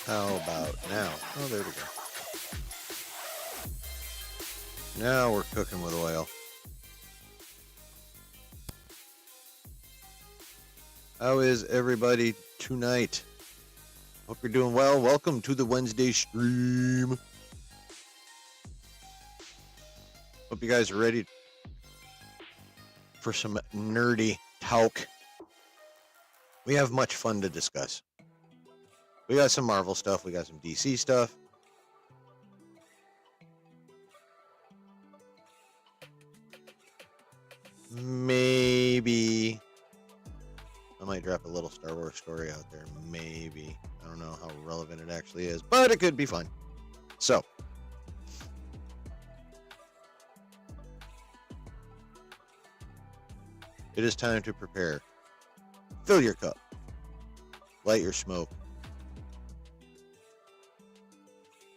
How about now? Oh, there we go. Now we're cooking with oil. How is everybody tonight? Hope you're doing well. Welcome to the Wednesday stream. Hope you guys are ready for some nerdy talk. We have much fun to discuss. We got some Marvel stuff. We got some DC stuff. Maybe I might drop a little Star Wars story out there. Maybe. I don't know how relevant it actually is, but it could be fun. So, it is time to prepare. Fill your cup. Light your smoke.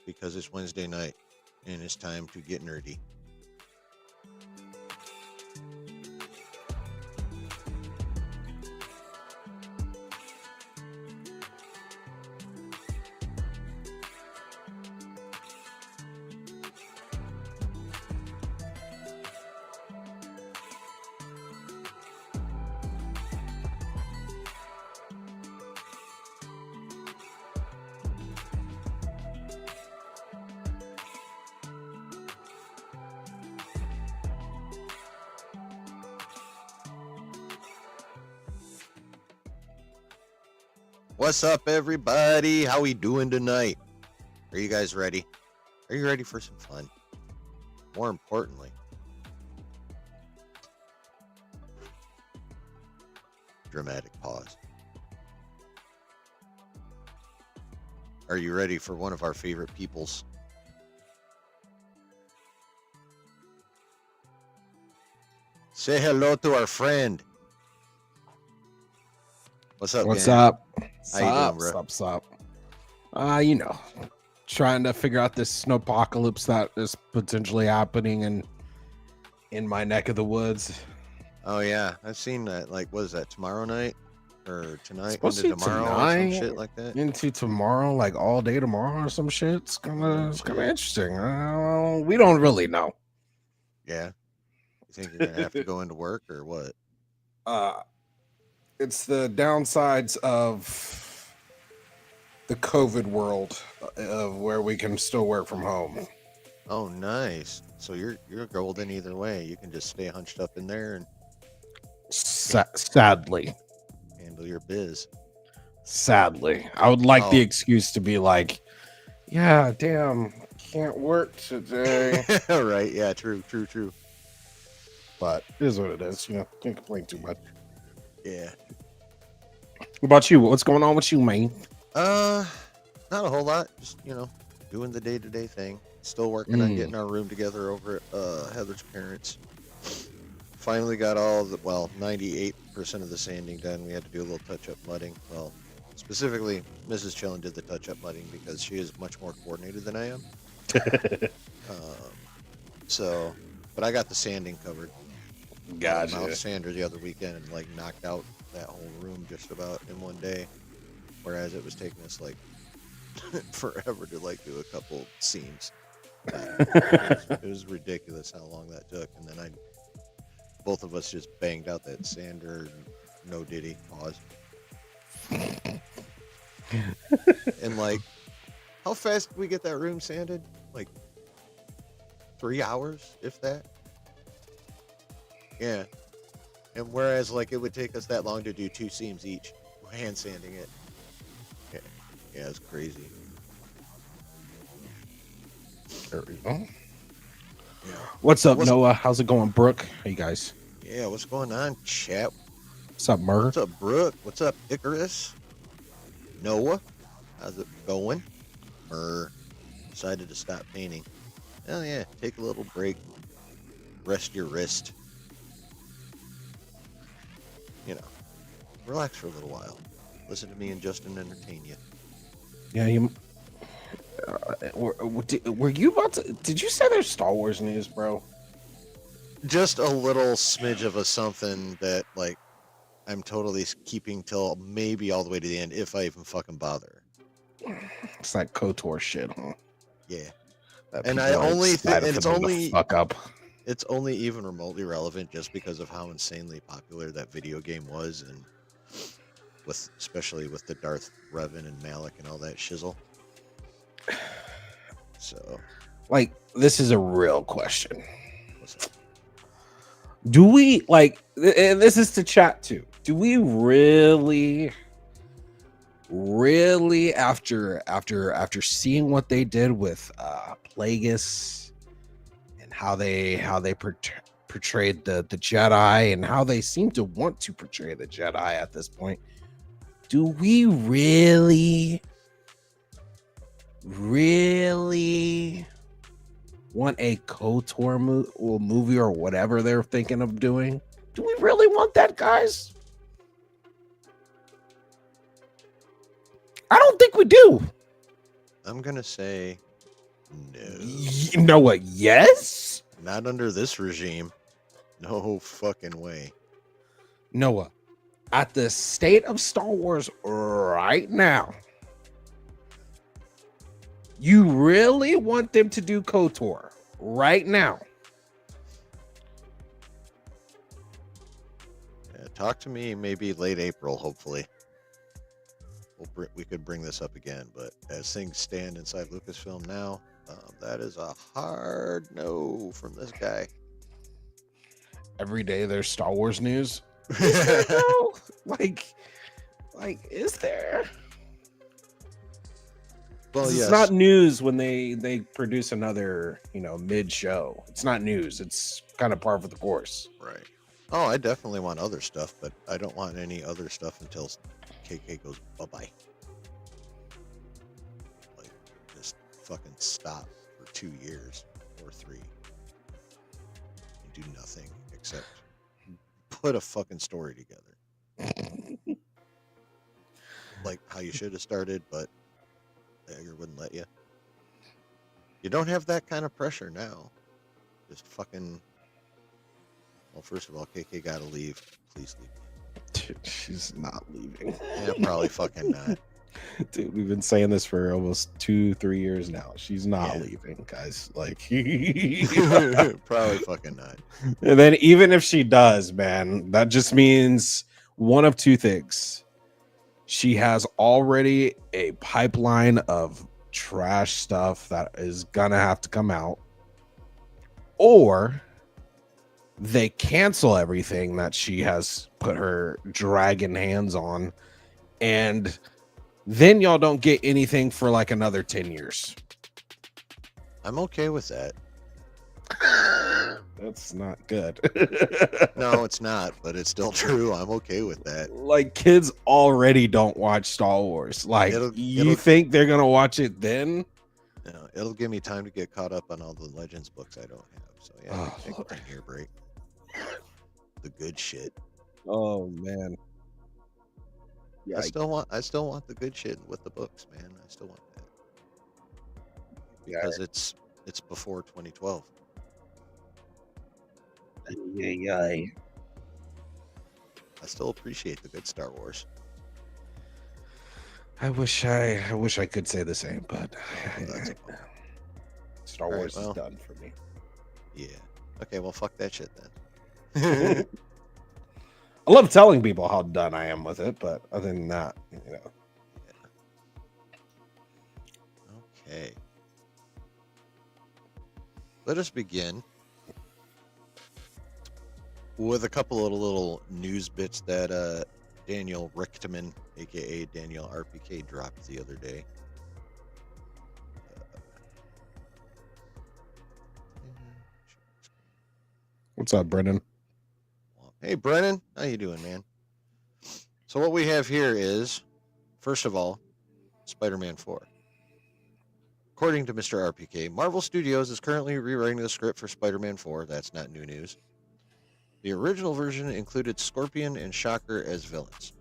Because it's Wednesday night and it's time to get nerdy. What's up, everybody? How we doing tonight? Are you guys ready? Are you ready for some fun? More importantly, dramatic pause. Are you ready for one of our favorite peoples? Say hello to our friend. What's up, What's gang? up? How you doing, bro? Sup. Trying to figure out this snowpocalypse that is potentially happening in my neck of the woods. Oh yeah, I've seen that. Like, what is that? Tomorrow night or tonight? Supposed Into to be tomorrow or some tonight, shit like that. into tomorrow, like all day tomorrow or some shit. It's kind Oh, of shit. interesting. We don't really know. Yeah. You think you're gonna have to go into work or what? It's the downsides of the COVID world of where we can still work from home. Oh, nice. So you're golden either way. You can just stay hunched up in there and Sadly, handle your biz. I would like the Oh. excuse to be like, yeah, damn, can't work today. Right? Yeah. True. But it is what it is. Can't complain too much. Yeah. What about you? What's going on with you, man? Not a whole lot. Just doing the day-to-day thing. Still working on getting our room together over at Heather's parents. Finally got all the 98% of the sanding done. We had to do a little touch-up mudding. Well, specifically, Mrs. Chillin did the touch-up mudding because she is much more coordinated than I am. But I got the sanding covered. Gotcha. Mount sander the other weekend and knocked out that whole room just about in one day, whereas it was taking us forever to do a couple seams. It was ridiculous how long that took, and then both of us just banged out that sander. No diddy pause. And how fast did we get that room sanded? 3 hours, if that. Yeah. And whereas it would take us that long to do 2 seams each, hand sanding it. Yeah, it's crazy. There we go. Yeah. What's up, Noah? How's it going, Brooke? How you guys? Yeah, what's going on, chat? What's up, Murr? What's up, Brooke? What's up, Icarus? Noah? How's it going? Decided to stop painting. Oh yeah, take a little break. Rest your wrist. Relax for a little while. Listen to me and Justin entertain you. Yeah, you. Were you about to? Did you say there's Star Wars news, bro? Just a little smidge of a something that I'm totally keeping till maybe all the way to the end if I even fucking bother. It's that KOTOR shit, huh? Yeah. That And people I are only think excited it's for them to fuck up. it's only even remotely relevant just because of how insanely popular that video game was, and especially with the Darth Revan and Malik and all that shizzle. So, Like, this is a real question. what's up? Do we and this is to chat too. Do we really after seeing what they did with Plagueis and how they portrayed the Jedi and how they seem to want to portray the Jedi at this point, do we really want a KOTOR movie or whatever they're thinking of doing? Do we really want that, guys? I don't think we do. I'm gonna say no. You know what? Yes? Not under this regime. No fucking way. Noah, at the state of Star Wars right now, you really want them to do KOTOR right now? Yeah, talk to me maybe late April, hopefully. We could bring this up again, but as things stand inside Lucasfilm now, that is a hard no from this guy. Every day there's Star Wars news. Is there though? Like, is there? Well, It's yes. not news when they produce another, mid show. It's not news. It's kind of par for the course. Right. Oh, I definitely want other stuff, but I don't want any other stuff until KK goes bye-bye. Like, just fucking stop for 2 years or 3 and do nothing except put a fucking story together. Like how you should have started, but Edgar wouldn't let you. You don't have that kind of pressure now. Just fucking... Well, first of all, KK gotta leave. Please leave. Dude, she's not leaving. Yeah, probably fucking not. Dude, we've been saying this for almost 2-3 years now. She's not Yeah. leaving, guys. Like, Probably fucking not. and then even if she does, man, that just means one of two things. She has already a pipeline of trash stuff that is gonna have to come out, or they cancel everything that she has put her dragon hands on, and then y'all don't get anything for like another 10 years. I'm okay with that. That's not good. No, it's not, but it's still true. I'm okay with that. Like, kids already don't watch Star Wars. Like, you think they're gonna watch it then? You know, it'll give me time to get caught up on all the Legends books I don't have. So yeah, take a 10-year break. The good shit. Oh man. Yeah, I still want the good shit with the books, man. I still want that. Because it's before 2012. Yeah. I still appreciate the good Star Wars. I wish I could say the same, but That's a bummer. Star All right, Wars well. is done for me. Yeah. Okay, well, fuck that shit then. I love telling people how done I am with it, but other than that, Okay. Let us begin with a couple of little news bits that Daniel Richtman, aka Daniel RPK, dropped the other day. What's up, Brendan? Hey, Brennan, how you doing, man? So what we have here is, first of all, Spider-Man 4. According to Mr. RPK, Marvel Studios is currently rewriting the script for Spider-Man 4. That's not new news. The original version included Scorpion and Shocker as villains.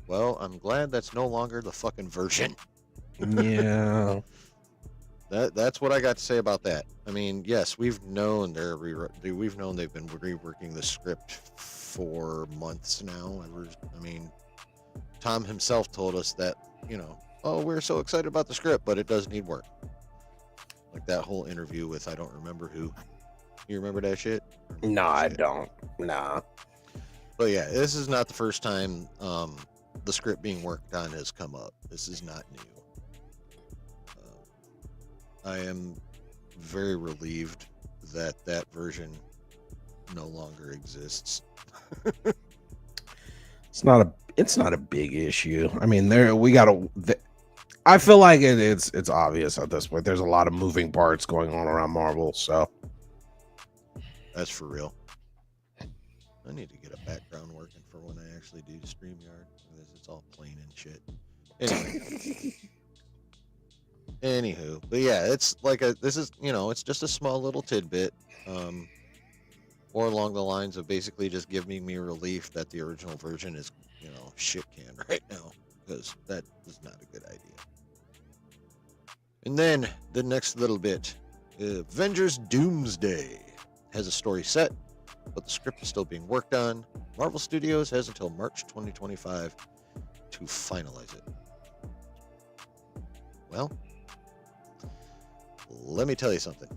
Well, I'm glad that's no longer the fucking version. Yeah. That's what I got to say about that. I mean, yes, we've known they've been reworking the script for months now. I mean, Tom himself told us that, oh, we're so excited about the script, but it does need work. Like that whole interview with I don't remember who. You remember that shit? No, I don't. Nah. But yeah, this is not the first time the script being worked on has come up. This is not new. I am very relieved that that version no longer exists. It's not a big issue. I mean, I feel like it's obvious at this point. There's a lot of moving parts going on around Marvel, so That's for real. I need to get a background working for when I actually do StreamYard because it's all plain and shit. Anyway. Anywho, but yeah, it's like this is, it's just a small little tidbit, or along the lines of basically just giving me relief that the original version is, shit can right now, because that is not a good idea. And then the next little bit, Avengers Doomsday has a story set, but the script is still being worked on. Marvel Studios has until March 2025 to finalize it. Well, let me tell you something.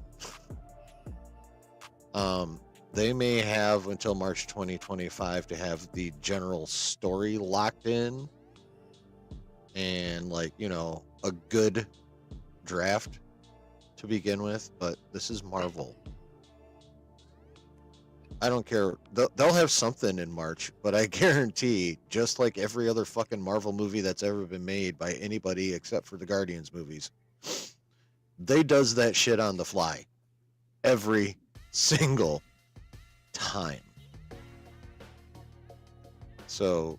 They may have until March 2025 to have the general story locked in and a good draft to begin with, but this is Marvel. I don't care. They'll have something in March, but I guarantee, just like every other fucking Marvel movie that's ever been made by anybody except for the Guardians movies, they does that shit on the fly every single time. So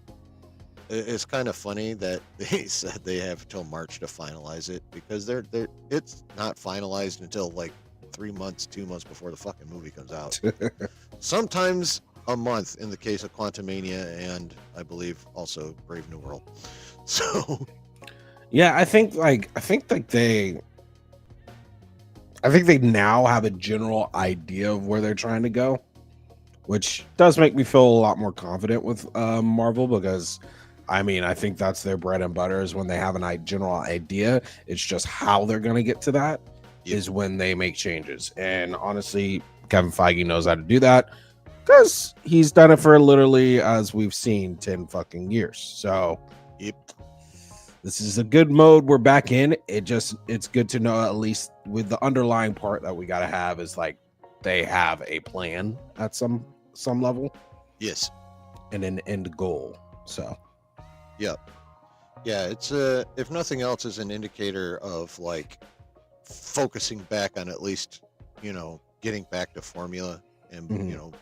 it's kind of funny that they said they have until March to finalize it, because it's not finalized until like 2 months before the fucking movie comes out. Sometimes a month in the case of Quantumania, and I believe also Brave New World. So yeah, I think they now have a general idea of where they're trying to go, which does make me feel a lot more confident with Marvel, because I think that's their bread and butter, is when they have a general idea. It's just how they're going to get to that is when they make changes. And honestly, Kevin Feige knows how to do that, because he's done it for literally, as we've seen, 10 fucking years. So this is a good mode we're back in. It's good to know, at least with the underlying part that we got to have, is like they have a plan at some level. Yes. And an end goal. So yeah, it's if nothing else, is an indicator of like focusing back on at least getting back to formula, and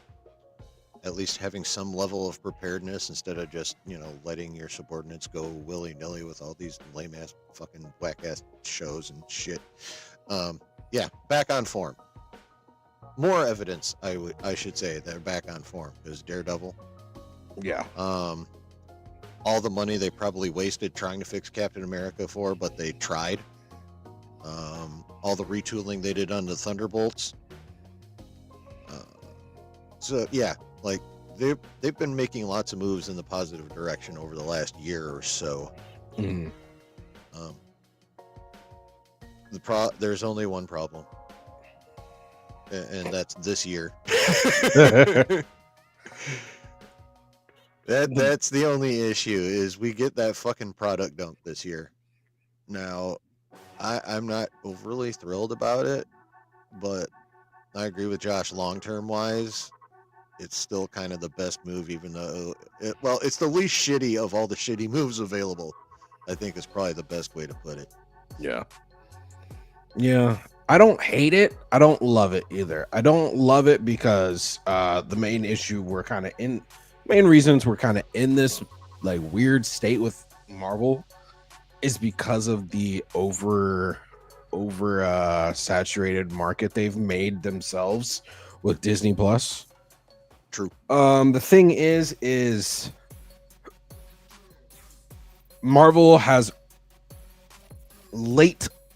at least having some level of preparedness, instead of just letting your subordinates go willy-nilly with all these lame-ass fucking whack-ass shows and shit. Back on form. More evidence, I should say, they're back on form, because Daredevil, all the money they probably wasted trying to fix Captain America but they tried. All the retooling they did on the Thunderbolts. Like they've been making lots of moves in the positive direction over the last year or so. There's only one problem, and that's this year. That's the only issue, is we get that fucking product dump this year. Now, I'm not overly thrilled about it, but I agree with Josh. Long-term wise, it's still kind of the best move, even though it's the least shitty of all the shitty moves available. I think is probably the best way to put it. Yeah. I don't hate it. I don't love it either. I don't love it because the main reasons we're kind of in this like weird state with Marvel is because of the over saturated market they've made themselves with Disney Plus. True. The thing is Marvel has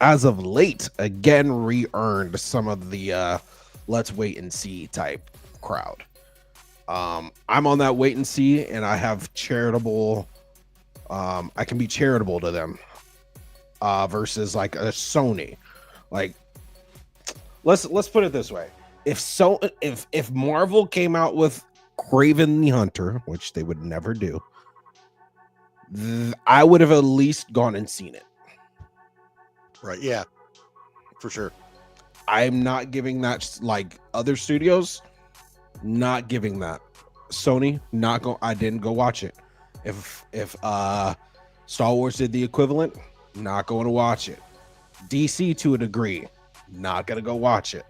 as of late again re-earned some of the let's wait and see type crowd. I'm on that wait and see, and I have charitable I can be charitable to them versus like a Sony. Like, let's put it this way: if Marvel came out with Kraven the Hunter, which they would never do, I would have at least gone and seen it. Right? Yeah, for sure. I'm not giving that, like other studios, not giving that. Sony, not go. I didn't go watch it. If Star Wars did the equivalent, not going to watch it. DC to a degree, not gonna go watch it.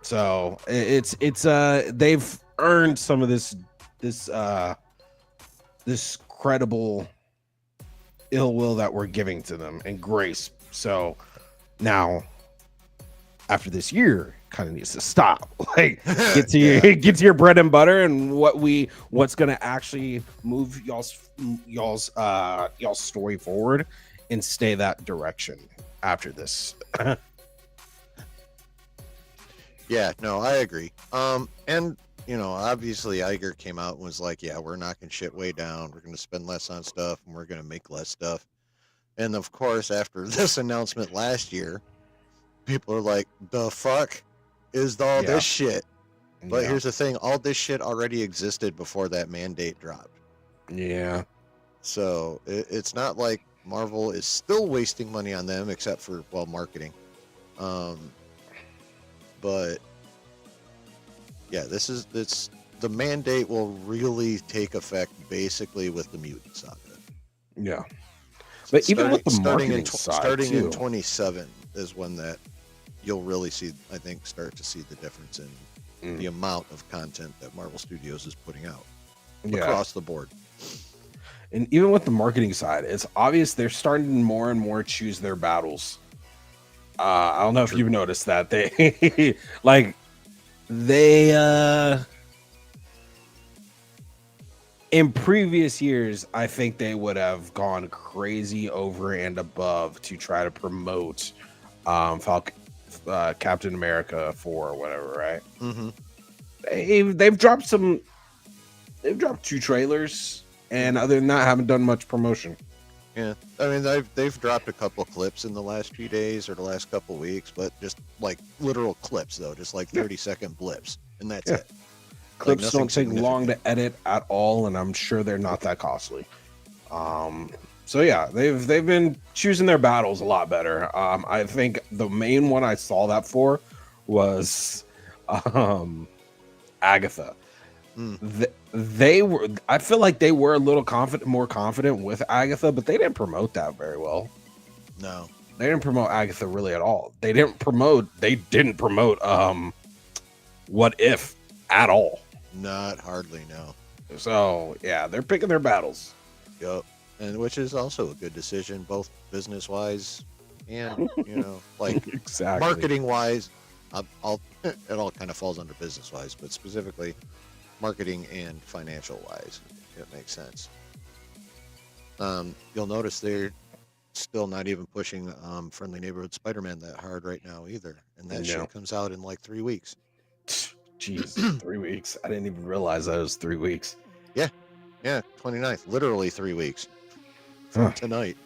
So it's they've earned some of this credible ill will that we're giving to them and grace. So now, after this year, kind of needs to stop. Like, get to your bread and butter and what's gonna actually move y'all's story forward and stay that direction after this. Yeah, no, I agree. And obviously Iger came out and was like, yeah, we're knocking shit way down. We're going to spend less on stuff and we're going to make less stuff. And of course, after this announcement last year, people are like, the fuck is all this shit? But here's the thing, all this shit already existed before that mandate dropped. Yeah. So it's not like Marvel is still wasting money on them, except for, well, marketing. But yeah, the mandate will really take effect basically with the mutant saga. Yeah, but even with the marketing side, starting in 27 is when that you'll really see. I think start to see the difference in the amount of content that Marvel Studios is putting out across the board. And even with the marketing side, it's obvious they're starting to more and more choose their battles. I don't know if you've noticed that they in previous years, I think they would have gone crazy over and above to try to promote Captain America 4 or whatever, right? Mm-hmm. They've dropped 2 trailers, and other than that, haven't done much promotion. Yeah, I mean they've dropped a couple clips in the last few days or the last couple weeks, but just like literal clips though, just like 30-second blips, and that's it. Clips like don't take long to edit at all, and I'm sure they're not that costly. So yeah, they've been choosing their battles a lot better. I think the main one I saw that for was Agatha. They were. I feel like they were a little more confident with Agatha, but they didn't promote that very well. No, they didn't promote Agatha really at all. They didn't promote. What If at all. Not hardly, no. So yeah, they're picking their battles. Yep, and which is also a good decision, both business wise and like exactly marketing wise. It all kind of falls under business wise, but specifically marketing and financial wise, it makes sense. You'll notice they're still not even pushing Friendly Neighborhood Spider-Man that hard right now either, and that shit comes out in like 3 weeks. Jeez, 3 weeks. I didn't even realize that was 3 weeks. Yeah, 29th, literally 3 weeks from tonight.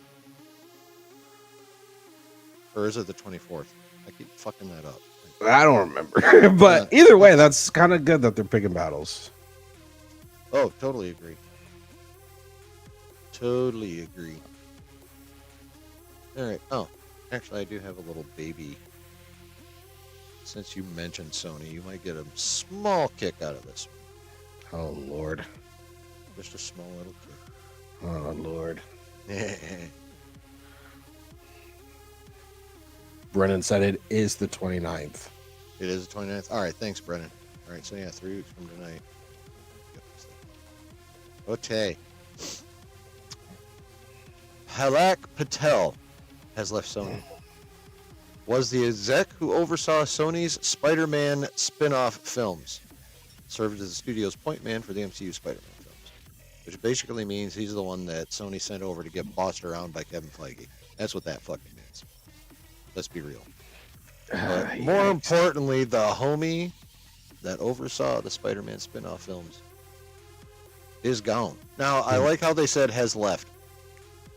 Or is it the 24th? I keep fucking that up. I don't remember. But either way, that's kind of good that they're picking battles. Oh, totally agree. Totally agree. All right. Oh, actually, I do have a little baby. Since you mentioned Sony, you might get a small kick out of this one. Oh, Lord. Just a small little kick. Oh, Lord. Brennan said it is the 29th. It is the 29th? All right, thanks, Brennan. All right, so yeah, 3 weeks from tonight. Okay. Halak Patel has left Sony. Was the exec who oversaw Sony's Spider-Man spin-off films. Served as the studio's point man for the MCU Spider-Man films. Which basically means he's the one that Sony sent over to get bossed around by Kevin Feige. That's what that fucking means. Let's be real. But more importantly, the homie that oversaw the Spider-Man spin-off films is gone. Now, I like how they said has left.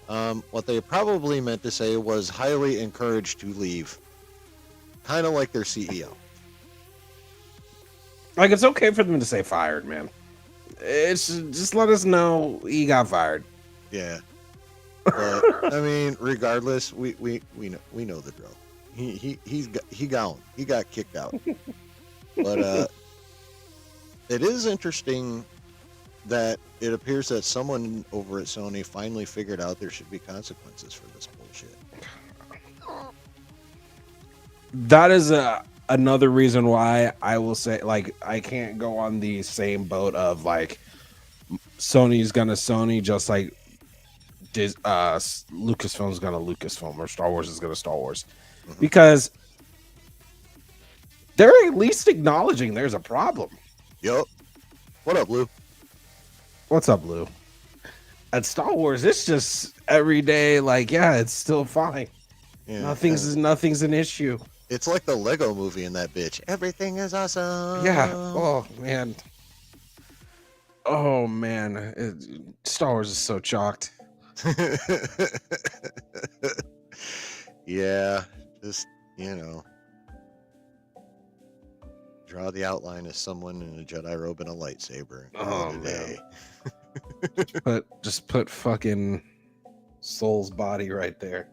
What they probably meant to say was highly encouraged to leave. Kind of like their CEO. Like, it's okay for them to say fired, man. It's just let us know he got fired. Yeah. But I mean, regardless, we know the drill. He got kicked out. But it is interesting that it appears that someone over at Sony finally figured out there should be consequences for this bullshit. That is another reason why I will say, like, I can't go on the same boat of like Sony's gonna Sony, just like Lucasfilm's gonna Lucasfilm, or Star Wars is gonna Star Wars, because they're at least acknowledging there's a problem. Yup. What up, Lou? What's up, Lou? At Star Wars, it's just every day, like, yeah, it's still fine. Yeah, nothing's an issue. It's like the Lego movie in that bitch. Everything is awesome. Yeah. Oh man. Oh man. Star Wars is so chalked. Yeah, just, draw the outline as someone in a Jedi robe and a lightsaber. Oh man. just put fucking Soul's body right there.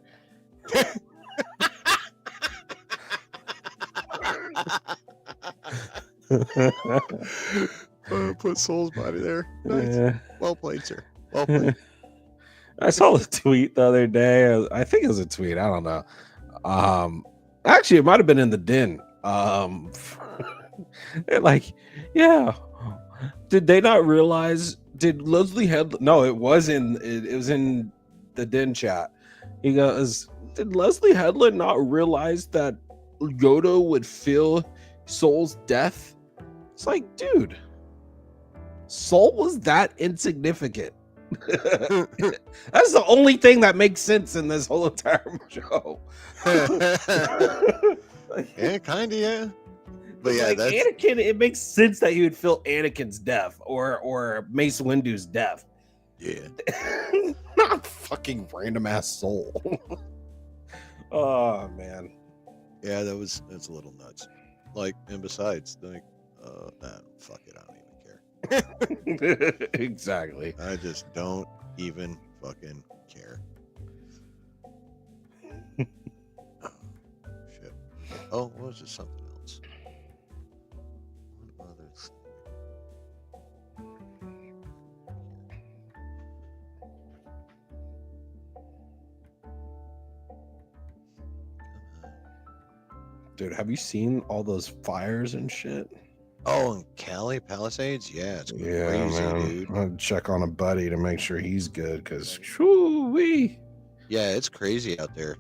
Put Soul's body there. Nice. Yeah. Well played, sir. Well played. I saw the tweet the other day. I think it was a tweet. I don't know. Actually, it might have been in the den. Like, yeah. Did they not realize? Did Leslie Headland? No, it was in the den chat. He goes, did Leslie Headland not realize that Yoda would feel Soul's death? It's like, dude, Soul was that insignificant. That's the only thing that makes sense in this whole entire show. Yeah, kind of, yeah. But yeah, like, that's... Anakin, it makes sense that he would feel Anakin's death or Mace Windu's death. Yeah. Not fucking random ass Soul. Oh man. Yeah, that's a little nuts. Like, and besides, like, fuck it, I don't even care. Exactly. I just don't even fucking care. Oh, shit. Oh, what was it? Something else. What other thing? Dude, have you seen all those fires and shit? Oh, in Cali Palisades? Yeah, it's crazy, man. dude. I'll check on a buddy to make sure he's good, because whoo-wee. Yeah, it's crazy out there.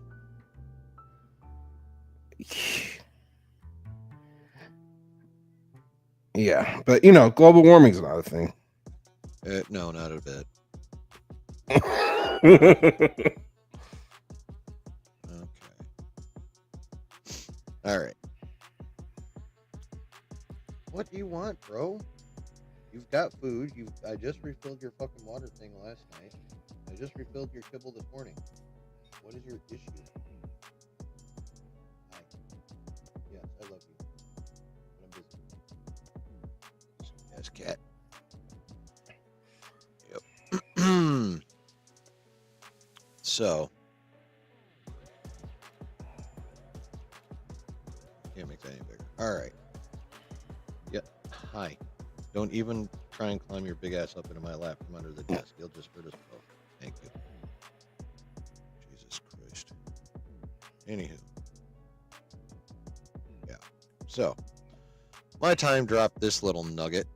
Yeah, but global warming's not a thing. No, not a bit. Okay. All right. What do you want, bro? You've got food. I just refilled your fucking water thing last night. I just refilled your kibble this morning. What is your issue? Hi. Yes, I love you. But I'm busy. Yes, cat. Yep. So. Can't make that any bigger. All right. Yep. Hi. Don't even try and climb your big ass up into my lap from under the desk. You'll just hurt us both. Thank you. Jesus Christ. Anywho. Yeah. So, my time dropped this little nugget.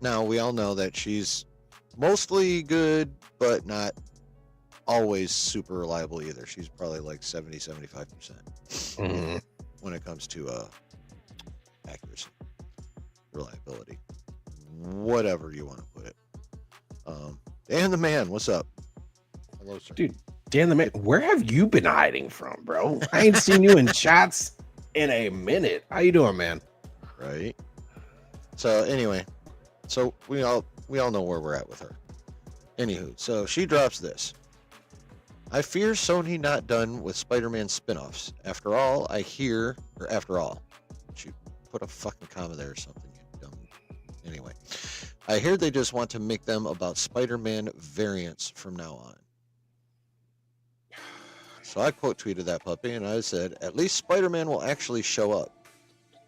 Now, we all know that she's mostly good, but not always super reliable either. She's probably like 70-75% when it comes to accuracy, reliability, whatever you want to put it. Dan the Man, what's up? Hello, sir. Dude, Dan the Man, where have you been hiding from, bro? I ain't seen you in chats in a minute. How you doing, man? Right. So anyway, so we all know where we're at with her. Anywho, so she drops this. I fear Sony not done with Spider-Man spin-offs. After all, after all, shoot, put a fucking comma there or something, you dumb. Anyway, I hear they just want to make them about Spider-Man variants from now on. So I quote tweeted that puppy and I said, at least Spider-Man will actually show up.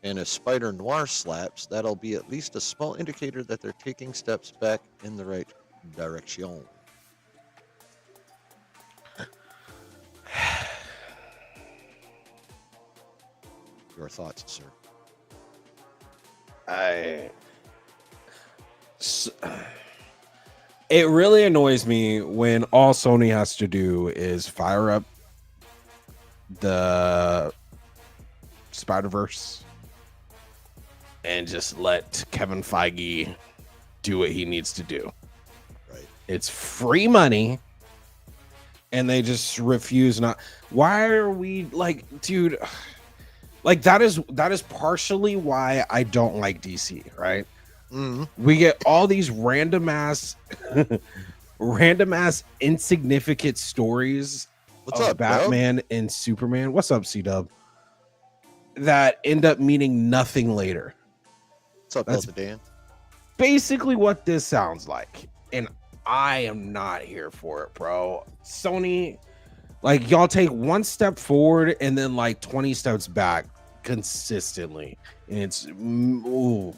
And if Spider-Noir slaps, that'll be at least a small indicator that they're taking steps back in the right direction. Your thoughts, sir? It really annoys me when all Sony has to do is fire up the Spider-Verse and just let Kevin Feige do what he needs to do. Right. It's free money. And they just refuse not. Why are we like, dude? Like that is partially why I don't like DC, right? Mm-hmm. We get all these random ass insignificant stories What's of up, Batman and Superman. What's up, C-Dub? That end up meaning nothing later. What's up, That's Delta Dan? basically what this sounds like. And I am not here for it, bro. Sony, like, y'all take one step forward and then like 20 steps back consistently. And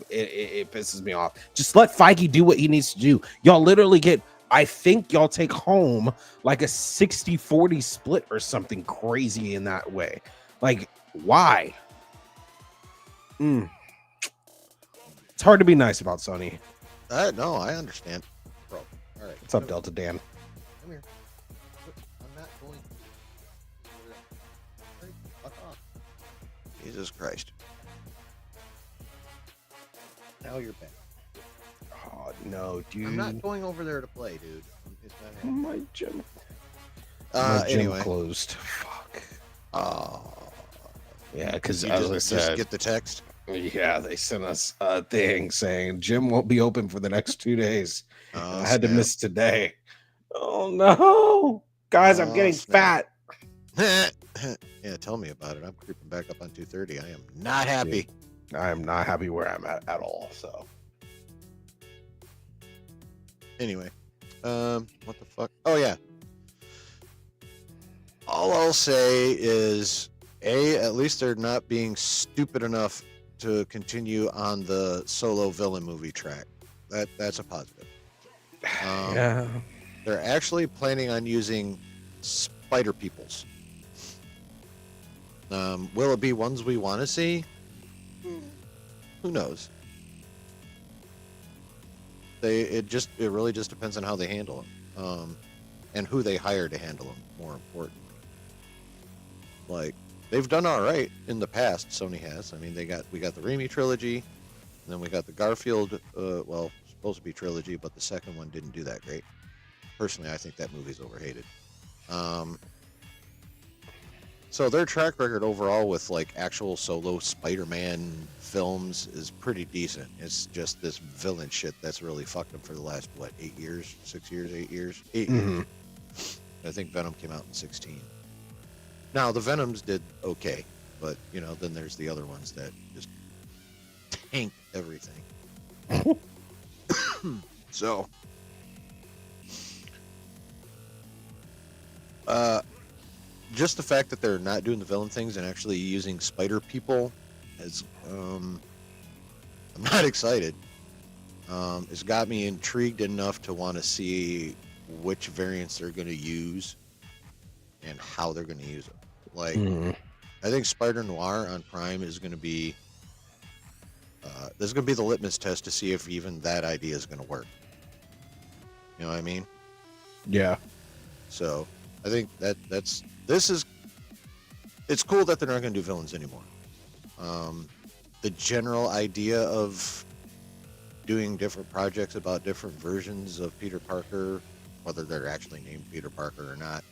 it pisses me off. Just let Feige do what he needs to do. Y'all literally get, I think y'all take home like a 60-40 split or something crazy in that way. Like, why? It's hard to be nice about Sony. No, I understand. Bro, all right. What's up, Delta Dan? Come here. I'm not going to. Fuck off. Jesus Christ. Now you're back. Oh, no, dude. I'm not going over there to play, dude. It's not happening. My gym. My gym Anyway. closed. Fuck. Oh. Yeah, because You as I just said, get the text? yeah, they sent us a thing saying gym won't be open for the next 2 days. Oh, I had to snap. miss today. Oh no, guys, I'm getting snap. fat. Yeah, tell me about it. I'm creeping back up on 230. I am not happy. I am not happy where I'm at all. So Anyway, what the fuck? Oh yeah. All I'll say is, at least they're not being stupid enough to continue on the solo villain movie track. That's a positive. yeah, They're actually planning on using spider peoples. Will it be ones we want to see? Who knows? It really just depends on how they handle them, and who they hire to handle them. More importantly, like they've done all right in the past. Sony has. I mean, we got the Raimi trilogy, and then we got the Garfield. Supposed to be trilogy, but the second one didn't do that great. Personally, I think that movie's overhated. So their track record overall with like actual solo Spider-Man films is pretty decent. It's just this villain shit that's really fucked them for the last 8 years, 6 years, 8 years, 8 years. I think Venom came out in 16. Now the Venoms did okay, but then there's the other ones that just tank everything. So, just the fact that they're not doing the villain things and actually using spider people I'm not excited. It's got me intrigued enough to want to see which variants they're going to use and how they're going to use them. Like, I think Spider-Noir on Prime is going to be this is going to be the litmus test to see if even that idea is going to work. You know what I mean? yeah. So I think it's cool that they're not going to do villains anymore. The general idea of doing different projects about different versions of Peter Parker, whether they're actually named Peter Parker or not,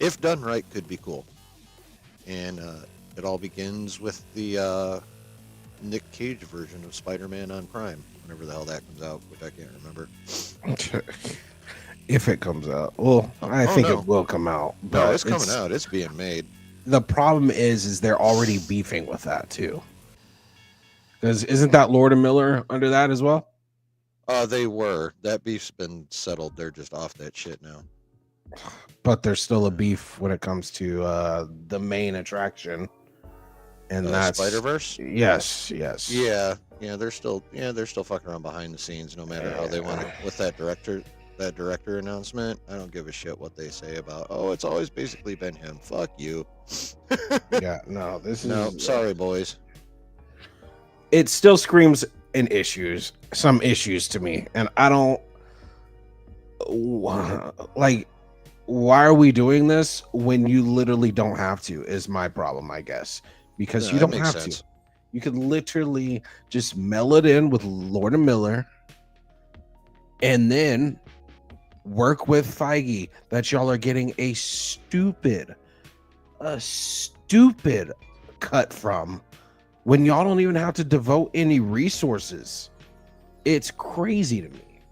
if done right, could be cool. And it all begins with the Nick Cage version of Spider-Man on Prime, whenever the hell that comes out, which I can't remember. If it comes out. Well, I think no. it will come out. No, But it's coming out. It's being made. The problem is they're already beefing with that too. Because isn't that Lord and Miller under that as well? They were. That beef's been settled. They're just off that shit now. But there's still a beef when it comes to the main attraction. And that's Spider-Verse? Yes. Yeah, they're still fucking around behind the scenes no matter how they want to with that director announcement. I don't give a shit what they say about, it's always basically been him. Fuck you. Yeah, no, sorry boys. It still screams some issues to me, and I don't like, why are we doing this when you literally don't have to, is my problem, I guess, because you don't have to. You could literally just mail it in with Lord and Miller and then work with Feige that y'all are getting a stupid cut from, when y'all don't even have to devote any resources. It's crazy to me.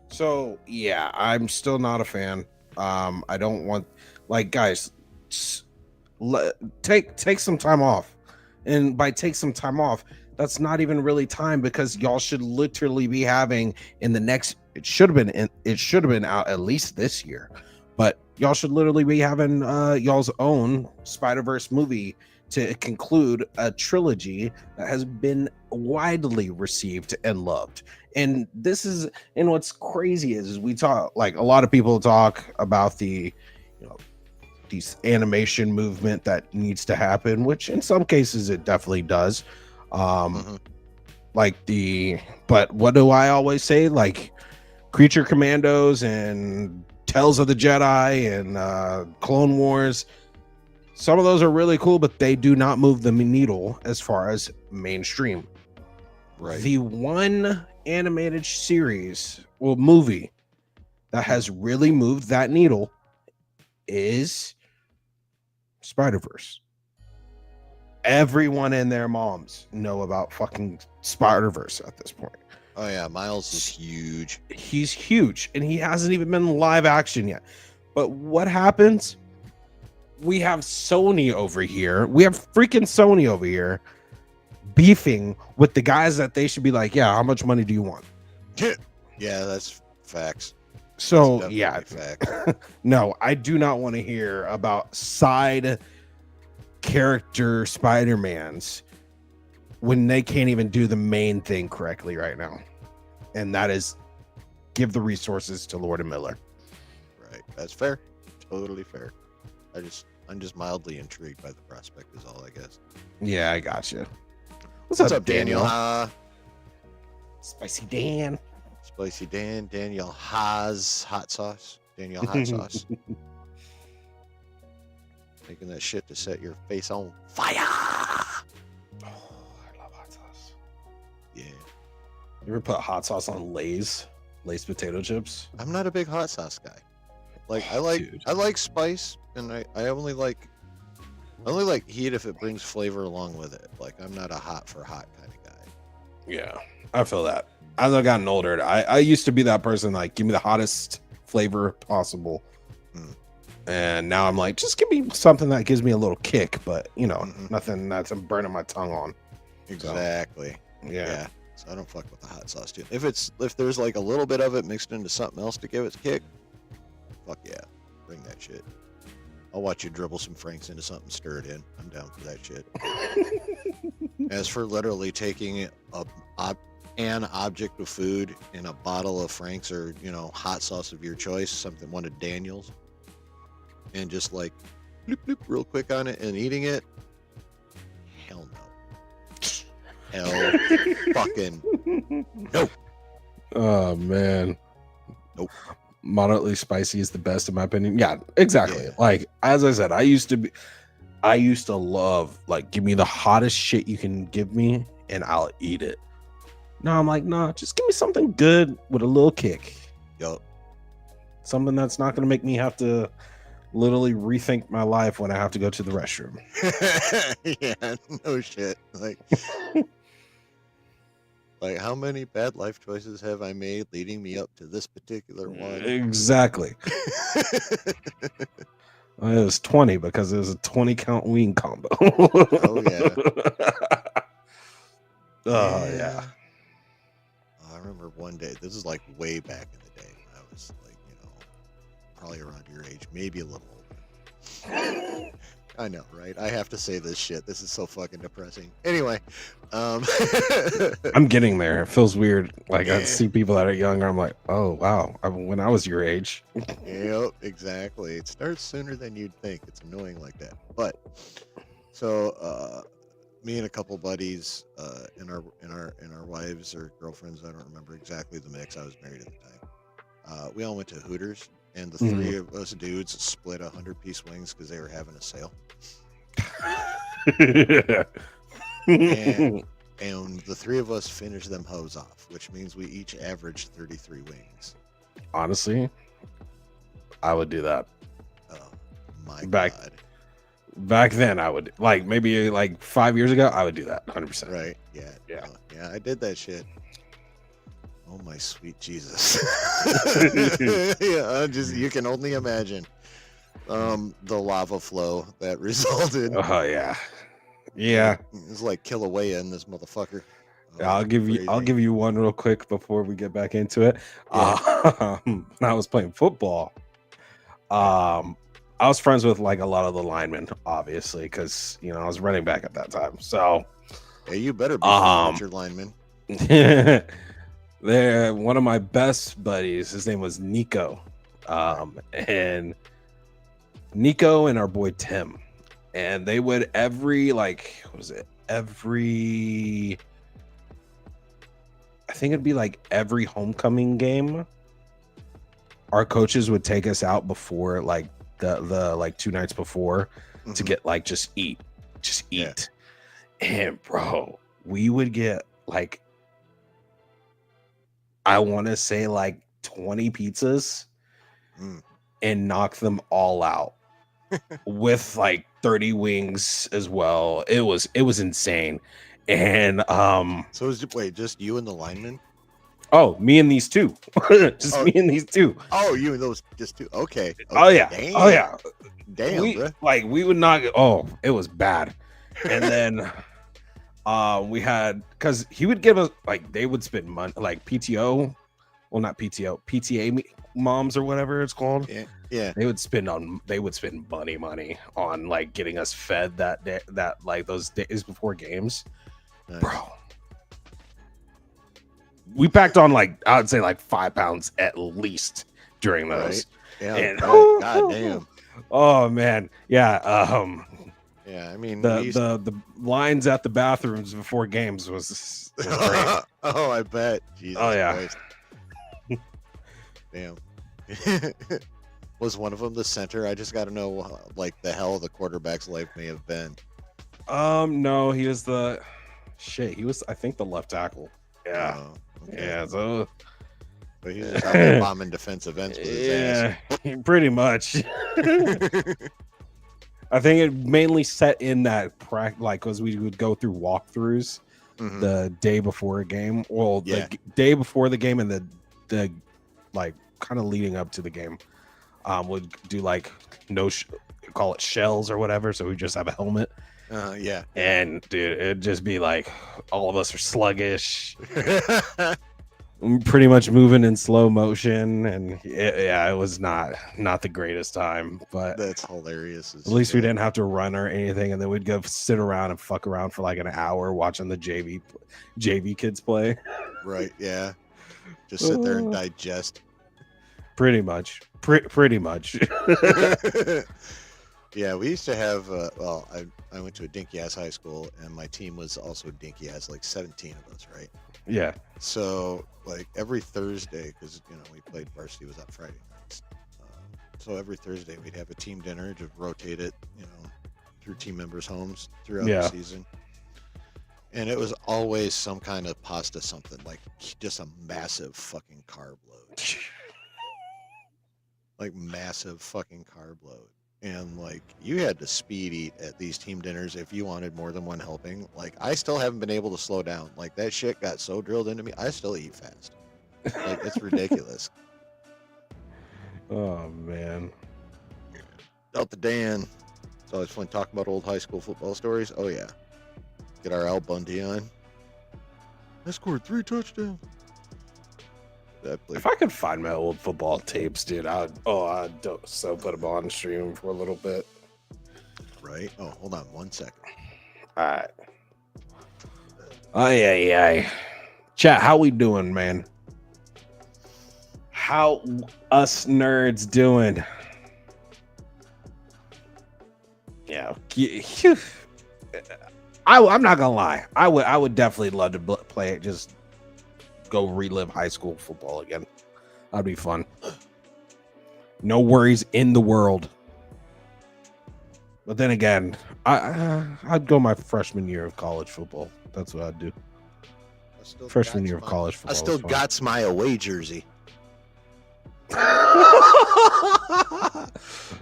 So yeah, I'm still not a fan. I don't want, like, guys, take some time off. And by take some time off, that's not even really time, because y'all should literally be having in the next, it should have been out at least this year, but y'all should literally be having y'all's own Spider-Verse movie to conclude a trilogy that has been widely received and loved. And what's crazy is we talk, like, a lot of people talk about the, these animation movement that needs to happen, which in some cases it definitely does. But what do I always say? Like, Creature Commandos and Tales of the Jedi and Clone Wars, some of those are really cool, but they do not move the needle as far as mainstream. Right. The one animated movie that has really moved that needle is Spider-Verse. Everyone and their moms know about fucking Spider-Verse at this point. Oh yeah, Miles is huge. He's huge, and he hasn't even been live action yet. But what happens? We have Sony over here. We have freaking Sony over here beefing with the guys that they should be like, yeah, how much money do you want? Yeah, that's facts. So yeah, no, I do not want to hear about side character Spider-Mans when they can't even do the main thing correctly right now, and that is give the resources to Lord and Miller. Right, that's fair, totally fair. I'm just mildly intrigued by the prospect is all, I guess. Yeah, I got you. What's up, Daniel? Spicy Dan. Spicy Dan. Daniel Haas hot sauce. Daniel hot sauce. Making that shit to set your face on fire. Oh, I love hot sauce. Yeah. You ever put hot sauce on Lay's potato chips? I'm not a big hot sauce guy. Like, I like spice, and I only like heat if it brings flavor along with it. Like, I'm not a hot for hot kind of guy. Yeah, I feel that. As I've gotten older, I used to be that person, like, give me the hottest flavor possible. And now I'm like, just give me something that gives me a little kick, but, nothing that's burning my tongue on. Exactly. So, yeah. So I don't fuck with the hot sauce too. If there's like a little bit of it mixed into something else to give it a kick, fuck yeah, bring that shit. I'll watch you dribble some Franks into something, stir it in. I'm down for that shit. As for literally taking an object of food in a bottle of Franks or, hot sauce of your choice, one of Daniel's, and just like bloop, bloop, real quick on it and eating it, hell no. Hell fucking no. Oh man. Nope. Moderately spicy is the best in my opinion. Yeah, exactly. Yeah. Like, as I said, I used to love, like, give me the hottest shit you can give me and I'll eat it. Now I'm like, nah, just give me something good with a little kick. Yup. Something that's not going to make me have to literally rethink my life when I have to go to the restroom. Yeah, no shit. Like, Like, how many bad life choices have I made leading me up to this particular one? Exactly. It was 20 because it was a 20 count wing combo. Oh yeah. Oh yeah. I remember one day. This is like way back in the day when I was like, probably around your age, maybe a little older. I know, right? I have to say this shit. This is so fucking depressing. Anyway, I'm getting there. It feels weird. Like I see people that are younger. I'm like, oh wow. When I was your age. Yep, exactly. It starts sooner than you'd think. It's annoying like that. But so me and a couple buddies and our wives or girlfriends, I don't remember exactly the mix. I was married at the time. We all went to Hooters, and the three of us dudes split 100-piece wings because they were having a sale. and the three of us finished them hoes off, which means we each averaged 33 wings. Honestly, I would do that. Oh my god. Back then, I would, like, maybe like 5 years ago, I would do that 100%. Right? Yeah. Yeah. I did that shit. Oh my sweet Jesus. Yeah, you can only imagine the lava flow that resulted. Oh yeah. Yeah. It's like Kilauea in this motherfucker. I'll give you one real quick before we get back into it. Yeah. When I was playing football, I was friends with like a lot of the linemen, obviously, because I was running back at that time. So hey, you better be friends with your lineman. They're one of my best buddies. His name was Nico. And Nico and our boy Tim. And they would every I think it'd be like every homecoming game, our coaches would take us out before like the like 2 nights before to get like just eat. Yeah. And bro, we would get like, I want to say like 20 pizzas and knock them all out with like 30 wings as well. It was insane. And so just you and the lineman? Oh, me and these two. Me and these two. Oh, you and those just two. Okay. Oh yeah. Damn. Oh yeah. Damn, bro. Like we would not. It was bad. And then we had, because he would give us like, they would spend money, like PTO, well not PTO, PTA moms or whatever it's called. Yeah. They would spend money on like getting us fed that day, that like those days before games. Nice. Bro, we packed on like, I would say like 5 pounds at least during those. Right. Yeah. And, God damn. Oh man. Yeah. Yeah, I mean the lines at the bathrooms before games was great. Oh, I bet. Jesus Christ. Damn. Was one of them the center? I just got to know like the hell the quarterback's life may have been. No, he was he was, I think, the left tackle. Yeah. Oh, okay. Yeah, so he's just out there bombing defensive ends with his ass. Pretty much. I think it mainly set in that like, because we would go through walkthroughs the day before a game. Well, the day before the game and the like kind of leading up to the game. Would do like call it shells or whatever. So we just have a helmet. Yeah. And dude, it'd just be like all of us are sluggish. Pretty much moving in slow motion, and it was not the greatest time, but that's hilarious. At least we didn't have to run or anything, and then we'd go sit around and fuck around for like an hour watching the JV kids play. Right? Yeah. Just sit there and digest. Pretty much. Pretty much. Yeah, we used to have. I went to a dinky ass high school, and my team was also dinky ass, like 17 of us, right? Yeah. So like every Thursday, because we played varsity was on Friday nights. So every Thursday we'd have a team dinner to rotate it, through team members' homes throughout the season. And it was always some kind of pasta, something like just a massive fucking carb load. Like massive fucking carb load. and like you had to speed eat at these team dinners if you wanted more than one helping. Like I still haven't been able to slow down. Like that shit got so drilled into me. I still eat fast. Like it's ridiculous. Oh man. Delta Dan. It's always fun talking about old high school football stories. Oh yeah. Get our Al Bundy on. I scored 3 touchdowns. If I could find my old football tapes, dude, I'd so put them on stream for a little bit. Right? Oh, hold on 1 second. All right. Oh yeah. Chat, how we doing, man? How us nerds doing? Yeah. I'm not gonna lie. I would definitely love to play it. Just go relive high school football again. That'd be fun. No worries in the world. But then again, I'd go my freshman year of college football. That's what I'd do. Freshman year of college football. I still got my away jersey.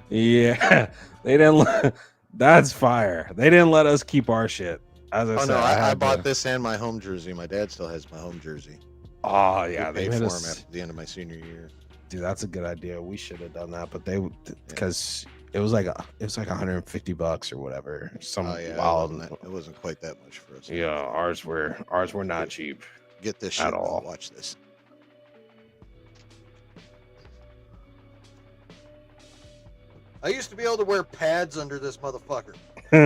Yeah, they didn't. That's fire. They didn't let us keep our shit. As I said, no, I bought this and my home jersey. My dad still has my home jersey. Oh yeah, they paid for him after the end of my senior year. Dude, that's a good idea. We should have done that, but because it was like $150 or whatever. Wild. It wasn't quite that much for us. Yeah, ours were not cheap. Get this shit at all. Watch this. I used to be able to wear pads under this motherfucker. Look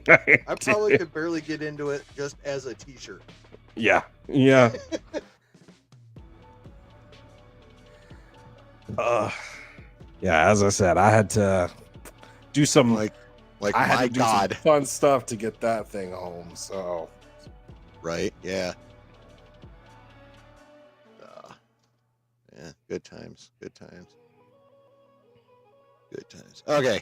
at it. I probably could barely get into it just as a t-shirt. Yeah. Yeah, as I said, I had to do some like I had to do some fun stuff to get that thing home. So, right, yeah, yeah, good times. Okay,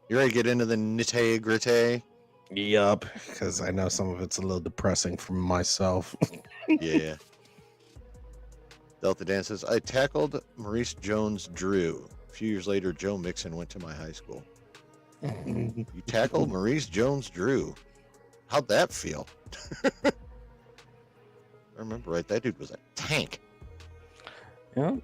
you ready to get into the nitty-gritty? Yup, because I know some of it's a little depressing for myself. Yeah. Delta Dan says, I tackled Maurice Jones-Drew. A few years later, Joe Mixon went to my high school. You tackled Maurice Jones-Drew. How'd that feel? I remember right, that dude was a tank. Yeah.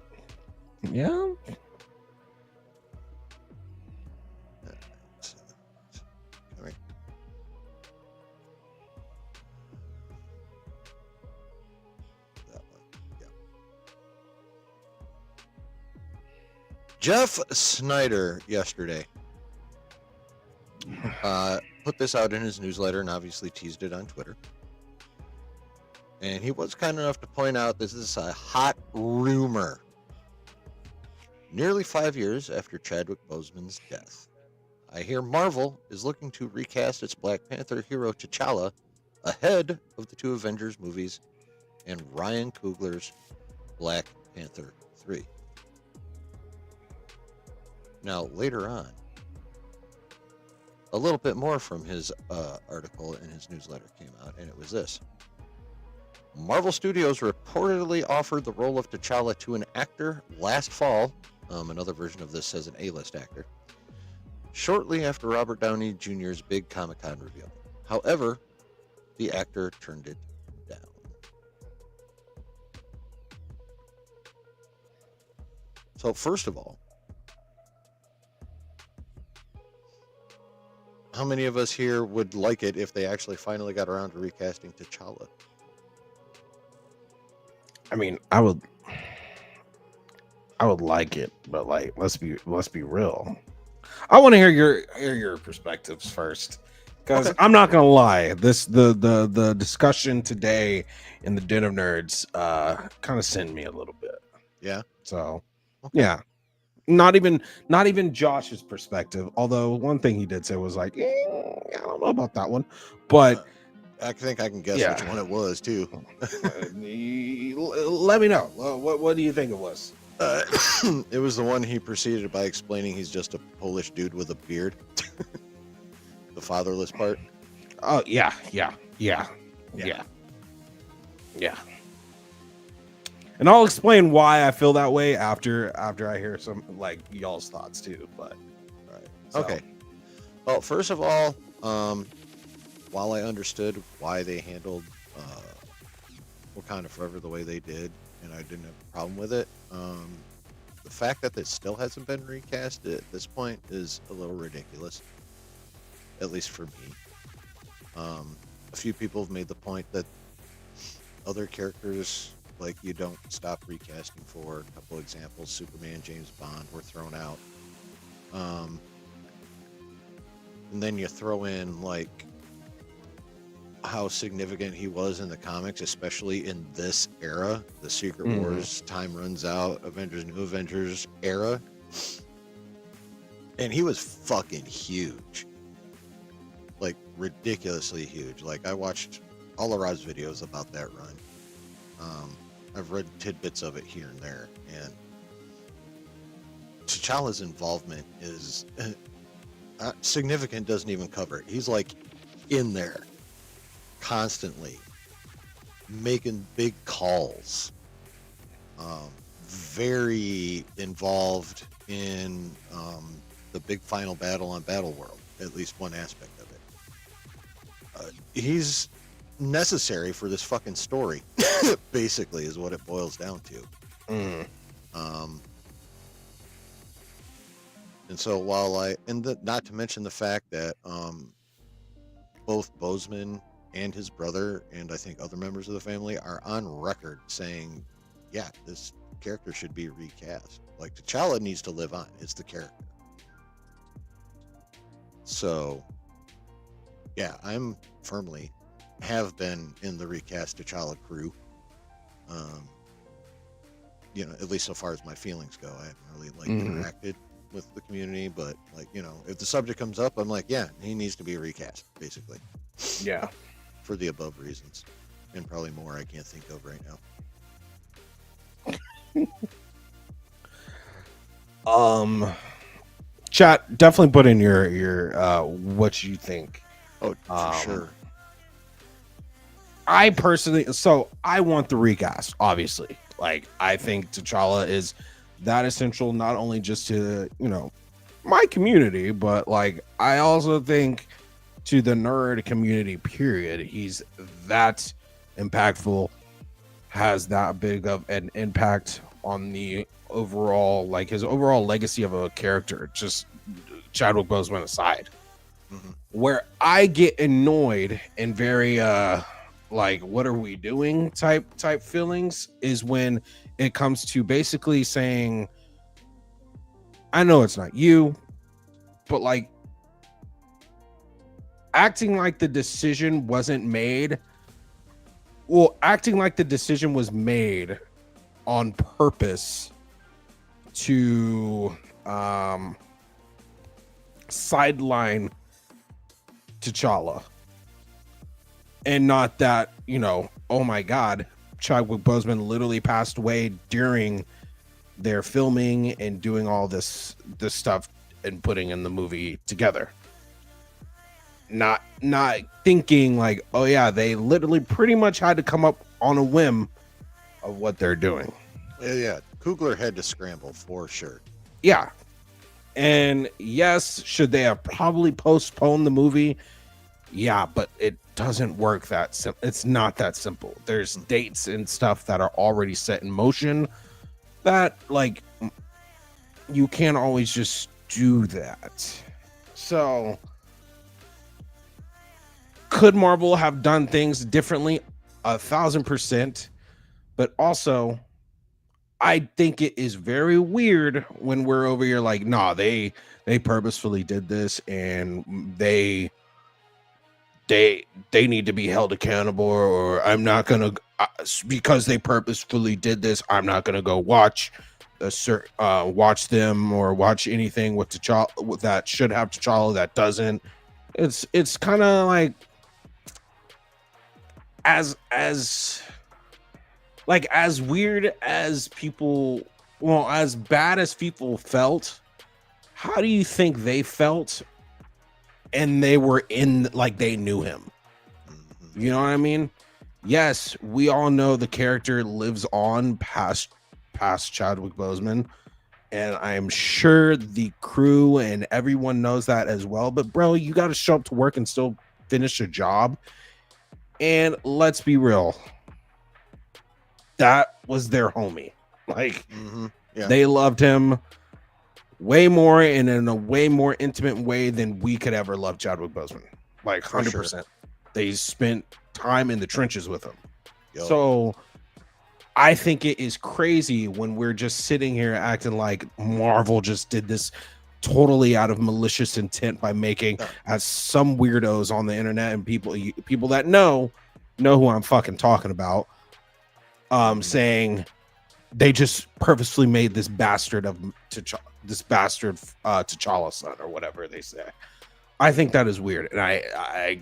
Jeff Snyder yesterday put this out in his newsletter and obviously teased it on Twitter. And he was kind enough to point out this is a hot rumor. Nearly 5 years after Chadwick Boseman's death, I hear Marvel is looking to recast its Black Panther hero T'Challa ahead of the 2 Avengers movies and Ryan Coogler's Black Panther 3. Now, later on, a little bit more from his article in his newsletter came out, and it was this. Marvel Studios reportedly offered the role of T'Challa to an actor last fall. Another version of this says an A-list actor. Shortly after Robert Downey Jr.'s big Comic-Con reveal. However, the actor turned it down. So, first of all, how many of us here would like it if they actually finally got around to recasting T'Challa? I mean, I would like it, but like, let's be real. I want to hear your perspectives first, because I'm not gonna lie. The discussion today in the Den of Nerds kind of sent me a little bit. Yeah. So yeah, not even Josh's perspective. Although one thing he did say was like, I don't know about that one, but I think I can guess which one it was too. Let me know. What do you think it was? It was the one he preceded by explaining he's just a Polish dude with a beard. The fatherless part. Oh yeah. And I'll explain why I feel that way after I hear some like y'all's thoughts too. But Right. so. Okay. Well, first of all, while I understood why they handled Wakanda Forever the way they did, and I didn't have a problem with it, the fact that it still hasn't been recast at this point is a little ridiculous, at least for me. A few people have made the point that other characters, like, you don't stop recasting for. A couple examples: Superman, James Bond were thrown out. And then you throw in, like, how significant he was in the comics, especially in this era, the Secret Wars, Time Runs Out, Avengers, New Avengers era. And he was fucking huge. Like, ridiculously huge. Like, I watched all of Rob's videos about that run. I've read tidbits of it here and there. And T'Challa's involvement is significant, doesn't even cover it. He's, like, in there constantly, making big calls. Very involved in the big final battle on Battle World, at least one aspect of it. He's necessary for this fucking story, basically, is what it boils down to. And so while not to mention the fact that both Boseman and his brother, and I think other members of the family, are on record saying, yeah, this character should be recast. Like, T'Challa needs to live on. It's the character. So, yeah, I'm firmly have been in the recast T'Challa crew. You know, at least so far as my feelings go. I haven't really, like, interacted with the community, but, like, you know, if the subject comes up, I'm like, yeah, he needs to be recast, basically. Yeah. For the above reasons, and probably more I can't think of right now. Chat, definitely put in your what you think. Oh, for sure. I personally, so I want the recast, obviously. Like, I think T'Challa is that essential, not only just to, you know, my community, but, like, I also think to the nerd community, period. He's that impactful, has that big of an impact on the overall, like, his overall legacy of a character, just Chadwick Boseman aside. Where I get annoyed and very like, what are we doing type feelings is when it comes to basically saying, I know it's not you, but, like, acting like the decision wasn't made. Well, acting like the decision was made on purpose to sideline T'Challa. And not that, you know, oh my God, Chadwick Boseman literally passed away during their filming and doing all this stuff and putting in the movie together. Not thinking like, oh yeah, they literally pretty much had to come up on a whim of what they're doing. Yeah, Coogler had to scramble for sure. Yeah. And yes, should they have probably postponed the movie? Yeah, but it doesn't work that simple. It's not that simple. There's dates and stuff that are already set in motion that, like, you can't always just do that. So could Marvel have done things differently? 1,000%. But also, I think it is very weird when we're over here like, nah, they purposefully did this and they need to be held accountable, or I'm not gonna because they purposefully did this, I'm not gonna go watch watch them or watch anything with T'Challa that should have T'Challa that doesn't. It's kind of like as weird as people, well, as bad as people felt. How do you think they felt? And they were in, like, they knew him. You know what I mean? yes, we all know the character lives on past Chadwick Boseman, and I'm sure the crew and everyone knows that as well. But bro, you got to show up to work and still finish your job. And let's be real, that was their homie. Like, Yeah. they loved him way more and in a way more intimate way than we could ever love Chadwick Boseman. Like 100%. Sure. They spent time in the trenches with him. Yo. So I think it is crazy when we're just sitting here acting like Marvel just did this totally out of malicious intent by making as some weirdos on the internet and people that know who I'm fucking talking about, saying they just purposely made this bastard T'Challa's son or whatever they say. I think that is weird, and I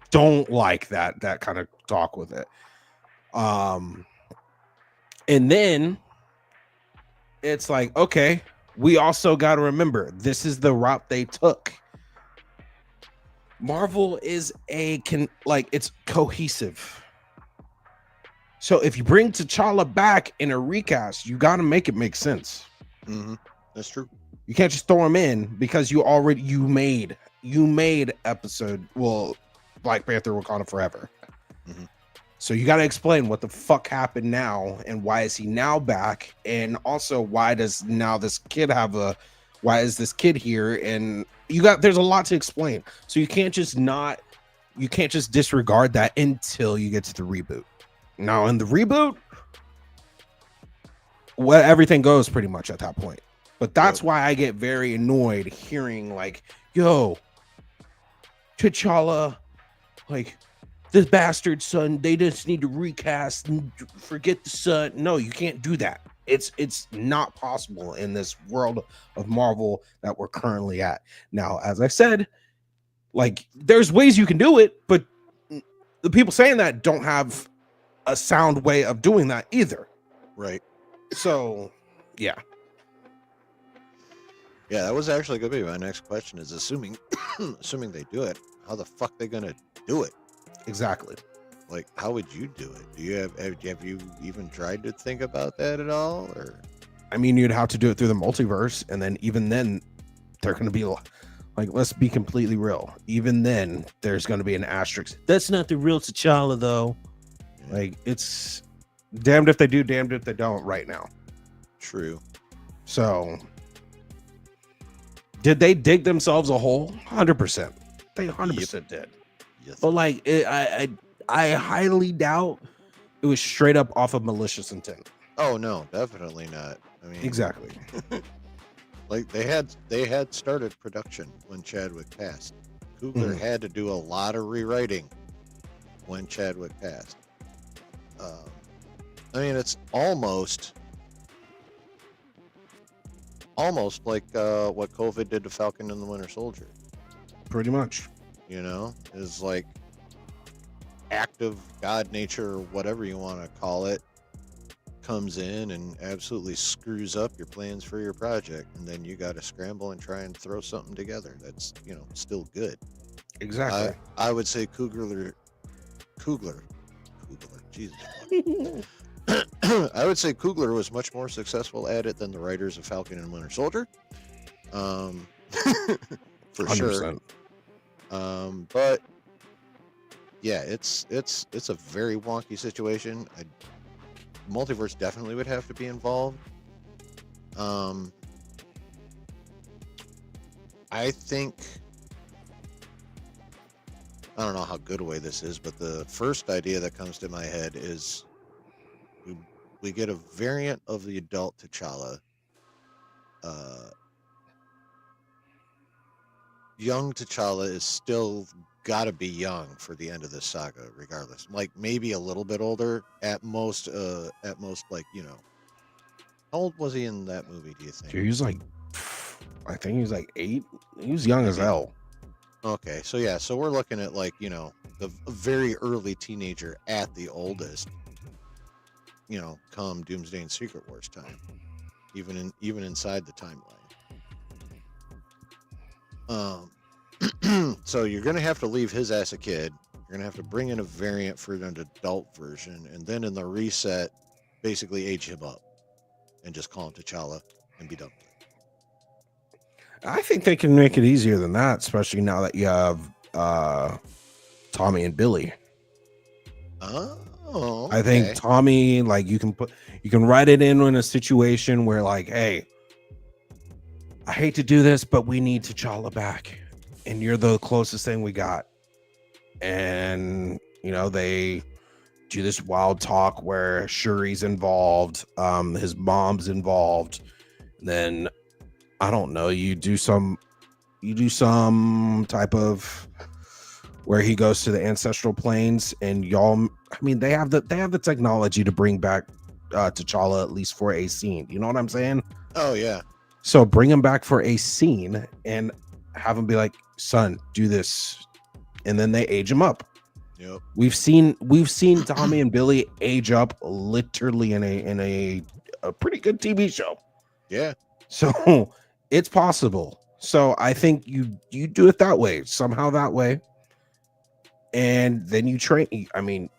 don't like that kind of talk with it. And then it's like, okay, we also got to remember this is the route they took. Marvel is it's cohesive. So if you bring T'Challa back in a recast, you got to make it make sense. That's true. You can't just throw him in because you made episode Black Panther Wakanda Forever. So you got to explain what the fuck happened now and why is he now back, and also why is this kid here, and there's a lot to explain. So you can't just disregard that until you get to the reboot. Now in the reboot, everything goes pretty much at that point. But that's why I get very annoyed hearing like, yo, T'Challa, like, this bastard son, they just need to recast and forget the son. No, you can't do that. It's not possible in this world of Marvel that we're currently at. Now, as I said, like, there's ways you can do it, but the people saying that don't have a sound way of doing that either. Right. So, yeah. Yeah, that was actually going to be my next question, is assuming they do it, how the fuck they going to do it? Exactly. Like, how would you do it? Do you have you even tried to think about that at all? Or, I mean, you'd have to do it through the multiverse, and then even then, they're going to be like, let's be completely real. Even then, there's going to be an asterisk. That's not the real T'Challa, though. Yeah. Like, it's damned if they do, damned if they don't. Right now. True. So, did they dig themselves a hole? 100%. They 100% did. Yes. But like, I highly doubt it was straight up off of malicious intent. Oh no, definitely not. I mean, exactly. Like they had started production when Chadwick passed. Coogler had to do a lot of rewriting when Chadwick passed. I mean, it's almost like what COVID did to Falcon and the Winter Soldier. Pretty much. You know, is like active God nature, or whatever you want to call it, comes in and absolutely screws up your plans for your project, and then you got to scramble and try and throw something together that's, you know, still good. Exactly. I would say Coogler, Jesus. I would say Coogler was much more successful at it than the writers of Falcon and Winter Soldier. For 100%. Sure. But yeah, it's a very wonky situation. Multiverse definitely would have to be involved. I think, I don't know how good a way this is, but the first idea that comes to my head is we get a variant of the adult T'Challa. Young T'Challa is still got to be young for the end of this saga, regardless. Like maybe a little bit older at most. Like, you know, how old was he in that movie? Do you think? Dude, he was like, I think he was like 8. He was young as hell. Okay, so yeah, so we're looking at like, you know, the very early teenager at the oldest. You know, come Doomsday and Secret Wars time, even inside the timeline. So you're gonna have to leave his ass a kid. You're gonna have to bring in a variant for an adult version, and then in the reset, basically age him up and just call him T'Challa and be done with it. I think they can make it easier than that, especially now that you have Tommy and Billy. Oh, I think Tommy, like you can write it in a situation where like, hey, I hate to do this, but we need T'Challa back, and you're the closest thing we got. And you know, they do this wild talk where Shuri's involved, his mom's involved, and then I don't know, you do some type of where he goes to the ancestral planes, and y'all, I mean, they have the technology to bring back T'Challa at least for a scene. You know what I'm saying? Oh yeah. So bring him back for a scene and have him be like, son, do this, and then they age him up. Yep. We've seen Tommy and Billy age up literally in a pretty good TV show. Yeah. So it's possible. So I think you do it that way, somehow that way. And then you train. I mean,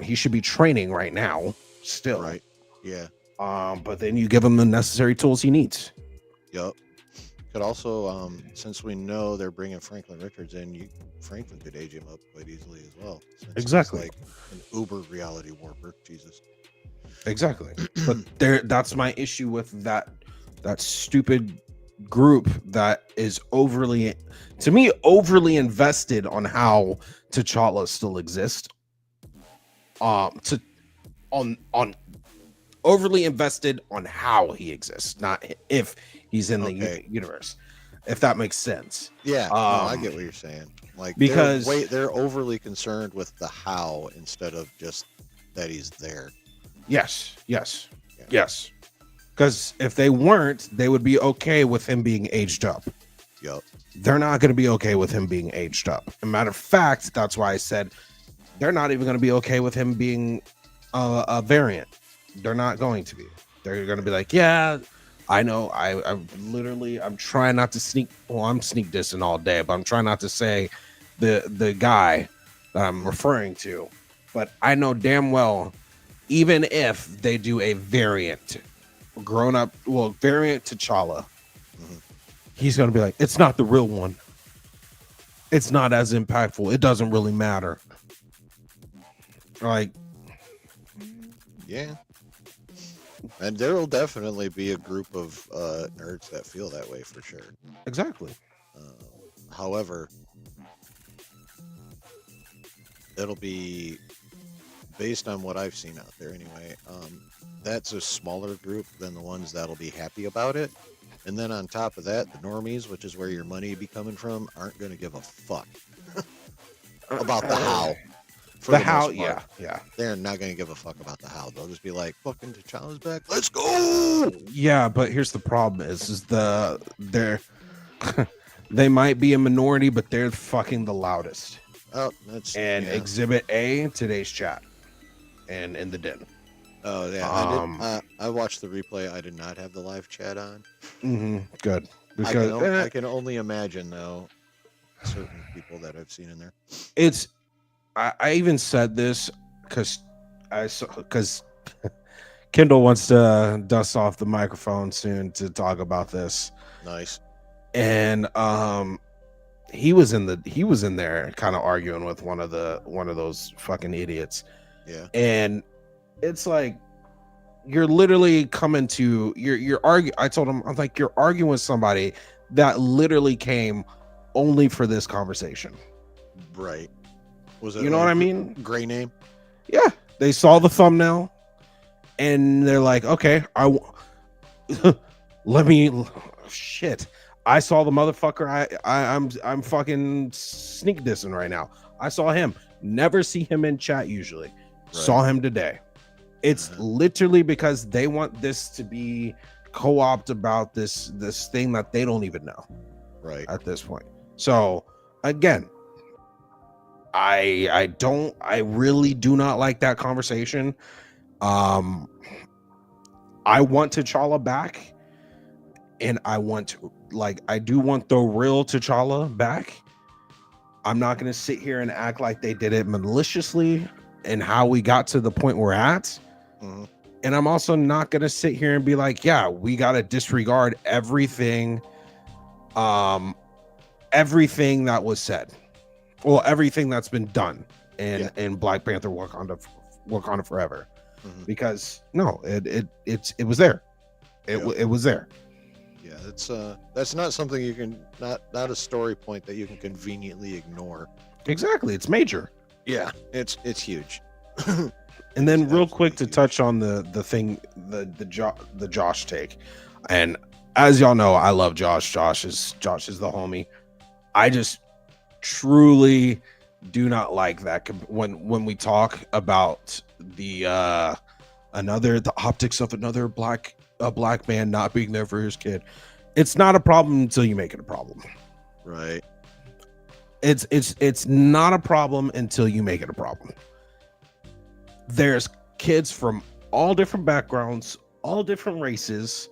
he should be training right now still. Right. Yeah. But then you give him the necessary tools he needs. Yep. Could also, since we know they're bringing Franklin Richards in, Franklin could age him up quite easily as well. Exactly. Like an uber reality warper. Jesus. Exactly. But that's my issue with that stupid group that is overly invested on how T'Challa still exists. Overly invested on how he exists, not if he's in the universe. If that makes sense. Yeah, no, I get what you're saying. Like, because they're overly concerned with the how instead of just that he's there. Yes. Because if they weren't, they would be okay with him being aged up. Yep. They're not going to be okay with him being aged up. As a matter of fact, that's why I said they're not even going to be okay with him being a variant. They're not going to be. They're going to be like, yeah, I know. I'm trying not to sneak. Well, I'm sneak dissing all day, but I'm trying not to say the guy that I'm referring to. But I know damn well, even if they do a variant, variant T'Challa, he's going to be like, it's not the real one. It's not as impactful. It doesn't really matter. Like, yeah. And there will definitely be a group of nerds that feel that way for sure. Exactly. However, it'll be based on what I've seen out there anyway. That's a smaller group than the ones that'll be happy about it. And then on top of that, the normies, which is where your money be coming from, aren't going to give a fuck about the how. The how, yeah. They're not going to give a fuck about the how. They'll just be like, fucking T'Challa's back. Let's go! Yeah, but here's the problem is they're they might be a minority, but they're fucking the loudest. Oh, that's... And yeah. Exhibit A, today's chat. And in the den. Oh, yeah. I watched the replay. I did not have the live chat on. Good. Because I can only imagine, though, certain people that I've seen in there. I even said this because Kendall wants to dust off the microphone soon to talk about this. Nice. And he was in there kind of arguing with one of those fucking idiots. Yeah. And it's like you're literally coming to you're arguing. I told him, I'm like, you're arguing with somebody that literally came only for this conversation. Right. Was it, you know what I mean? Gray name? Yeah. They saw the thumbnail and they're like, okay, shit. I saw the motherfucker. I'm fucking sneak dissing right now. I saw him. Never see him in chat usually. Right. Saw him today. It's literally because they want this to be co-opt about this thing that they don't even know. Right. At this point. So again, I really do not like that conversation. I want T'Challa back, and I do want the real T'Challa back, I'm not going to sit here and act like they did it maliciously and how we got to the point we're at. Mm-hmm. And I'm also not going to sit here and be like, yeah, we got to disregard everything that was said. Well, everything that's been done in Black Panther Wakanda Forever. Mm-hmm. Because no, it was there. It was there. Yeah, that's not something you can not a story point that you can conveniently ignore. Exactly, it's major. Yeah, it's huge. And then real quick to touch on the thing, the Josh take. And as y'all know, I love Josh. Josh is the homie. I just truly do not like that when we talk about the optics of a black man not being there for his kid. It's not a problem until you make it a problem. Right. It's not a problem until you make it a problem. There's kids from all different backgrounds, all different races,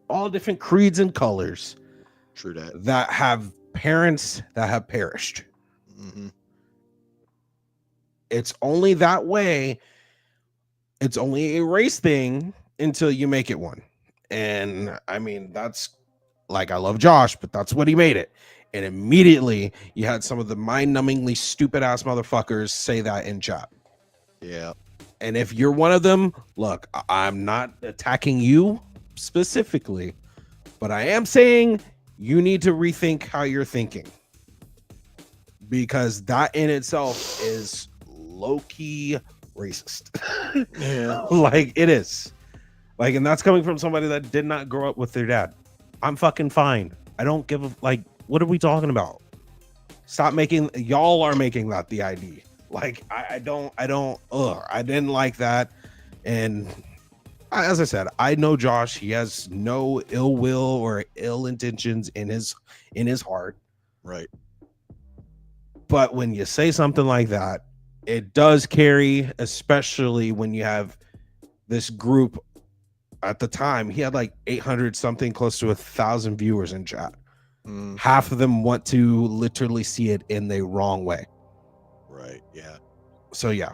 all different creeds and colors. True that have parents that have perished. Mm-hmm. It's only that way. It's only a race thing until you make it one. And I mean, that's like, I love Josh, but that's what he made it. And immediately you had some of the mind-numbingly stupid ass motherfuckers say that in chat. Yeah. And if you're one of them, look, I'm not attacking you specifically, but I am saying you need to rethink how you're thinking, because that in itself is low-key racist. Yeah. Like, it is. Like, and that's coming from somebody that did not grow up with their dad. I'm fucking fine. I don't give a, like, what are we talking about? Stop making, y'all are making that the ID. Like, I didn't like that. And as I said, I know Josh. He has no ill will or ill intentions in his heart. Right. But when you say something like that, it does carry, especially when you have this group. At the time, he had like 800 something, close to 1,000 viewers in chat. Half of them want to literally see it in the wrong way. Right. Yeah. So yeah.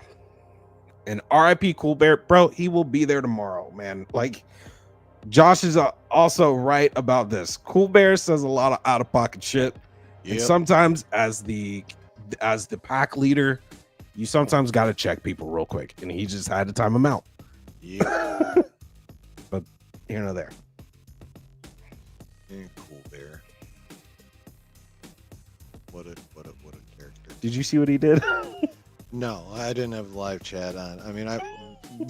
And RIP Cool Bear, bro, he will be there tomorrow, man. Like, Josh is also right about this. Cool Bear says a lot of out-of-pocket shit. Yep. And sometimes as the pack leader, you sometimes got to check people real quick. And he just had to time them out. Yeah. But here nor there. Cool Bear. What a character. Did you see what he did? No, I didn't have live chat on. I mean,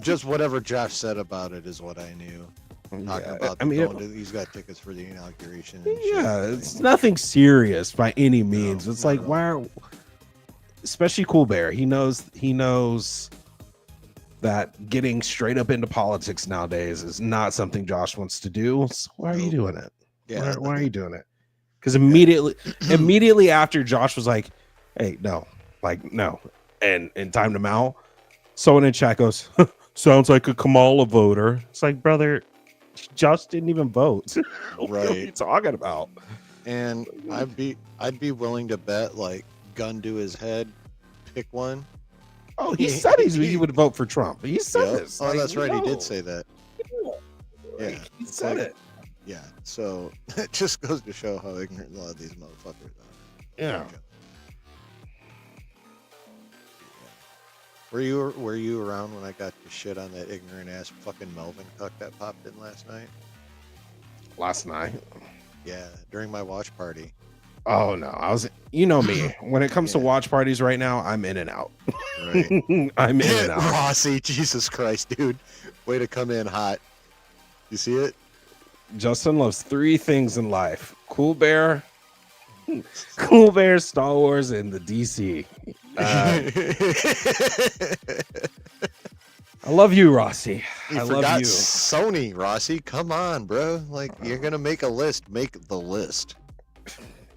just whatever Josh said about it is what I knew. Talking about he's got tickets for the inauguration. And it's nothing serious by any means. It's like, why especially Cool Bear. He knows that getting straight up into politics nowadays is not something Josh wants to do. So why are you doing it? Yeah. Why are you doing it? Because immediately after Josh was like, hey, no, and timed him out, someone in chat goes, sounds like a Kamala voter. It's like, brother, Josh didn't even vote. What are you talking about? And I'd be willing to bet, like, gun to his head, pick one. Oh, he said he would vote for Trump. He said this. Oh, that's right. He did say that. Yeah, he said it. Yeah, so it just goes to show how ignorant a lot of these motherfuckers are. Yeah. Were you around when I got the shit on that ignorant ass fucking Melvin cuck that popped in last night? Last night? Yeah, during my watch party. Oh no, you know me. When it comes to watch parties right now, I'm in and out. Right. I'm in and out. Rossi, Jesus Christ, dude. Way to come in hot. You see it? Justin loves 3 things in life: Cool Bear, Star Wars, and the DC. I love you, Rossi. I love you. Sony, Rossi. Come on, bro. Like, you're gonna make a list. Make the list.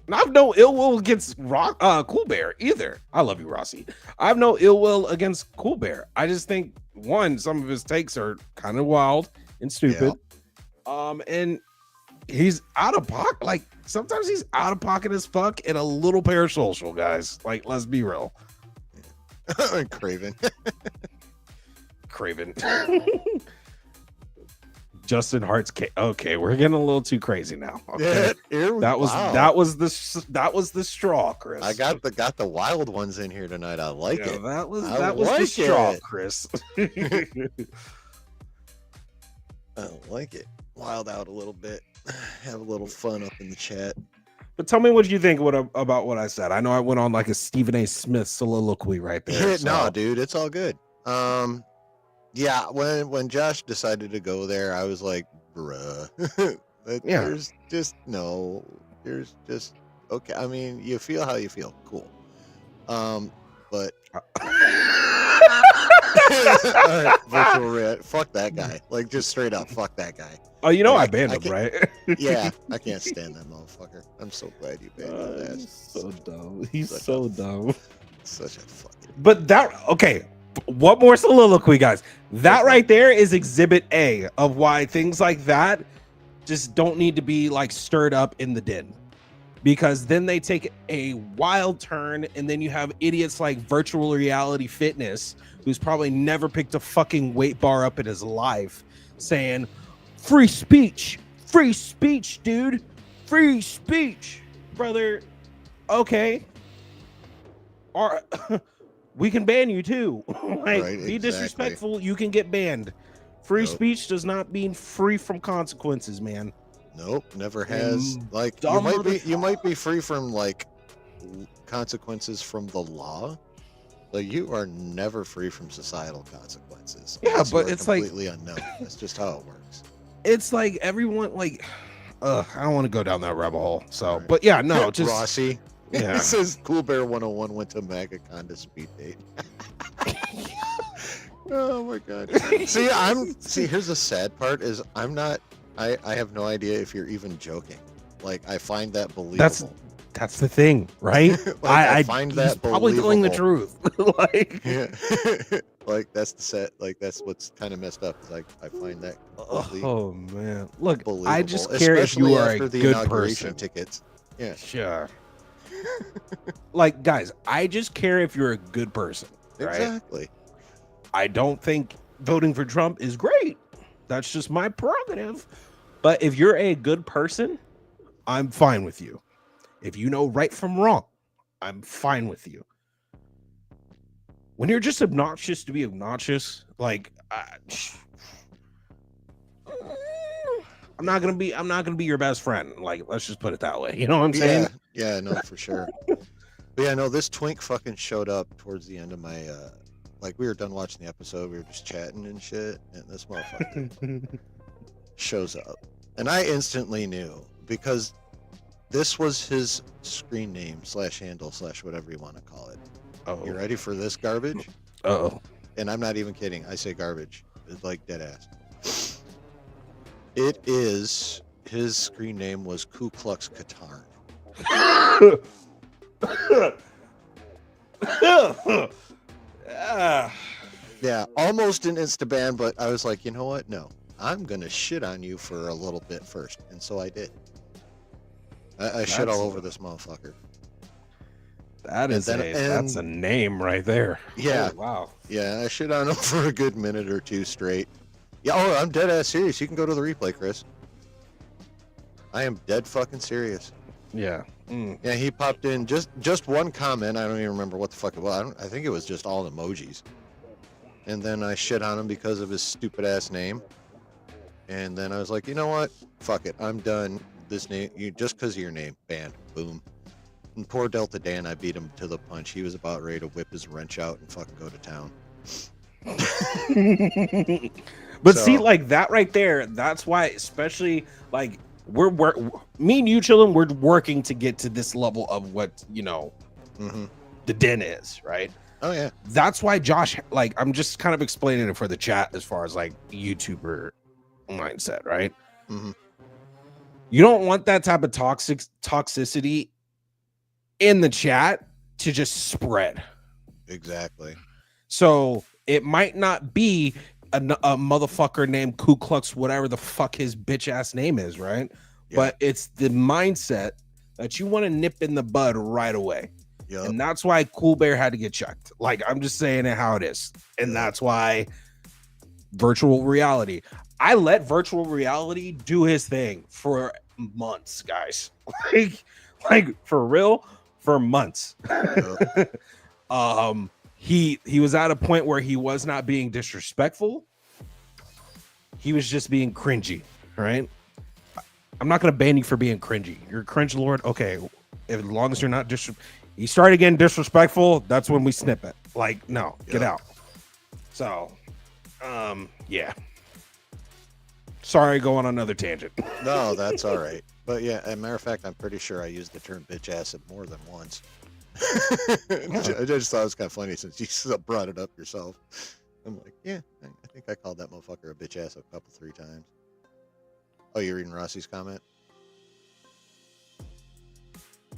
And I have no ill will against Cool Bear either. I love you, Rossi. I have no ill will against Cool Bear. I just think, one, some of his takes are kind of wild and stupid. Yeah. And he's out of pocket. Like sometimes he's out of pocket as fuck and a little parasocial, guys. Like, let's be real. Craven. Craven. Justin Hart's okay, we're getting a little too crazy now. Okay. Yeah, that was the straw, Chris. I got the wild ones in here tonight. I like it. That was the straw, Chris. I like it. Wild out a little bit. Have a little fun up in the chat. But tell me what you think about what I said. I know I went on like a Stephen A. Smith soliloquy right there. No, dude, it's all good. Yeah, when Josh decided to go there, I was like, bruh. There's just okay. I mean, you feel how you feel. Cool. But all right, virtual red. Fuck that guy. Like, just straight up, fuck that guy. Oh, you know I banned him, right? Yeah, I can't stand that motherfucker. I'm so glad you banned his ass. He's so dumb. He's so dumb. Such a fucking. But okay. One more soliloquy, guys. That right there is exhibit A of why things like that just don't need to be like stirred up in the den. Because then they take a wild turn, and then you have idiots like Virtual Reality Fitness, who's probably never picked a fucking weight bar up in his life, saying, free speech, dude, free speech, brother. Okay. We can ban you too. Like, right, be disrespectful, you can get banned. Free speech does not mean free from consequences, man. Nope, never has. Like, you might be free from like consequences from the law, but you are never free from societal consequences. Yeah, but it's completely unknown. That's just how it works. It's like everyone like, I don't want to go down that rabbit hole. So, right. But yeah, no, just Rossi. Yeah. It says Cool Bear 101 went to MAGACon to speed date. Oh my god. See, here's the sad part is I have no idea if you're even joking. Like, I find that believable. That's the thing, right? Like, I find that probably telling the truth. Like, yeah. Like, that's the set. Like, that's what's kind of messed up. Is like, I find that oh man, look, believable. I just care if you are a good person. Tickets. Yeah, sure. Like, guys, I just care if you're a good person. Right? Exactly. I don't think voting for Trump is great. That's just my prerogative. But if you're a good person, I'm fine with you. If you know right from wrong, I'm fine with you. When you're just obnoxious to be obnoxious, like, I'm not gonna be your best friend. Like, let's just put it that way. You know what I'm saying? Yeah, no, for sure. But yeah, no, this twink fucking showed up towards the end of my like, we were done watching the episode, we were just chatting and shit, and this motherfucker shows up. And I instantly knew, because this was his screen name / handle / whatever you want to call it. Oh. You ready for this garbage? Uh-oh. And I'm not even kidding. I say garbage. It's like dead ass. It is, his screen name was Ku Klux Katarn. Yeah, almost an insta-ban, but I was like, you know what? No, I'm going to shit on you for a little bit first. And so I did. I shit all over this motherfucker. That's a name right there. Yeah. Oh, wow. Yeah, I shit on him for a good minute or two straight. Yeah, I'm dead ass serious. You can go to the replay, Chris. I am dead fucking serious. Yeah. Yeah, he popped in just one comment. I don't even remember what the fuck it was. I think it was just all emojis. And then I shit on him because of his stupid ass name. And then I was like, you know what? Fuck it. I'm done. This name, just because of your name, banned. Boom. And poor Delta Dan, I beat him to the punch. He was about ready to whip his wrench out and fucking go to town. But see, like that right there, that's why, especially like me and you, Chillin, we're working to get to this level of what, you know, the den is, right? Oh yeah. That's why Josh, like, I'm just kind of explaining it for the chat as far as like YouTuber mindset, right? Mm-hmm. You don't want that type of toxicity in the chat to just spread. Exactly. So it might not be a motherfucker named Ku Klux, whatever the fuck his bitch ass name is, right? but it's the mindset that you want to nip in the bud right away. Yep. And that's why Cool Bear had to get checked. Like, I'm just saying it how it is. And that's why virtual reality. I let virtual reality do his thing for months, guys. like for real, for months. Yep. He was at a point where he was not being disrespectful. He was just being cringy, right? I'm not gonna ban you for being cringy. You're a cringe lord. Okay, as long as you're not you start getting disrespectful, that's when we snip it. Like, no, get out. So, yeah. Sorry, go on another tangent. No, that's all right. But yeah, as a matter of fact, I'm pretty sure I used the term bitch acid more than once. I just thought it was kind of funny since you brought it up yourself. I'm like, yeah, I think I called that motherfucker a bitch ass a couple, 3 times. Oh, you're reading Rossi's comment?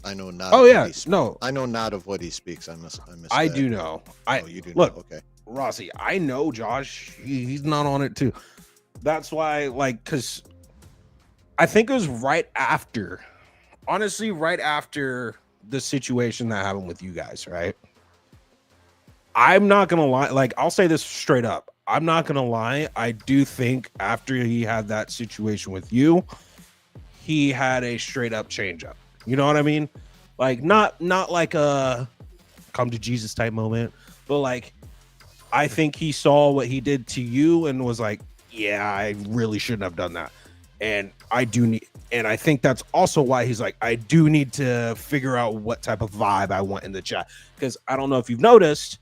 I know not. Oh yeah, no. I know not of what he speaks. I missed. I do know. Oh, you do look, know. Okay, Rossi, I know Josh. He's not on it too. That's why, like, because I think it was right after, honestly, right after the situation that happened with you guys, right? I'm not gonna lie. Like, I'll say this straight up. I'm not gonna lie. I do think after he had that situation with you, he had a straight up change up. You know what I mean? Like, not like a come to Jesus type moment, but like, I think he saw what he did to you and was like, yeah, I really shouldn't have done that. And I think that's also why he's like, I do need to figure out what type of vibe I want in the chat. Because I don't know if you've noticed,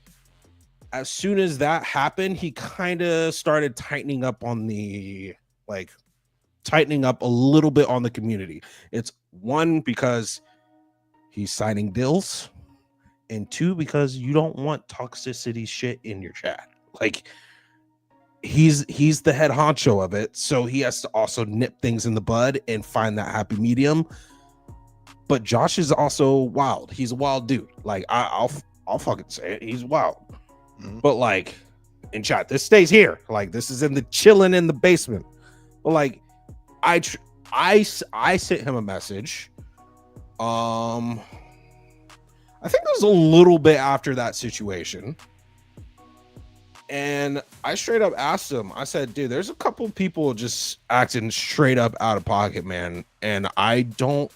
as soon as that happened, he kind of started tightening up on the, like, tightening up a little bit on the community. It's one, because he's signing deals, and 2, because you don't want toxicity shit in your chat. Like, he's the head honcho of it, so he has to also nip things in the bud and find that happy medium. But Josh is also wild. He's a wild dude. Like, I'll fucking say it. He's wild. Mm-hmm. But like, in chat, this stays here. Like, this is in the chilling in the basement. But like, I sent him a message. I think it was a little bit after that situation. And I straight up asked him, I said, dude, there's a couple people just acting straight up out of pocket, man. And I don't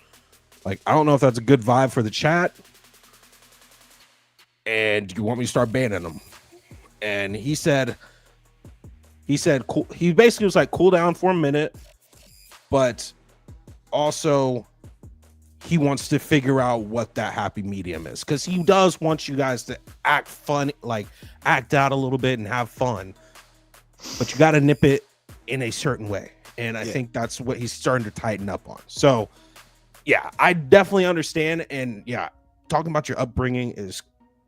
know if that's a good vibe for the chat. And do you want me to start banning them? And he said, cool. He basically was like, cool down for a minute. But also, he wants to figure out what that happy medium is, because he does want you guys to act fun, like act out a little bit and have fun, but you got to nip it in a certain way. And I think that's what he's starting to tighten up on. So yeah, I definitely understand. And yeah, talking about your upbringing is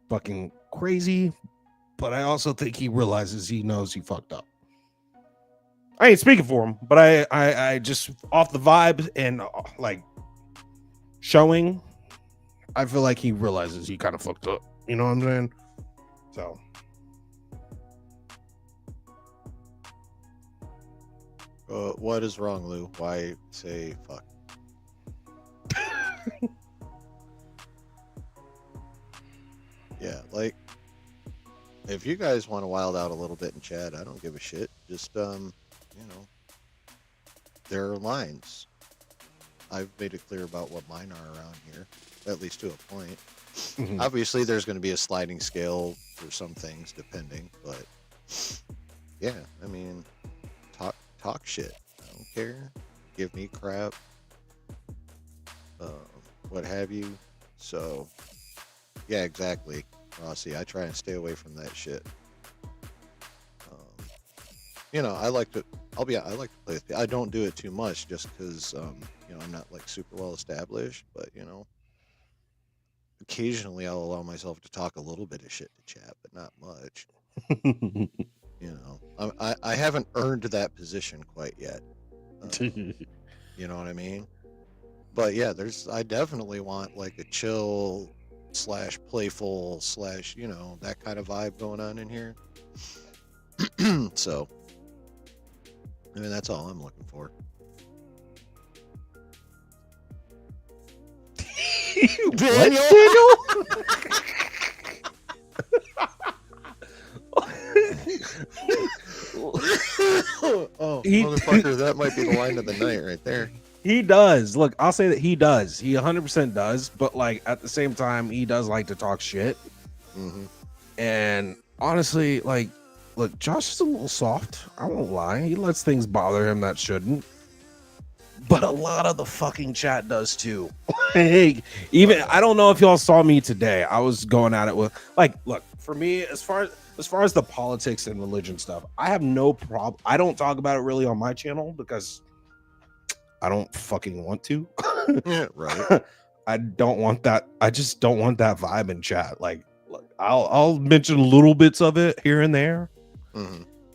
fucking crazy, but I also think he realizes he knows he fucked up. I ain't speaking for him, but I just off the vibe and like showing, I feel like he realizes he kind of fucked up. You know what I'm saying? So. What is wrong, Lou? Why say fuck? Yeah, like, if you guys want to wild out a little bit in chat, I don't give a shit. Just, there are lines. I've made it clear about what mine are around here, at least to a point. Mm-hmm. Obviously, there's going to be a sliding scale for some things, depending. But yeah, I mean, talk shit. I don't care. Give me crap. What have you. So yeah, exactly, Rossi. I try and stay away from that shit. I like to. I like to play with people. I don't do it too much, just because I'm not like super well established. But occasionally I'll allow myself to talk a little bit of shit to chat, but not much. I haven't earned that position quite yet. You know what I mean? But yeah, I definitely want like a chill / playful / that kind of vibe going on in here. So, I mean, that's all I'm looking for. Daniel? What, Daniel? Oh, motherfucker, that might be the line of the night right there. He does. Look, I'll say that he does. He 100% does. But like at the same time, he does like to talk shit. Mm-hmm. And honestly, like, look, Josh is a little soft. I won't lie. He lets things bother him that shouldn't. But a lot of the fucking chat does too. Even I don't know if y'all saw me today. I was going at it with like, look, for me, as far as the politics and religion stuff, I have no problem. I don't talk about it really on my channel because I don't fucking want to. Yeah, right. I don't want that. I just don't want that vibe in chat. Like, look, I'll mention little bits of it here and there,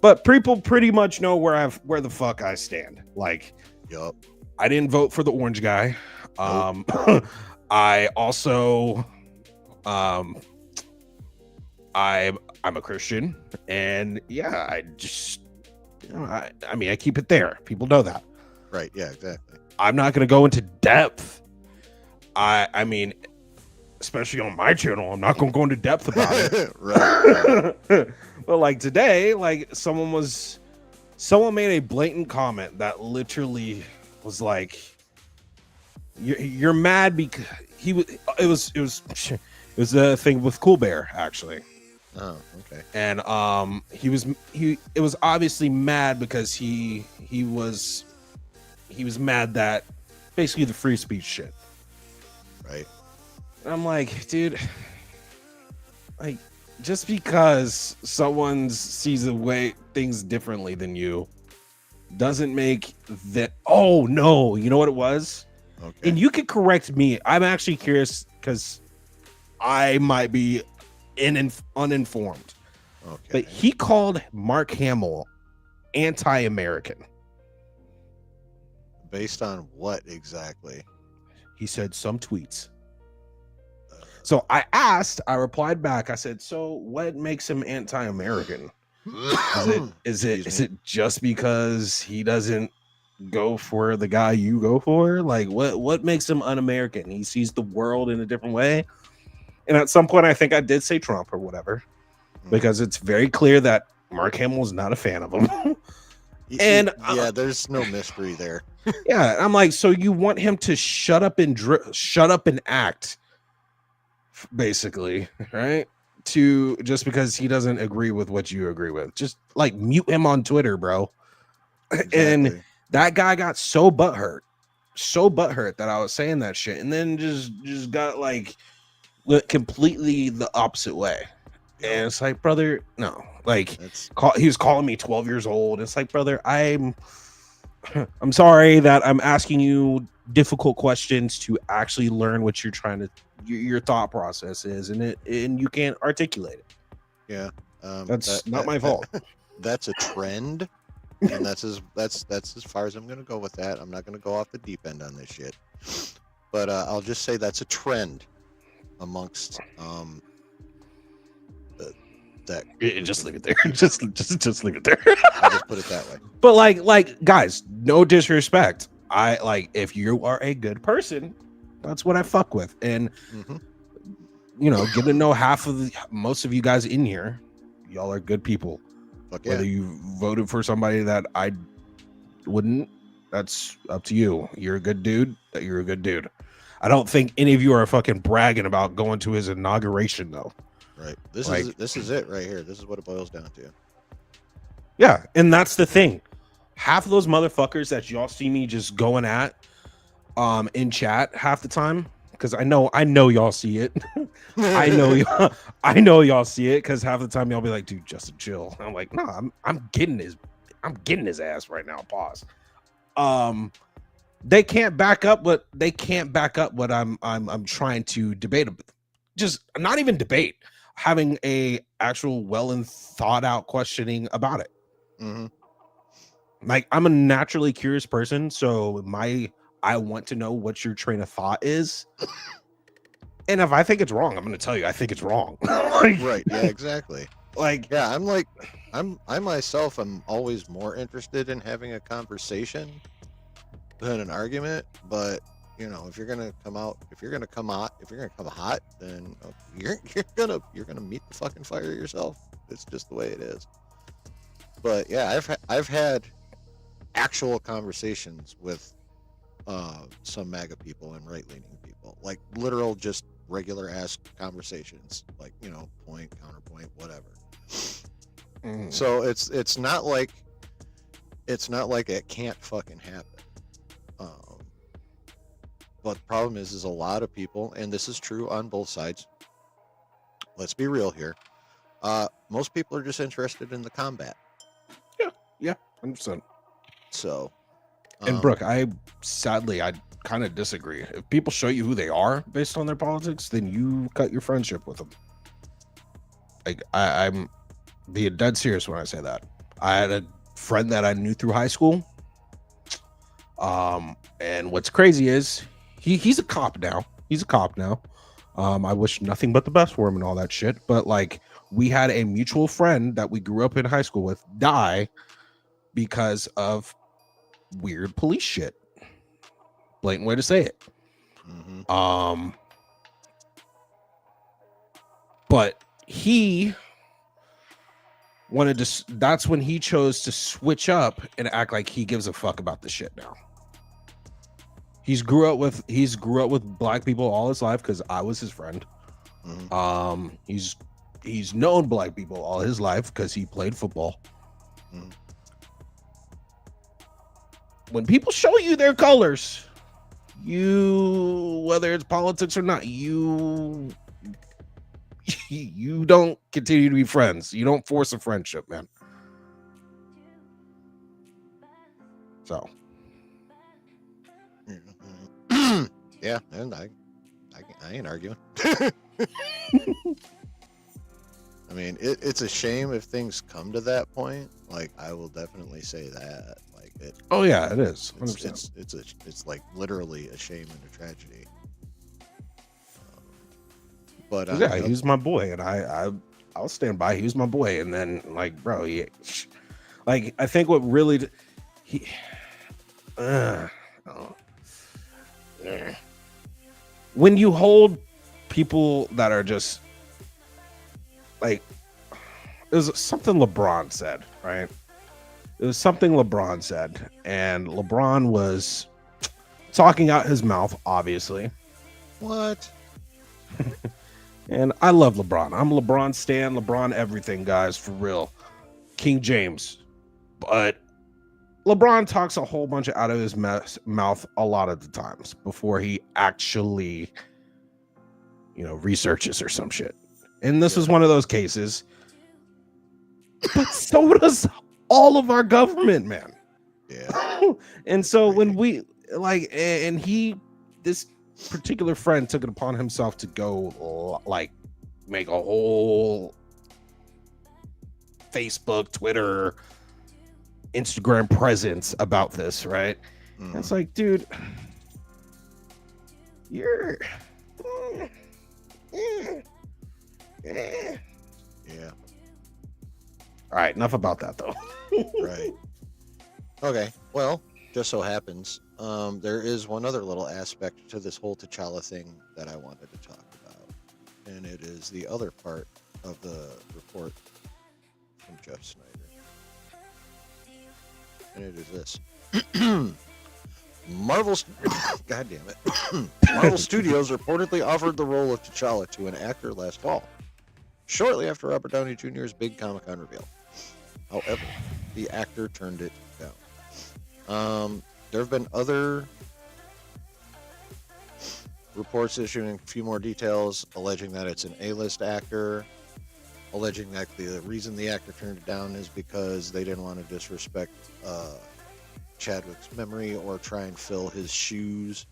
but people pretty much know where the fuck I stand. Like, yup. I didn't vote for the orange guy. Nope. I also, I'm a Christian, and yeah, I just, you know, I mean, I keep it there. People know that. Right. Yeah. Exactly. I'm not going to go into depth. I mean, especially on my channel, I'm not going to go into depth about it. Right. But like today, like someone made a blatant comment that literally was like, you're mad because it was a thing with Cool Bear actually. Oh, okay. And it was obviously mad because he was mad that basically the free speech shit. Right. And I'm like, dude, like, just because someone sees the way things differently than you doesn't make that. Oh no, you know what it was? Okay. And you could correct me. I'm actually curious because I might be uninformed. Okay. But he called Mark Hamill anti-American. Based on what exactly? He said some tweets. So I replied back. I said, so what makes him anti-American? Is it just because he doesn't go for the guy you go for? Like what makes him un-American? He sees the world in a different way. And at some point I think I did say Trump or whatever, because it's very clear that Mark Hamill is not a fan of him. And yeah, there's no mystery there. Yeah, I'm like, so you want him to shut up and act, basically, right? To just because he doesn't agree with what you agree with, just like mute him on Twitter, bro. Exactly. And that guy got so butthurt that I was saying that shit, and then just got like completely the opposite way. And it's like, brother, no, like he was calling me 12 years old. It's like, brother, I'm sorry that I'm asking you difficult questions to actually learn what you're trying to, your thought process is, and you can't articulate it. Yeah. That's not my fault. That's a trend, and that's as far as I'm going to go with that. I'm not going to go off the deep end on this shit, but I'll just say that's a trend amongst that. Just leave it there. just leave it there. I'll just put it that way. But like guys, no disrespect. I like, if you are a good person, that's what I fuck with. And you know, get to know most of you guys in here, y'all are good people. Fuck yeah. Whether you voted for somebody that I wouldn't, that's up to you. You're a good dude. You're a good dude. I don't think any of you are fucking bragging about going to his inauguration though. Right. This is it right here. This is what it boils down to. Yeah, and that's the thing. Half of those motherfuckers that y'all see me just going at in chat half the time, because I know y'all see it. I know y'all see it, because half the time y'all be like, dude, Justin, chill. I'm like, no, I'm getting his ass right now. Pause. They can't back up what I'm trying to debate. Just not even debate, having a actual well and thought out questioning about it. Like, I'm a naturally curious person, so I want to know what your train of thought is. And if I think it's wrong, I'm going to tell you I think it's wrong. Right. Yeah, exactly. Like, yeah, I myself am always more interested in having a conversation than an argument, but if you're gonna come hot, then you're gonna meet the fucking fire yourself. It's just the way it is. But yeah, I've had actual conversations with some MAGA people and right leaning people, like literal just regular ass conversations, like point counterpoint whatever. So it's not like it can't fucking happen. But the problem is a lot of people, and this is true on both sides. Let's be real here. Most people are just interested in the combat. Yeah, 100%. So, and Brooke, I kind of disagree. If people show you who they are based on their politics, then you cut your friendship with them. Like I'm being dead serious when I say that. I had a friend that I knew through high school. And what's crazy is he's a cop now. I wish nothing but the best for him and all that shit. But like, we had a mutual friend that we grew up in high school with die because of weird police shit. Blatant way to say it. Mm-hmm. But he wanted to. That's when he chose to switch up and act like he gives a fuck about this shit now. He's grew up with black people all his life because I was his friend. Mm-hmm. He's known black people all his life because he played football. Mm-hmm. When people show you their colors, whether it's politics or not, you don't continue to be friends. You don't force a friendship, man. So. Yeah, and I ain't arguing. I mean, it's a shame if things come to that point. Like, I will definitely say that. Like, it. Oh yeah, it is. It's like literally a shame and a tragedy. But yeah, he was my boy, and I'll stand by. He was my boy, and then like, bro, like I think what really when you hold people that are just like, it was something LeBron said, right? It was something LeBron said, and LeBron was talking out his mouth, obviously. What? And I love LeBron. I'm LeBron stan, LeBron everything, guys, for real. King James. But LeBron talks a whole bunch out of his mouth a lot of the times before he actually, researches or some shit. And this is one of those cases. But so does all of our government, man. Yeah. And so when we this particular friend took it upon himself to go like make a whole Facebook, Twitter, Instagram presence about this, right? Mm. It's like, dude, you're yeah. All right, enough about that though. Right. Okay. Well, just so happens, there is one other little aspect to this whole T'Challa thing that I wanted to talk about, and it is the other part of the report from Jeff Snyder. And it is this. Marvel's God damn it. Marvel Studios reportedly offered the role of T'Challa to an actor last fall, shortly after Robert Downey Jr.'s big Comic-Con reveal. However, the actor turned it down. There have been other reports issuing a few more details, alleging that it's an A-list actor, alleging that the reason the actor turned it down is because they didn't want to disrespect Chadwick's memory or try and fill his shoes.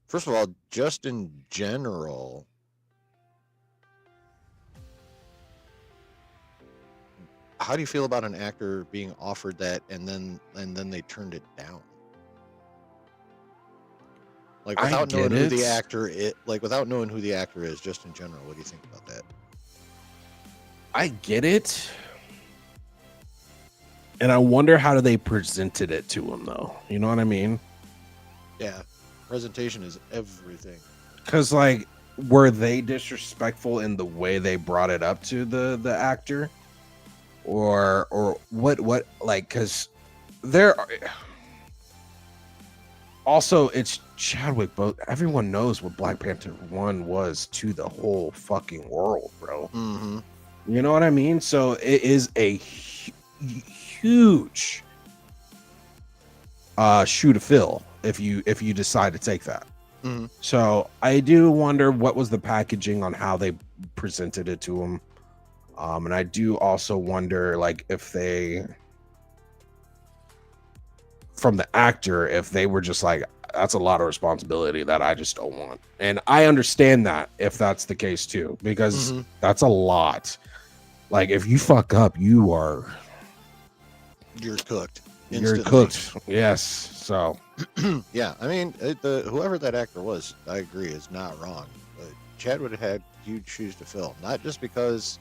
First of all, just in general, how do you feel about an actor being offered that and then they turned it down? Like without knowing who the actor is, just in general, what do you think about that? I get it. And I wonder how they presented it to him, though. You know what I mean? Yeah, presentation is everything. Because, like, were they disrespectful in the way they brought it up to the actor, or what? Like, because there are also it's Chadwick, but everyone knows what Black Panther 1 was to the whole fucking world, bro. Mm-hmm. You know what I mean? So it is a huge shoe to fill if you decide to take that. Mm-hmm. So I do wonder what was the packaging on how they presented it to him. And I do also wonder, like, if they, from the actor, if they were just like, that's a lot of responsibility that I just don't want. And I understand that if that's the case too, because that's a lot. Like, if you fuck up, you're cooked. Instantly. You're cooked. Yes. So yeah, I mean, whoever that actor was, I agree, is not wrong. But Chadwick had huge shoes to fill, not just because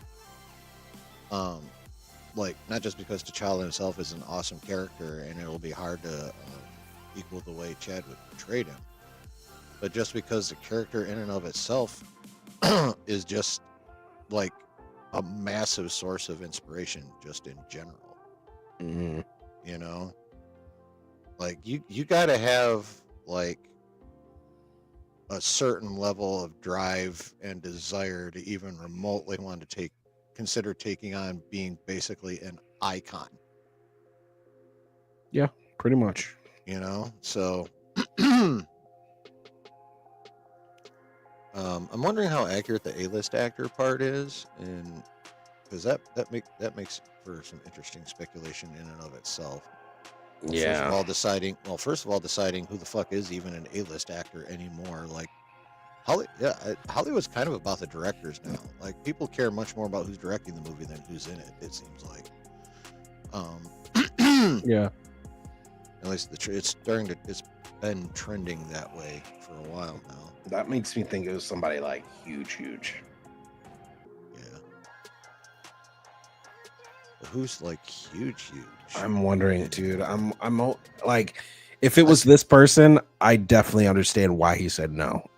T'Challa himself is an awesome character and it'll be hard to equal the way Chadwick portrayed him, but just because the character in and of itself is just like a massive source of inspiration just in general. Mm-hmm. You know, like you gotta have like a certain level of drive and desire to even remotely want to consider taking on being basically an icon. Yeah, pretty much. You know, so I'm wondering how accurate the A-list actor part is, and because that makes for some interesting speculation in and of itself. Yeah. First of all, deciding who the fuck is even an A-list actor anymore. Like, Hollywood's kind of about the directors now. Like, people care much more about who's directing the movie than who's in it. It seems like. Yeah. At least it's been trending that way for a while now. That makes me think it was somebody like huge. Yeah. But who's like huge? I'm wondering, dude. I'm like, if it was this person, I definitely understand why he said no.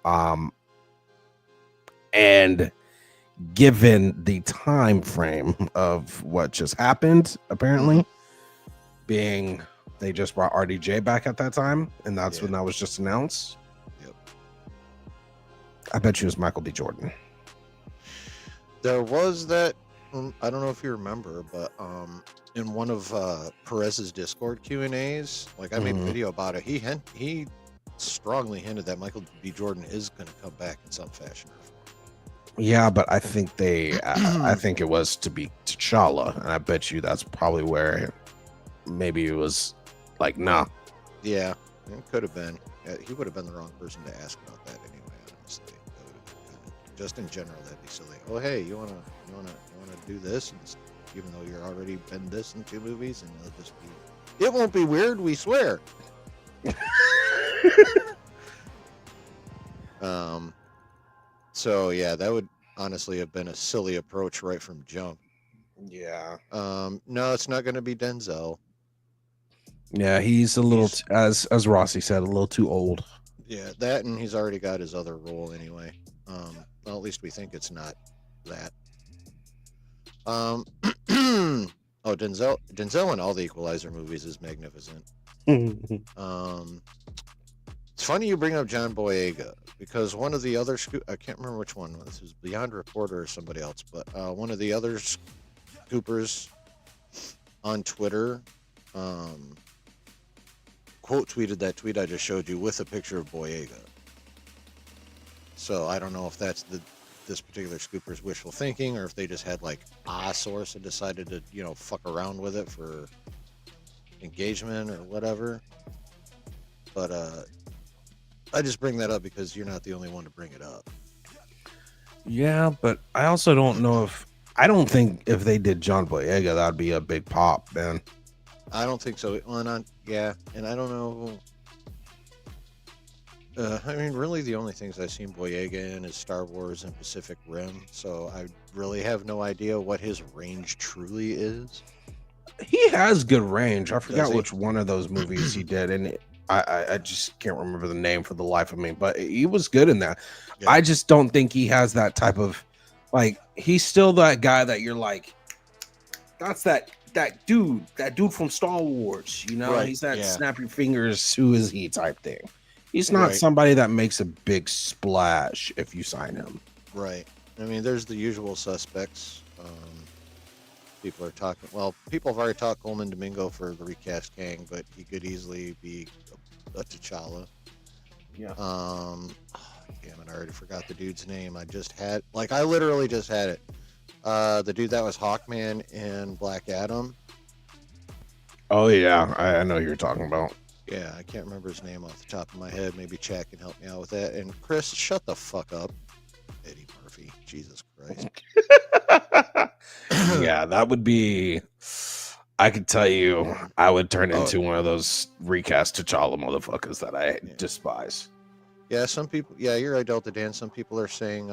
And given the time frame of what just happened, apparently being they just brought RDJ back at that time, and that's when that was just announced. Yep. I bet you it was Michael B. Jordan. There was that. I don't know if you remember, but in one of Perez's Discord Q&As, like I made a video about it. He strongly hinted that Michael B. Jordan is going to come back in some fashion or form. Yeah, but I think I think it was to be T'Challa, and I bet you that's probably where maybe it was like, nah. Yeah, it could have been. He would have been the wrong person to ask about that anyway. Honestly, just in general, that'd be silly. Oh, hey, you wanna do this, and even though you're already been this in 2 movies, and it'll just be. It won't be weird, we swear. So yeah, that would honestly have been a silly approach right from jump. Yeah. No, it's not going to be Denzel. Yeah, he's a little, as Rossi said, a little too old. Yeah, that, and he's already got his other role anyway. Well, at least we think it's not that. Oh, Denzel in all the Equalizer movies is magnificent. It's funny you bring up John Boyega, because one of the other I can't remember which one. This was Beyond Reporter or somebody else, but one of the other scoopers on Twitter quote tweeted that tweet I just showed you with a picture of Boyega. So I don't know if that's this particular scooper's wishful thinking, or if they just had like a source and decided to fuck around with it for engagement or whatever. But I just bring that up because you're not the only one to bring it up. Yeah, but I also don't know I don't think if they did John Boyega, that'd be a big pop, man. I don't think so. Yeah, and I don't know. I mean, really, the only things I've seen Boyega in is Star Wars and Pacific Rim, so I really have no idea what his range truly is. He has good range. I Does forgot he? which one of those movies he did, and I just can't remember the name for the life of me. But he was good in that. Yeah. I just don't think he has that type of like. He's still that guy that you're like, that's that dude from Star Wars. You know, Right, he's that yeah. snap your fingers, who is he type thing. He's not Right. somebody that makes a big splash if you sign him. Right. I mean, there's the usual suspects. People are talking. Well, people have already talked Coleman Domingo for the recast Kang, but he could easily be a T'Challa. Yeah. Oh, damn it! I already forgot the dude's name. I literally just had it. The dude that was Hawkman in Black Adam. Oh yeah, I know who you're talking about. Yeah, I can't remember his name off the top of my head. Maybe Chad can help me out with that. And Chris, shut the fuck up. Eddie Murphy. Jesus Christ. Yeah, that would be. I could tell you, I would turn into one of those recast T'Challa motherfuckers that I despise. Yeah, some people. Yeah, you're right, Delta Dan. Some people are saying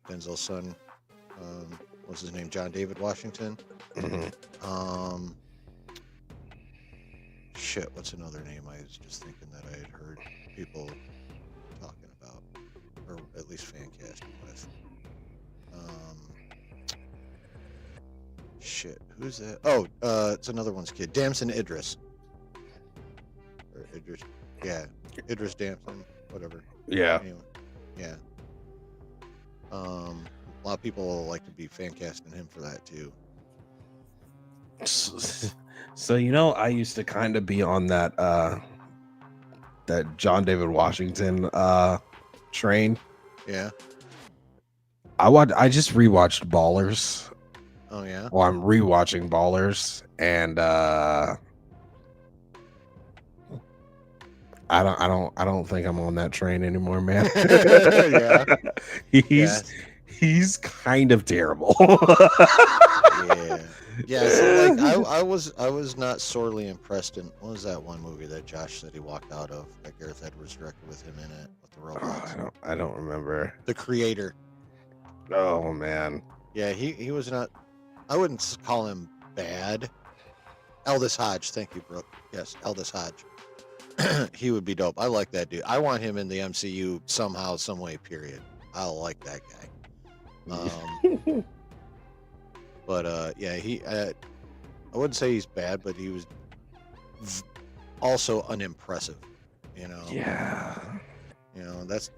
Denzel's son. What's his name? John David Washington. Mm-hmm. Shit. What's another name? I was just thinking that I had heard people talking about, or at least fan casting with. Shit. Who's that? Oh, it's another one's kid. Damson Idris. Or Idris. Yeah. Idris Damson. Whatever. Yeah. Anyway. Yeah. A lot of people like to be fan casting him for that too. So I used to kind of be on that John David Washington train. Yeah. I just rewatched Ballers. Oh yeah. Well, I'm rewatching Ballers, and I don't think I'm on that train anymore, man. Yeah. He's kind of terrible. Yeah. Yeah. So like I was not sorely impressed in what was that one movie that Josh said he walked out of that Gareth Edwards directed with him in it with the robots. I don't remember. The Creator. Oh man. Yeah, he was not. I wouldn't call him bad. Aldous Hodge, thank you, Brooke. Yes, Aldous Hodge. He would be dope. I like that dude. I want him in the MCU somehow, some way. Period. I like that guy. But yeah, I wouldn't say he's bad, but he was also unimpressive. Yeah.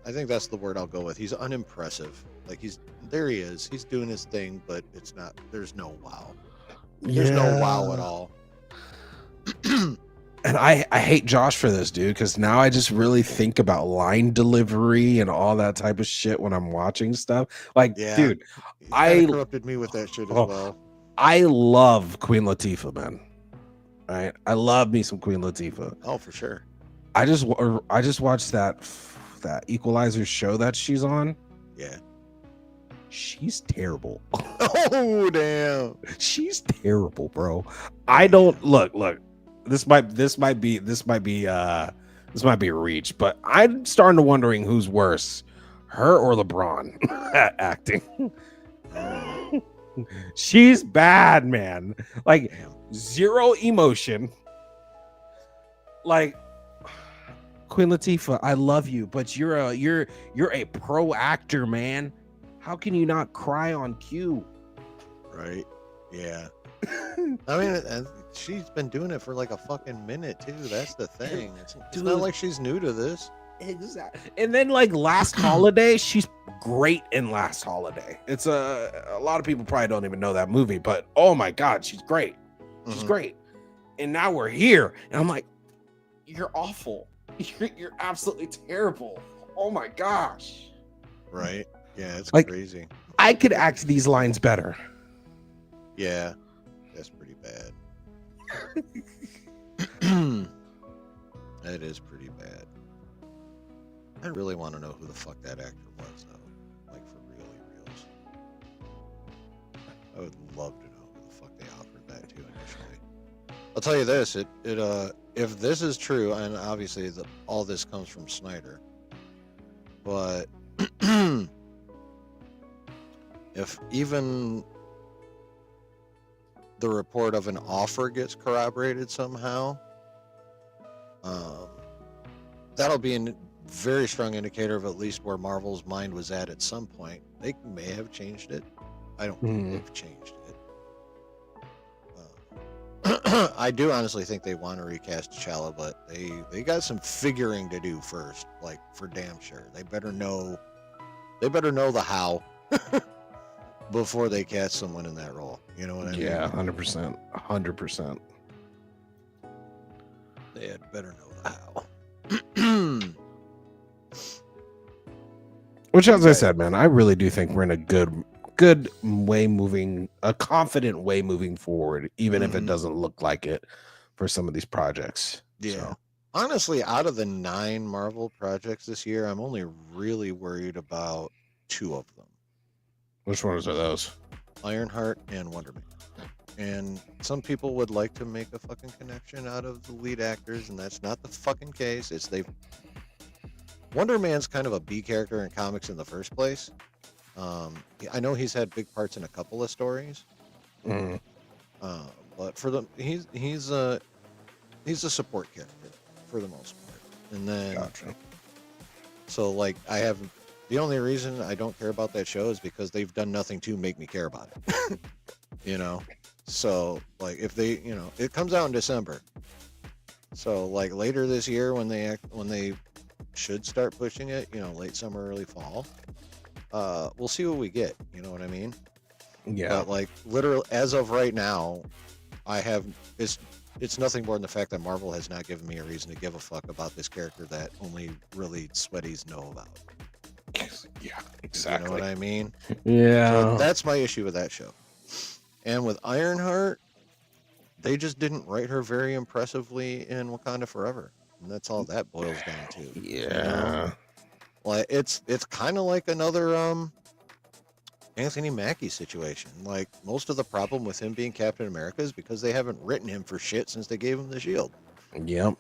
I think that's the word I'll go with. He's unimpressive. Like there he is. He's doing his thing, but it's not. There's no wow. There's no wow at all. And I hate Josh for this, dude, because now I just really think about line delivery and all that type of shit when I'm watching stuff. Like, Yeah. dude, I corrupted me with that shit as well. I love Queen Latifah, man. Right? I love me some Queen Latifah. Oh, for sure. I just watched that Equalizer show that she's on. Yeah. She's terrible. Oh damn. She's terrible, bro. I don't look. This might be a reach, but I'm starting to wondering who's worse, her or LeBron at acting. She's bad, man. Like zero emotion. Like Queen Latifah, I love you, but you're a pro actor, man. How can you not cry on cue? Right. Yeah. I mean, she's been doing it for like a fucking minute too. That's the thing. It's not like she's new to this. Exactly. And then like Last Holiday, she's great in Last Holiday. It's a lot of people probably don't even know that movie, but oh my god, she's great. She's great. And now we're here, and I'm like, you're awful. You're absolutely terrible. Oh my gosh. Right. Yeah, it's like, crazy. I could act these lines better. Yeah, that's pretty bad. That is pretty bad. I really want to know who the fuck that actor was, though. Like, for reals. I would love to know who the fuck they offered that to initially. I'll tell you this, if this is true, and obviously all this comes from Snyder, but if even the report of an offer gets corroborated somehow, that'll be a very strong indicator of at least where Marvel's mind was at some point. They may have changed it. I don't think they've changed it. I do honestly think they want to recast T'Challa, but they got some figuring to do first, like for damn sure. They better know the how before they cast someone in that role. You know what I mean? Yeah, 100%. 100%. They had better know the how. Which, as I said, man, I really do think we're in a good way a confident way moving forward, even if it doesn't look like it for some of these projects. Yeah. So. Honestly, out of the 9 Marvel projects this year, I'm only really worried about 2 of them. Which ones are those? Ironheart and Wonder Man. And some people would like to make a fucking connection out of the lead actors, and that's not the fucking case. Wonder Man's kind of a B character in comics in the first place. I know he's had big parts in a couple of stories, but for them, he's a support character for the most part. And then, gotcha. So like the only reason I don't care about that show is because they've done nothing to make me care about it. You know, so like if they, it comes out in December, so like later this year when they should start pushing it, late summer, early fall. We'll see what we get. You know what I mean? Yeah. But like literally, as of right now, it's nothing more than the fact that Marvel has not given me a reason to give a fuck about this character that only really sweaties know about. Yeah, exactly. You know what I mean? Yeah. So that's my issue with that show. And with Ironheart, they just didn't write her very impressively in Wakanda Forever, and that's all that boils down to. Yeah. Like it's kind of like another Anthony Mackie situation. Like most of the problem with him being Captain America is because they haven't written him for shit since they gave him the shield. Yep.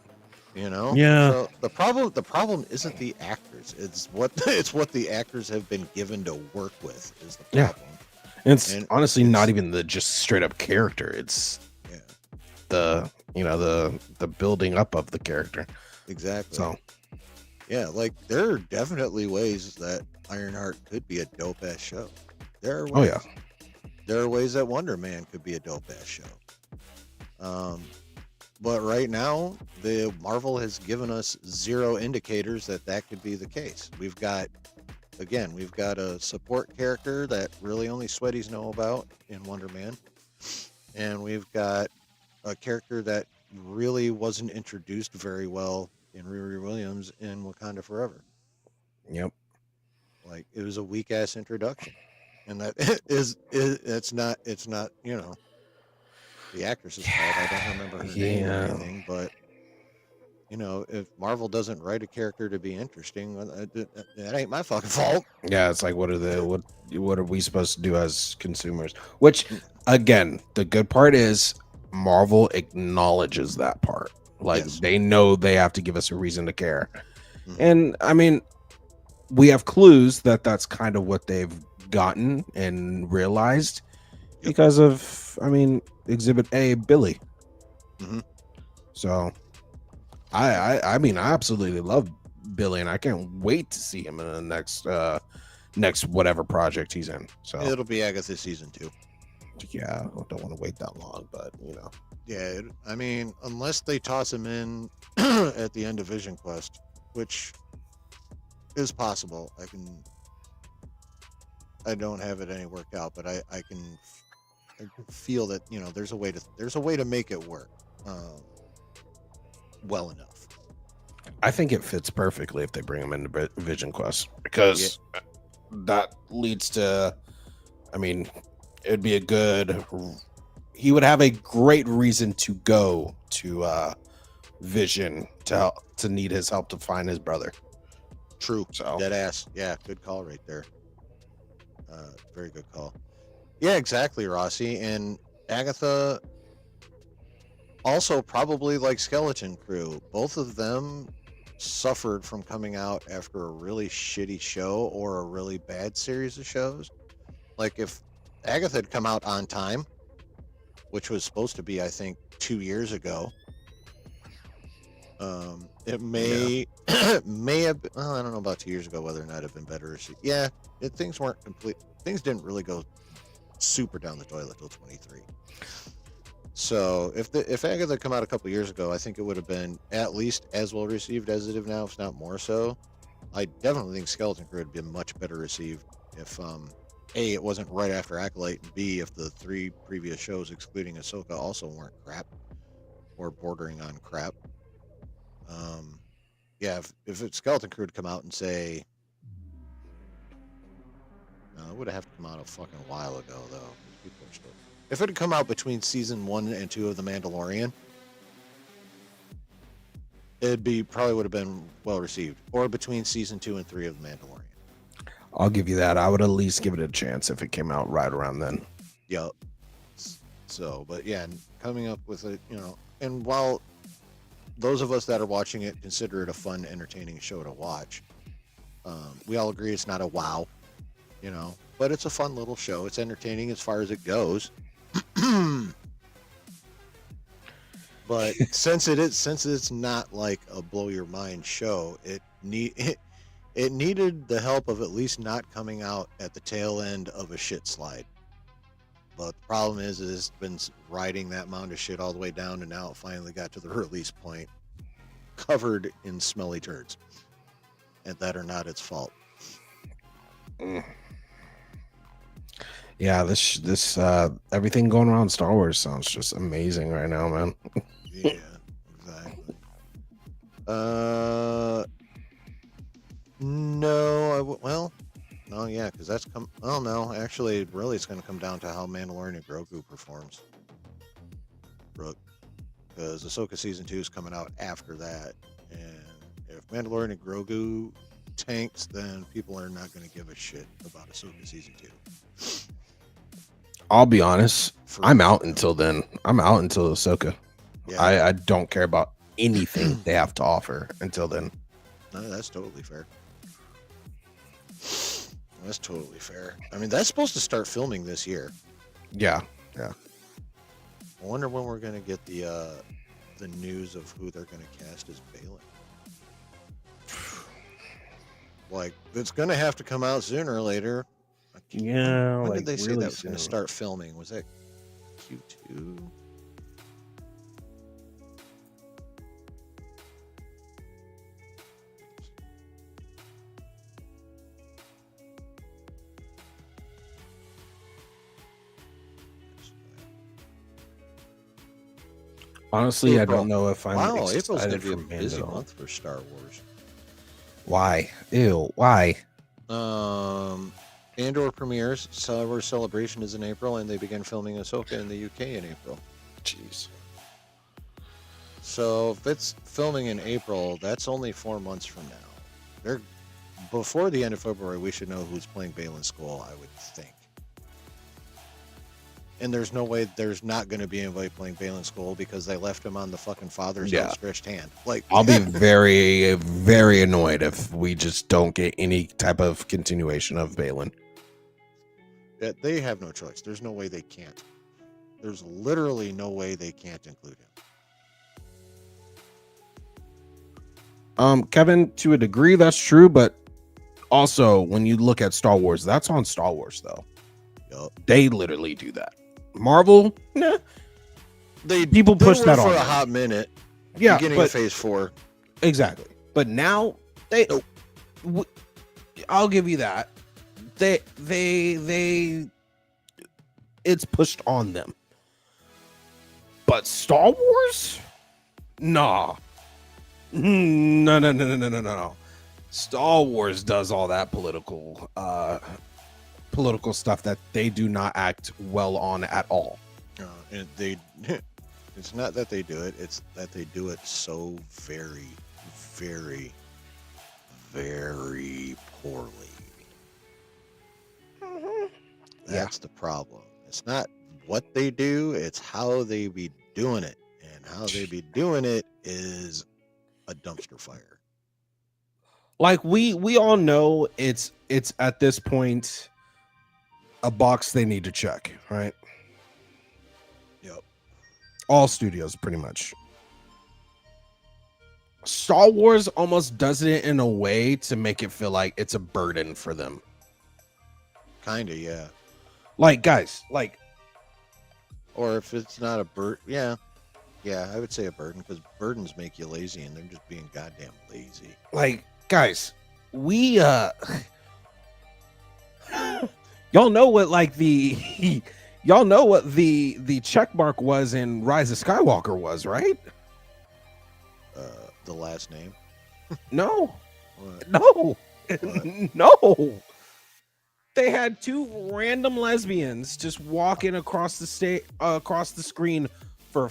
Yeah. So the problem isn't the actors. It's what the actors have been given to work with is the problem. Yeah. It's honestly not even the just straight up character. It's the building up of the character. Exactly. So yeah, like there are definitely ways that Ironheart could be a dope ass show. There are ways. Oh yeah. There are ways that Wonder Man could be a dope ass show. But right now, the Marvel has given us 0 indicators that could be the case. We've got a support character that really only sweaties know about in Wonder Man, and we've got a character that really wasn't introduced very well in Riri Williams in Wakanda Forever. Yep. Like it was a weak ass introduction, and that it's not the actress's fault. I don't remember her name or anything, but if Marvel doesn't write a character to be interesting, that ain't my fucking fault. Yeah, it's like what are we supposed to do as consumers? Which again, the good part is Marvel acknowledges that part. Like they know they have to give us a reason to care. Mm-hmm. And I mean, we have clues that that's kind of what they've gotten and realized because of, Exhibit A, Billy. Mm-hmm. So I mean, I absolutely love Billy, and I can't wait to see him in the next whatever project he's in. So it'll be Agatha season 2. Yeah, I don't want to wait that long, but Yeah, unless they toss him in at the end of Vision Quest, which is possible. I don't have it any worked out, but I can feel that there's a way to make it work well enough. I think it fits perfectly if they bring him into Vision Quest, because that leads to, it'd be he would have a great reason to go to Vision to need his help to find his brother. True. So dead ass. Yeah, good call right there. Very good call. Yeah, exactly, Rossi. And Agatha also probably like Skeleton Crew. Both of them suffered from coming out after a really shitty show or a really bad series of shows. Like if Agatha had come out on time, which was supposed to be, I think, 2 years ago. It may may have been, well, I don't know about 2 years ago whether or not it'd been better. Yeah, things weren't complete. Things didn't really go super down the toilet till 23. So if Agatha come out a couple years ago, I think it would have been at least as well received as it is now, if not more so. I definitely think Skeleton Crew would been much better received if A, it wasn't right after Acolyte, and B, if the 3 previous shows excluding Ahsoka also weren't crap or bordering on crap. Yeah, if it's Skeleton Crew would come out and say, no, it would have to come out a fucking while ago though. People are still. If it had come out between season 1 and 2 of The Mandalorian, probably would have been well received, or between season 2 and 3 of The Mandalorian. I'll give you that. I would at least give it a chance if it came out right around then. Yep. So, but yeah, coming up with it, and while those of us that are watching it consider it a fun, entertaining show to watch, we all agree it's not a wow, but it's a fun little show. It's entertaining as far as it goes. But since it's not like a blow your mind show, it needed the help of at least not coming out at the tail end of a shit slide. But the problem is it's been riding that mound of shit all the way down, and now it finally got to the release point, covered in smelly turds, and that are not its fault. Yeah, this everything going around Star Wars sounds just amazing right now, man. Yeah, exactly. No, yeah, because that's come. Oh no, actually, really, it's going to come down to how Mandalorian and Grogu performs. Because Ahsoka season 2 is coming out after that, and if Mandalorian and Grogu tanks, then people are not going to give a shit about Ahsoka season 2. I'll be honest, I'm out until then. I'm out until Ahsoka. Yeah. I don't care about anything they have to offer until then. No, that's totally fair. That's totally fair. I mean, that's supposed to start filming this year. Yeah. I wonder when we're gonna get the news of who they're gonna cast as Balin. Like, it's gonna have to come out sooner or later. Yeah. When did they say that was gonna start filming? Was that Q2? Honestly, April. I don't know if I'm April's gonna be a for busy Mando. month for Star Wars. Why? Ew. Why? Andor premieres. Star Wars Celebration is in April, and they begin filming Ahsoka in the UK in April. Jeez. So if it's filming in April, that's only 4 months from now. Before the end of February, we should know who's playing Balin Skull, I would think. And there's no way there's not going to be anybody playing Balin Skull because they left him on the fucking father's outstretched hand. Like, I'll be very, very annoyed if we just don't get any type of continuation of Balin. Yeah, they have no choice. There's no way they can't. There's literally no way they can't include him. Kevin, to a degree, that's true, but also when you look at Star Wars, that's on Star Wars, though. Yup. They literally do that. Marvel, nah. People push that for on a them. hot minute. Yeah, Beginning but of Phase 4. exactly. But now I'll give you that. They it's pushed on them. But Star Wars? Nah. No. Star Wars does all that political stuff that they do not act well on at all. And it's not that they do it, it's that they do it so very, very, very poorly. That's the problem. It's not what they do, it's how they be doing it. And how they be doing it is a dumpster fire. Like we all know it's at this point a box they need to check, right? Yep. All studios, pretty much. Star Wars almost does it in a way to make it feel like it's a burden for them. Kinda, yeah. Like, guys, like, or if it's not a burden, yeah, I would say a burden, because burdens make you lazy, and they're just being goddamn lazy. Like, guys, we y'all know what like the y'all know what the check mark was in Rise of Skywalker was, right? The last name? No. What? No. What? No. They had two random lesbians just walking across the screen for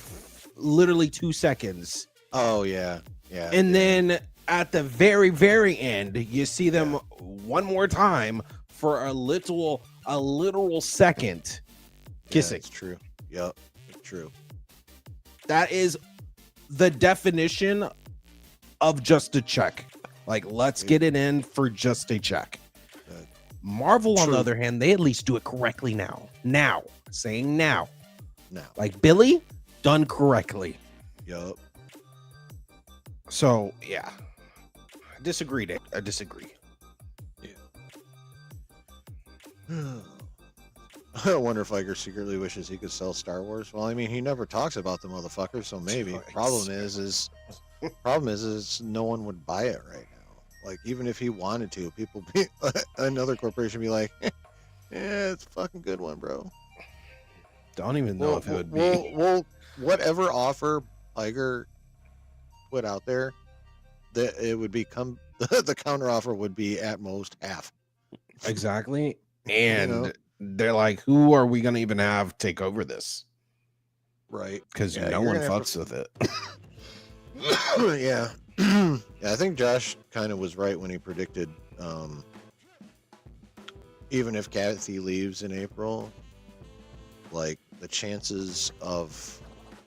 literally 2 seconds. Oh yeah. And then at the very, very end, you see them one more time for a literal second kissing. It's true. Yep, it's true. That is the definition of just a check. Like, let's get it in for just a check. Marvel, on the other hand, they at least do it correctly now. Now. Saying now. Like Billy, done correctly. Yup. So, yeah. I disagree. Yeah. I wonder if Iger secretly wishes he could sell Star Wars. Well, I mean, he never talks about the motherfucker, so maybe. Problem is no one would buy it right now. Like, even if he wanted to, another corporation be like, yeah, it's a fucking good one, bro. Don't even know if it would be. Well, whatever offer Iger put out there, it would become the counter offer would be at most half. Exactly. And they're like, who are we going to even have take over this? Right. Because no one fucks with it. Yeah. Yeah, I think Josh kind of was right when he predicted even if Kathy leaves in April, like, the chances of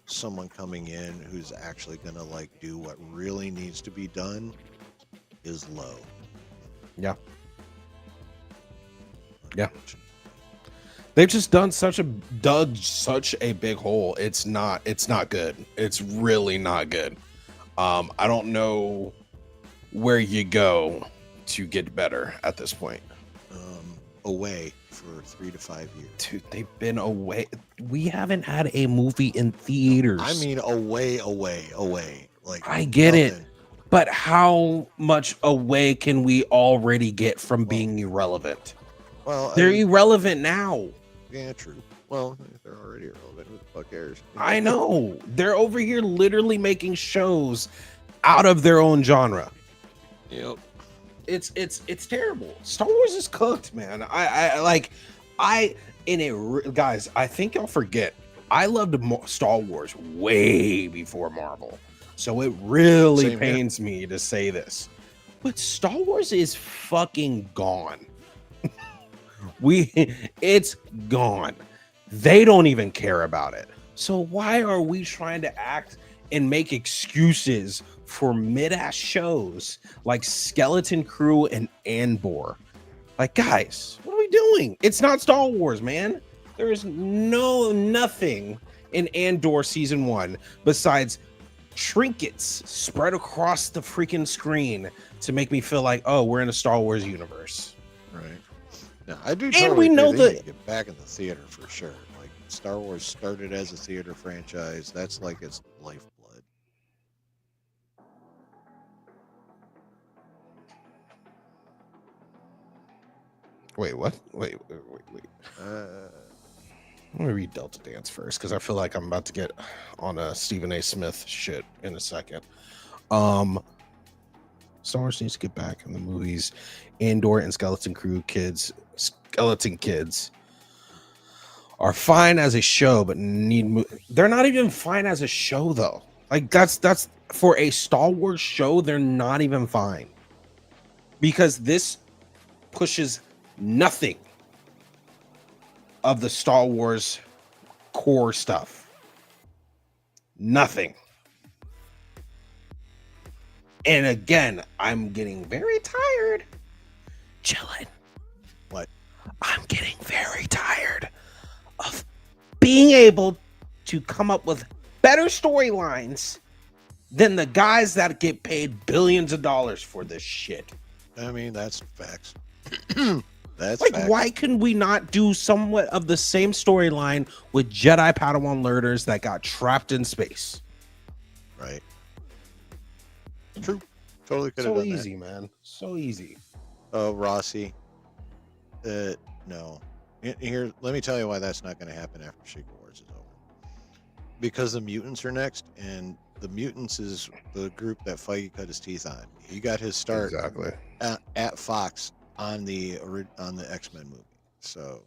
someone coming in who's actually going to, like, do what really needs to be done is low. Yeah. Yeah. They've just dug such a big hole. It's not good. It's really not good. I don't know where you go to get better at this point. Away for 3 to 5 years. Dude, they've been away. We haven't had a movie in theaters. I mean, away. Like, I get it, but how much away can we already get from being irrelevant? Well, they're irrelevant now. Yeah, true. Well, they're already irrelevant. Who the fuck cares? I know. They're over here literally making shows out of their own genre. Yep. It's terrible. Star Wars is cooked, man. Guys, I think y'all forget. I loved Star Wars way before Marvel. So it really pains me to say this. But Star Wars is fucking gone. It's gone. They don't even care about it. So why are we trying to act and make excuses for mid-ass shows like Skeleton Crew and Andor? Like, guys, what are we doing? It's not Star Wars, man. There is nothing in Andor season 1 besides trinkets spread across the freaking screen to make me feel like, oh, we're in a Star Wars universe. Right. No, I do. And we know that get back in the theater for sure. Like, Star Wars started as a theater franchise. That's like its lifeblood. Wait, what? Wait. Let me read Delta Dance first, because I feel like I'm about to get on a Stephen A. Smith shit in a second. Star Wars needs to get back in the movies. Andor and Skeleton Kids are fine as a show, but they're not even fine as a show, though. Like, that's for a Star Wars show, they're not even fine. Because this pushes nothing of the Star Wars core stuff. Nothing. And again, I'm getting very tired. Chilling. What? I'm getting very tired of being able to come up with better storylines than the guys that get paid billions of dollars for this shit. I mean, that's facts. That's like, facts. why can we not do somewhat of the same storyline with Jedi Padawan learners that got trapped in space? Right. True. Totally could have So done easy, man. So easy. Oh, Rossi. No. Here, let me tell you why that's not going to happen after Secret Wars is over. Because the mutants are next, and the mutants is the group that Feige cut his teeth on. He got his start Exactly. at Fox on the X-Men movie. So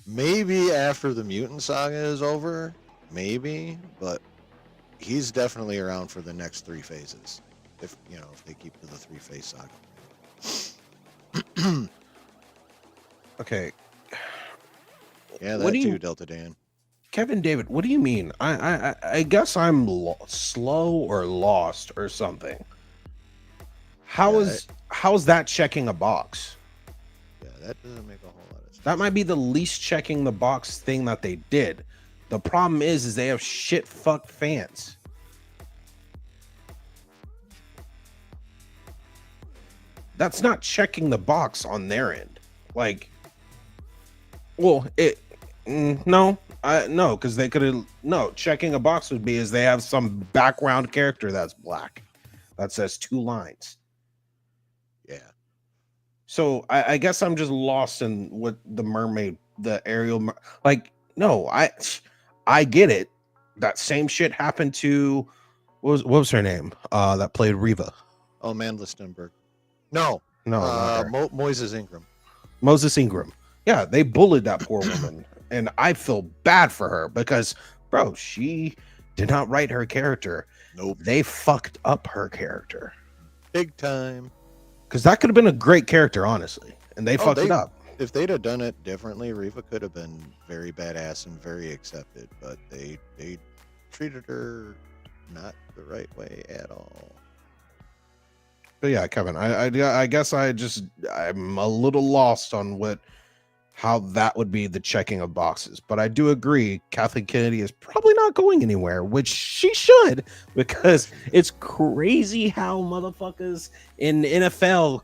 maybe after the mutant saga is over, maybe, but he's definitely around for the next 3 phases. If they keep to the 3-phase saga. Okay. Yeah, that too, Delta Dan. Kevin David, what do you mean? I guess I'm slow or lost or something. How's that checking a box? Yeah, that doesn't make a whole lot of sense. That might be the least checking the box thing that they did. The problem is they have shit fuck fans. That's not checking the box on their end. Like, well, no, because they could have checking a box would be is they have some background character that's black that says 2 lines. Yeah. So I guess I'm just lost in what the mermaid, the Ariel, like, no, I get it. That same shit happened to what was her name? That played Reva. Oh, Amanda Stenberg. No, Moises Ingram. Moses Ingram. Yeah, they bullied that poor woman, and I feel bad for her because, bro, she did not write her character. Nope. They fucked up her character. Big time. Because that could have been a great character, honestly, and they fucked it up. If they'd have done it differently, Reva could have been very badass and very accepted, but they treated her not the right way at all. But yeah, Kevin, I guess I'm a little lost on how that would be the checking of boxes. But I do agree Kathleen Kennedy is probably not going anywhere, which she should, because it's crazy how motherfuckers in NFL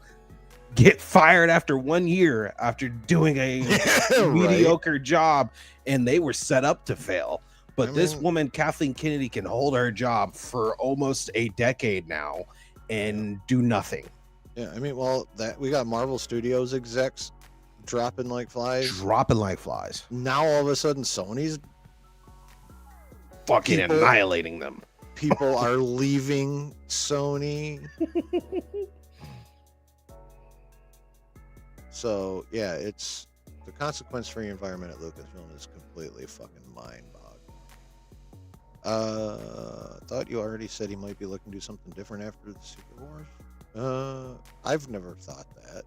get fired after 1 year after doing a mediocre job, and they were set up to fail. But this woman, Kathleen Kennedy, can hold her job for almost a decade now and do nothing. Yeah, I mean, well, we got Marvel Studios execs dropping like flies. Now all of a sudden Sony's fucking annihilating them. People are leaving Sony. So yeah, it's the consequence-free environment at Lucasfilm is completely fucking mind-boggling. Thought you already said he might be looking to do something different after the Secret Wars. I've never thought that.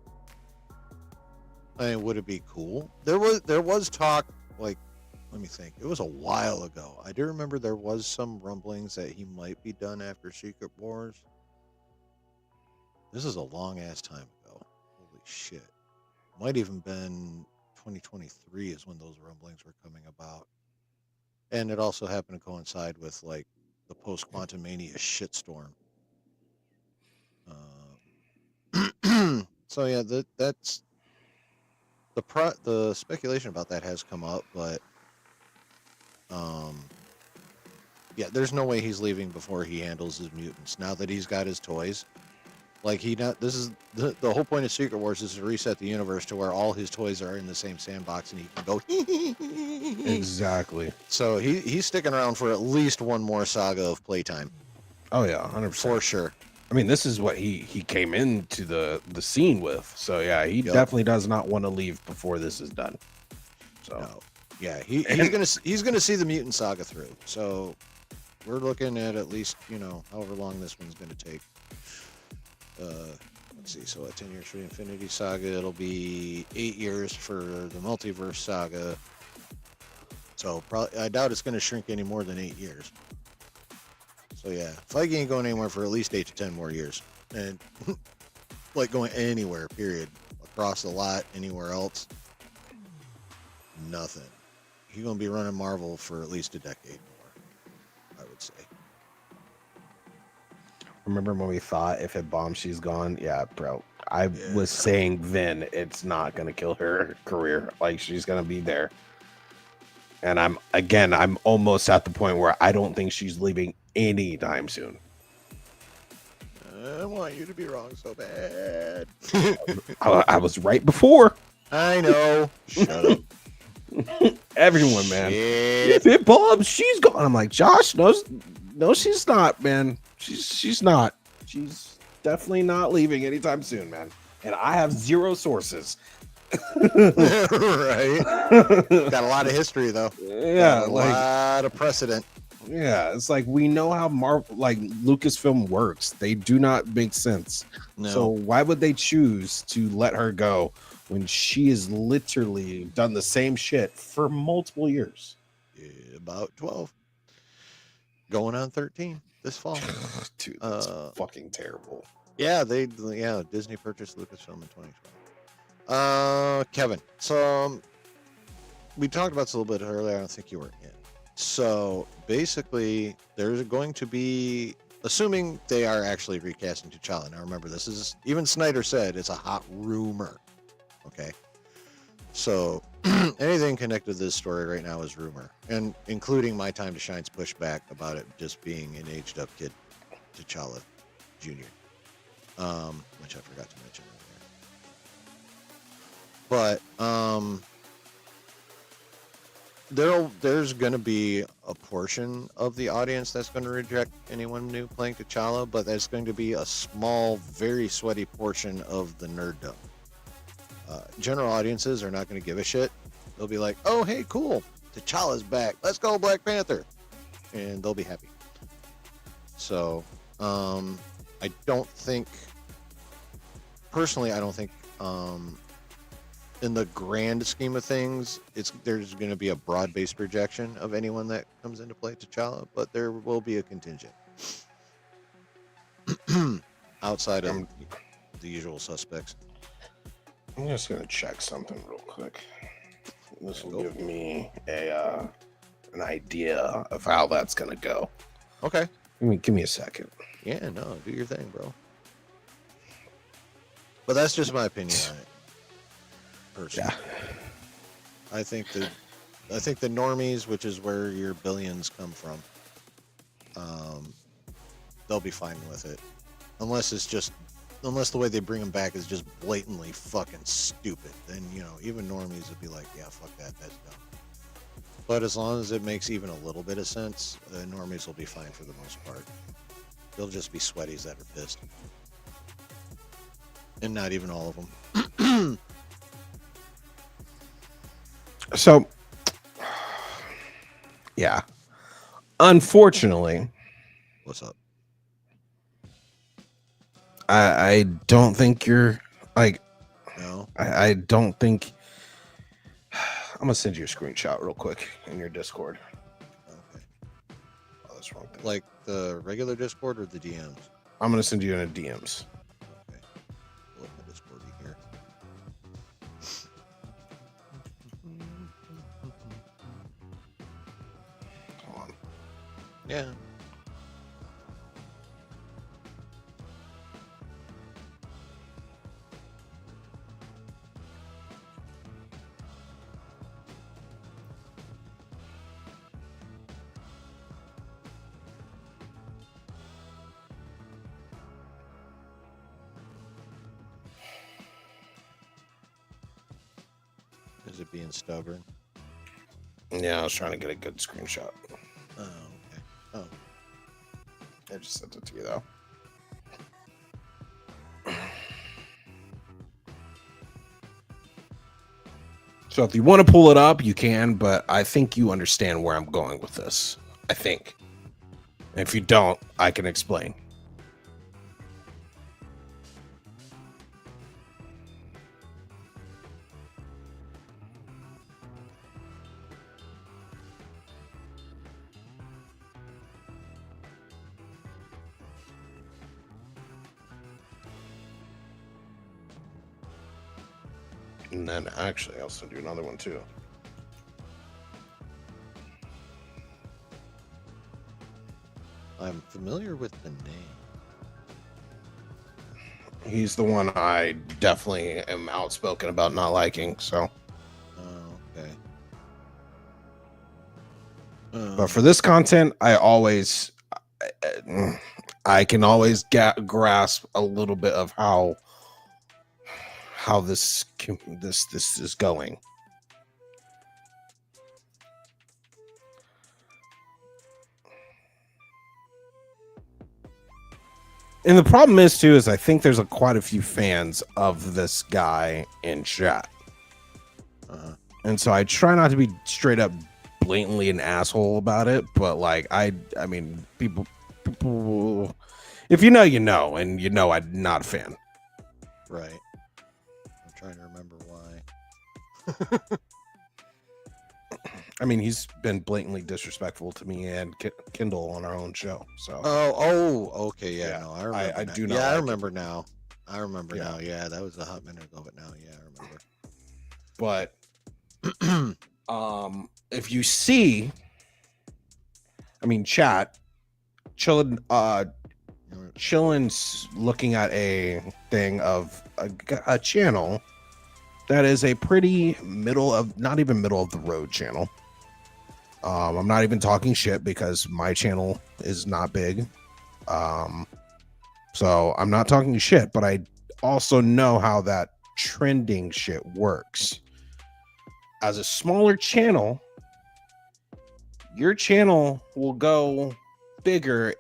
I mean, would it be cool? There was talk, like, let me think. It was a while ago. I do remember there was some rumblings that he might be done after Secret Wars. This is a long ass time ago. Holy shit. Might even been 2023 is when those rumblings were coming about. And it also happened to coincide with like the post-Quantum Mania shitstorm. So yeah, that's the speculation about that has come up, but yeah, there's no way he's leaving before he handles his mutants. Now that he's got his toys, like this is the whole point of Secret Wars is to reset the universe to where all his toys are in the same sandbox and he can go exactly. So he's sticking around for at least one more saga of playtime. Oh yeah, 100% for sure. I mean, this is what he came into the scene with. So yeah, he definitely does not want to leave before this is done. So no. Yeah, he's gonna see the mutant saga through. So we're looking at least however long this one's gonna take. Let's see. So at 10 years for the Infinity Saga, it'll be 8 years for the Multiverse Saga. So I doubt it's gonna shrink any more than 8 years. So yeah, Feige ain't going anywhere for at least 8 to 10 more years, and like going anywhere. Period. Across the lot, anywhere else, nothing. He's gonna be running Marvel for at least a decade more. would say. Remember when we thought if it bombs, she's gone? Yeah, bro. I was Yeah. saying then it's not going to kill her career. Like, she's going to be there. And I'm almost at the point where I don't think she's leaving anytime soon. I want you to be wrong so bad. I was right before. I know. Shut up. Everyone, man. Shit. If it bombs, she's gone. I'm like, Josh, no, she's not, man. She's not. She's definitely not leaving anytime soon, man. And I have zero sources. Right. Got a lot of history though. Yeah, got a lot of precedent. Yeah, it's like we know how Lucasfilm works. They do not make sense. No. So why would they choose to let her go when she has literally done the same shit for multiple years? Yeah, about 12. Going on 13 this fall. Dude, that's fucking terrible. Yeah, Disney purchased Lucasfilm in 2020. Kevin, so we talked about this a little bit earlier. I don't think you were in. So basically, there's going to be, assuming they are actually recasting T'Challa. Now remember, this is, even Snyder said it's a hot rumor. Okay. So anything connected to this story right now is rumor, and including My Time to Shine's pushback about it just being an aged up kid, T'Challa Jr., which I forgot to mention earlier. But there's going to be a portion of the audience that's going to reject anyone new playing T'Challa, but there's going to be a small, very sweaty portion of the nerddom. General audiences are not going to give a shit. They'll be like, oh, hey, cool, T'Challa's back. Let's go, Black Panther. And they'll be happy. So, I don't think, personally, in the grand scheme of things, there's going to be a broad-based rejection of anyone that comes into play T'Challa, but there will be a contingent outside of the usual suspects. I'm just gonna check something real quick. This will give me an idea of how that's gonna go. Okay. Give me a second. Yeah, no, do your thing, bro. But that's just my opinion on it. Personally. Yeah. I think the normies, which is where your billions come from, they'll be fine with it, unless the way they bring them back is just blatantly fucking stupid. Then even normies would be like, yeah, fuck that, that's dumb. But as long as it makes even a little bit of sense, normies will be fine for the most part. They'll just be sweaties that are pissed, and not even all of them. So, yeah. Unfortunately, What's up? I don't think you're like. No. I don't think. I'm gonna send you a screenshot real quick in your Discord. Okay. Oh, that's wrong thing. Like the regular Discord or the DMs? I'm gonna send you in a DMs. Okay. Pull up my Discord here. Hold on. Yeah. Is it being stubborn? Yeah, I was trying to get a good screenshot. Oh, okay. Oh. I just sent it to you though. So if you want to pull it up, you can, but I think you understand where I'm going with this. I think. And if you don't, I can explain. And then actually, I'll send you another one too. I'm familiar with the name. He's the one I definitely am outspoken about not liking. So, Oh, okay. but for this content, I can always grasp a little bit of how this is going. And the problem is too, is I think there's quite a few fans of this guy in chat. And so I try not to be straight up blatantly an asshole about it, but like I mean people if you know, you know, and you know I'm not a fan. Right. I'm trying to remember why. I mean, he's been blatantly disrespectful to me and Kindle on our own show. So Okay, yeah. No, I remember. I do not. Yeah, like I remember now. I remember Yeah. now. Yeah, that was a hot minute ago, but now, yeah, I remember. But if you see, I mean, chat, chilling, looking at a thing of a channel that is a pretty not even middle of the road channel. I'm not even talking shit because my channel is not big. So I'm not talking shit, but I also know how that trending shit works. As a smaller channel, your channel will go bigger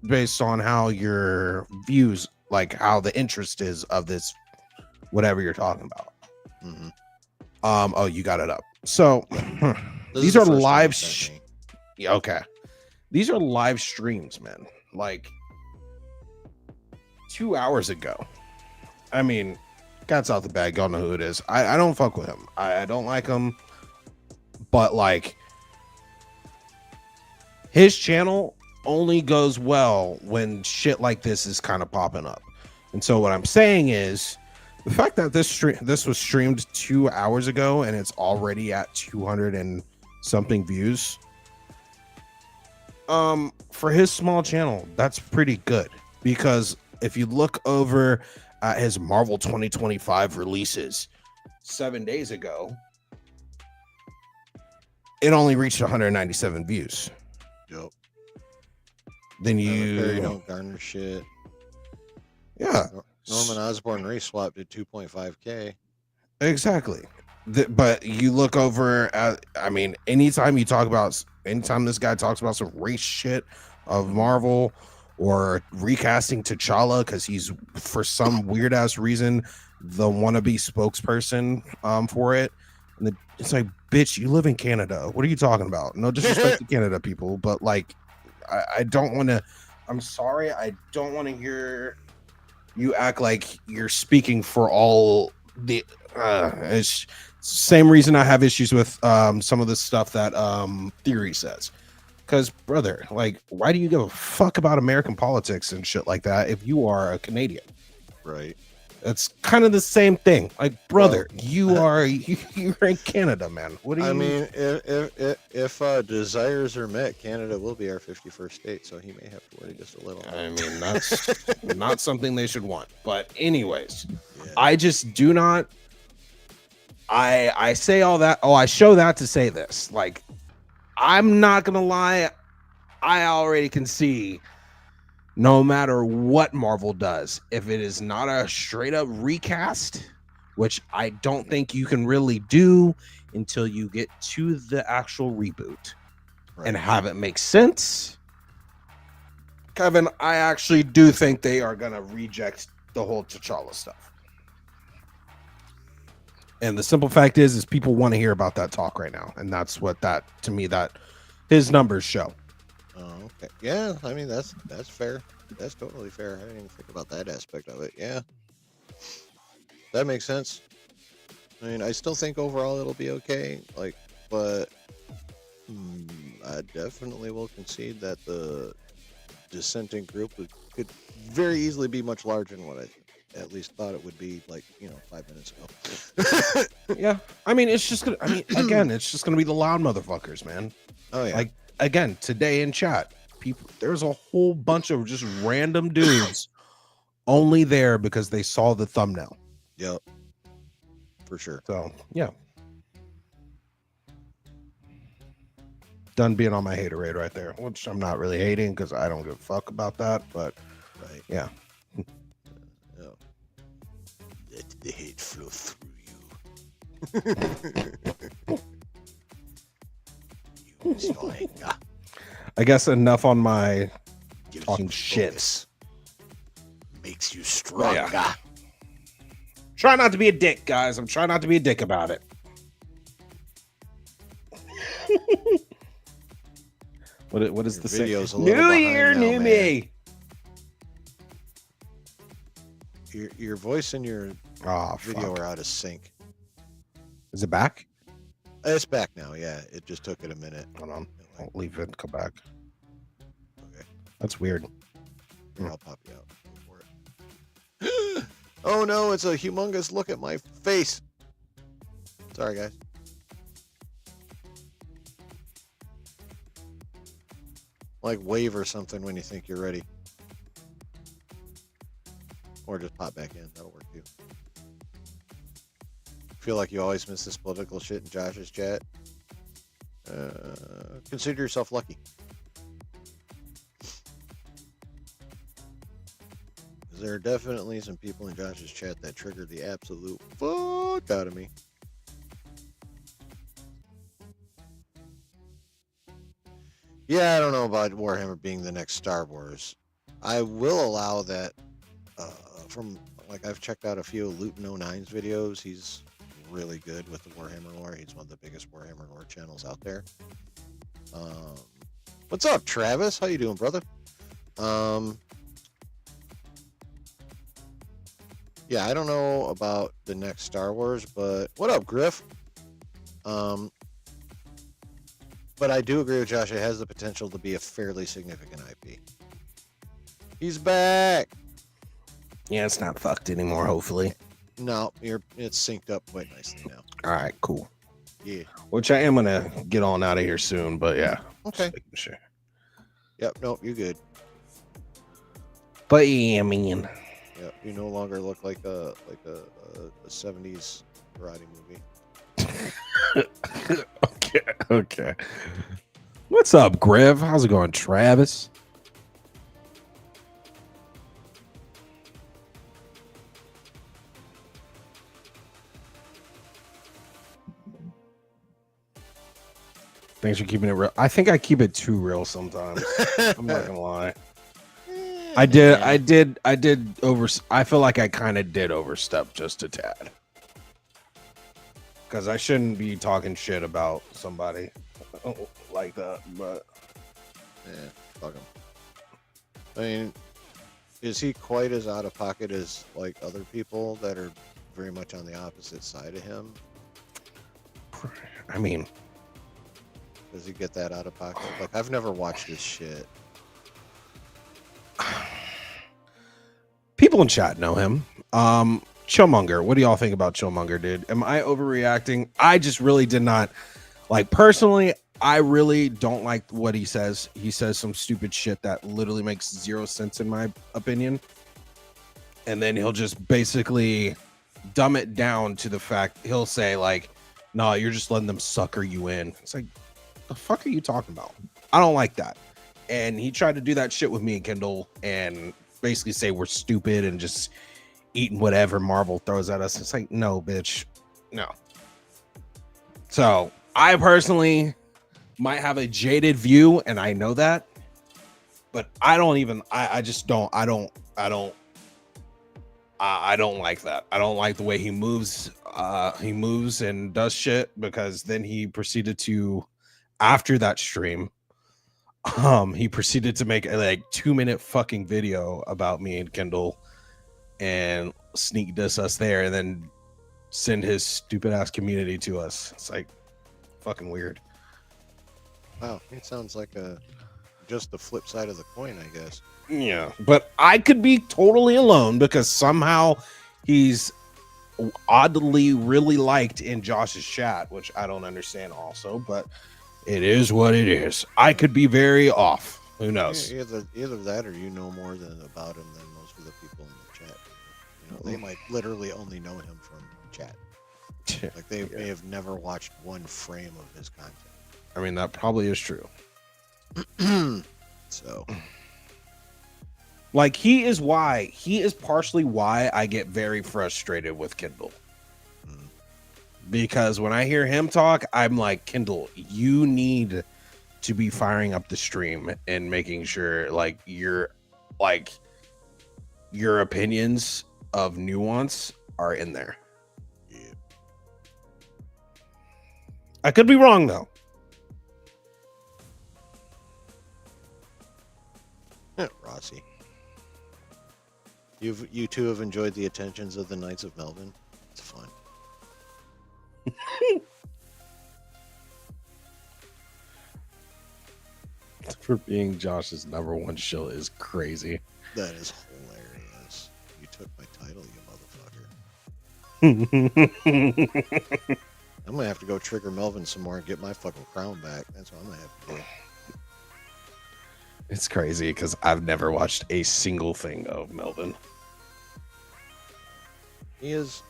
based on how your views, like how the interest is of this, whatever you're talking about. Mm-hmm. Oh, you got it up. So these are live. Okay. These are live streams, man. Like 2 hours ago. I mean, cat's out the bag. Y'all know who it is. I don't fuck with him. I don't like him. But like his channel only goes well when shit like this is kind of popping up. And so what I'm saying is the fact that this was streamed 2 hours ago and it's already at 200 and something views. For his small channel, that's pretty good, because if you look over at his Marvel 2025 releases 7 days ago, it only reached 197 views. Yep. Then you don't garner shit. Yeah. Norman Osborn race swap did 2.5K. Exactly. But you look over at, I mean, anytime this guy talks about some race shit of Marvel or recasting T'Challa because he's, for some weird ass reason, the wannabe spokesperson for it. And it's like, bitch, you live in Canada. What are you talking about? No disrespect to Canada people, but like, I don't want to, I'm sorry, I don't want to hear you act like you're speaking for all the, it's same reason I have issues with some of the stuff that Theory says. Because, brother, like, why do you give a fuck about American politics and shit like that if you are a Canadian? Right. It's kind of the same thing. Like, brother, you're in Canada, man. What do you? I mean, if desires are met, Canada will be our 51st state, so he may have to worry just a little. I mean, that's not something they should want. But anyways, yeah. I just do not. I say all that. Oh, I show that to say this. Like, I'm not gonna lie. I already can see, no matter what Marvel does, if it is not a straight up recast, which I don't think you can really do until you get to the actual reboot and have it make sense. Kevin, I actually do think they are gonna reject the whole T'Challa stuff. And the simple fact is people want to hear about that talk right now. And that's what that his numbers show. Oh, okay. Yeah, I mean, that's fair. That's totally fair. I didn't even think about that aspect of it. Yeah. That makes sense. I mean, I still think overall it'll be okay. Like, but I definitely will concede that the dissenting group could very easily be much larger than what I at least thought it would be, like, 5 minutes ago. Yeah. I mean, it's just again, it's just gonna be the loud motherfuckers, man. Oh yeah. Like, again, today in chat, people. There's a whole bunch of just random dudes only there because they saw the thumbnail. Yep. For sure. So yeah. Done being on my haterade right there, which I'm not really hating because I don't give a fuck about that. But Right. yeah. Yeah. Let the hate flow through you. Use your anger. I guess enough on my Gives talking you shit. focus. Makes you stronger. Yeah. Try not to be a dick, guys. I'm trying not to be a dick about it. What is Your the video's saying? a little New behind year, now, new man. me. Your voice and your Oh, video fuck. are out of sync. Is it back? It's back now. Yeah, it just took it a minute. Hold on. I'll leave it and come back. Okay, That's weird. here, I'll pop you out. Go for it. Oh no, it's a humongous look at my face. Sorry, guys. Like wave or something when you think you're ready. Or just pop back in. That'll work too. Feel like you always miss this political shit in Josh's chat. Consider yourself lucky. There are definitely some people in Josh's chat that triggered the absolute fuck out of me. Yeah, I don't know about Warhammer being the next Star Wars. I will allow that from, like, I've checked out a few of Luton09's videos. He's really good with the Warhammer lore. He's one of the biggest Warhammer lore channels out there. What's up, Travis? How you doing, brother? Yeah, I don't know about the next Star Wars, but what up, Griff? But I do agree with Josh. It has the potential to be a fairly significant IP. He's back. Yeah, it's not fucked anymore, hopefully. No, it's synced up quite nicely now. All right, cool. Yeah. Which I am going to get on out of here soon, but yeah. Okay. Sure. Yep. No, you're good. But yeah, I mean. Yep. You no longer look like a 70s karate movie. Okay. What's up, Griff? How's it going, Travis? Thanks for keeping it real. I think I keep it too real sometimes. I'm not gonna lie. I feel like I kind of did overstep just a tad. Because I shouldn't be talking shit about somebody like that, but Yeah, fuck him. I mean, is he quite as out of pocket as like other people that are very much on the opposite side of him? I mean, Does he get that out of pocket? Like, I've never watched this shit. people in chat know him. Chillmonger, what do y'all think about Chillmonger, dude? Am I overreacting? I just really did not like, personally, I really don't like what he says. He says some stupid shit that literally makes zero sense in my opinion. And then he'll just basically dumb it down to the fact he'll say like, "No, you're just letting them sucker you in." It's like, the fuck are you talking about? I don't like that. And he tried to do that shit with me and Kendall and basically say we're stupid and just eating whatever Marvel throws at us. It's like, no, bitch, no. So I personally might have a jaded view, and I know that, but I don't like that. I don't like the way he moves. He moves and does shit, because then he proceeded to, after that stream, he proceeded to make a like 2-minute fucking video about me and Kendall and sneak diss us there, and then send his stupid ass community to us. It's like fucking weird. Wow, it sounds like just the flip side of the coin, I guess. Yeah, but I could be totally alone, because somehow he's oddly really liked in Josh's chat, which I don't understand also, but it is what it is. I could be very off. Who knows? Either that or you know more about him than most of the people in the chat. You know, they might literally only know him from chat. Like they may have never watched one frame of his content. I mean, that probably is true. So, like, he is partially why I get very frustrated with Kindle. Because when I hear him talk, I'm like, Kindle, you need to be firing up the stream and making sure like your opinions of nuance are in there. yeah. I could be wrong though. Rossi, you two have enjoyed the attentions of the Knights of Melvin. It's fun. For being Josh's #1 shill is crazy. That is hilarious. You took my title, you motherfucker. I'm gonna have to go trigger Melvin some more and get my fucking crown back. That's what I'm gonna have to do. It's crazy because I've never watched a single thing of Melvin. He is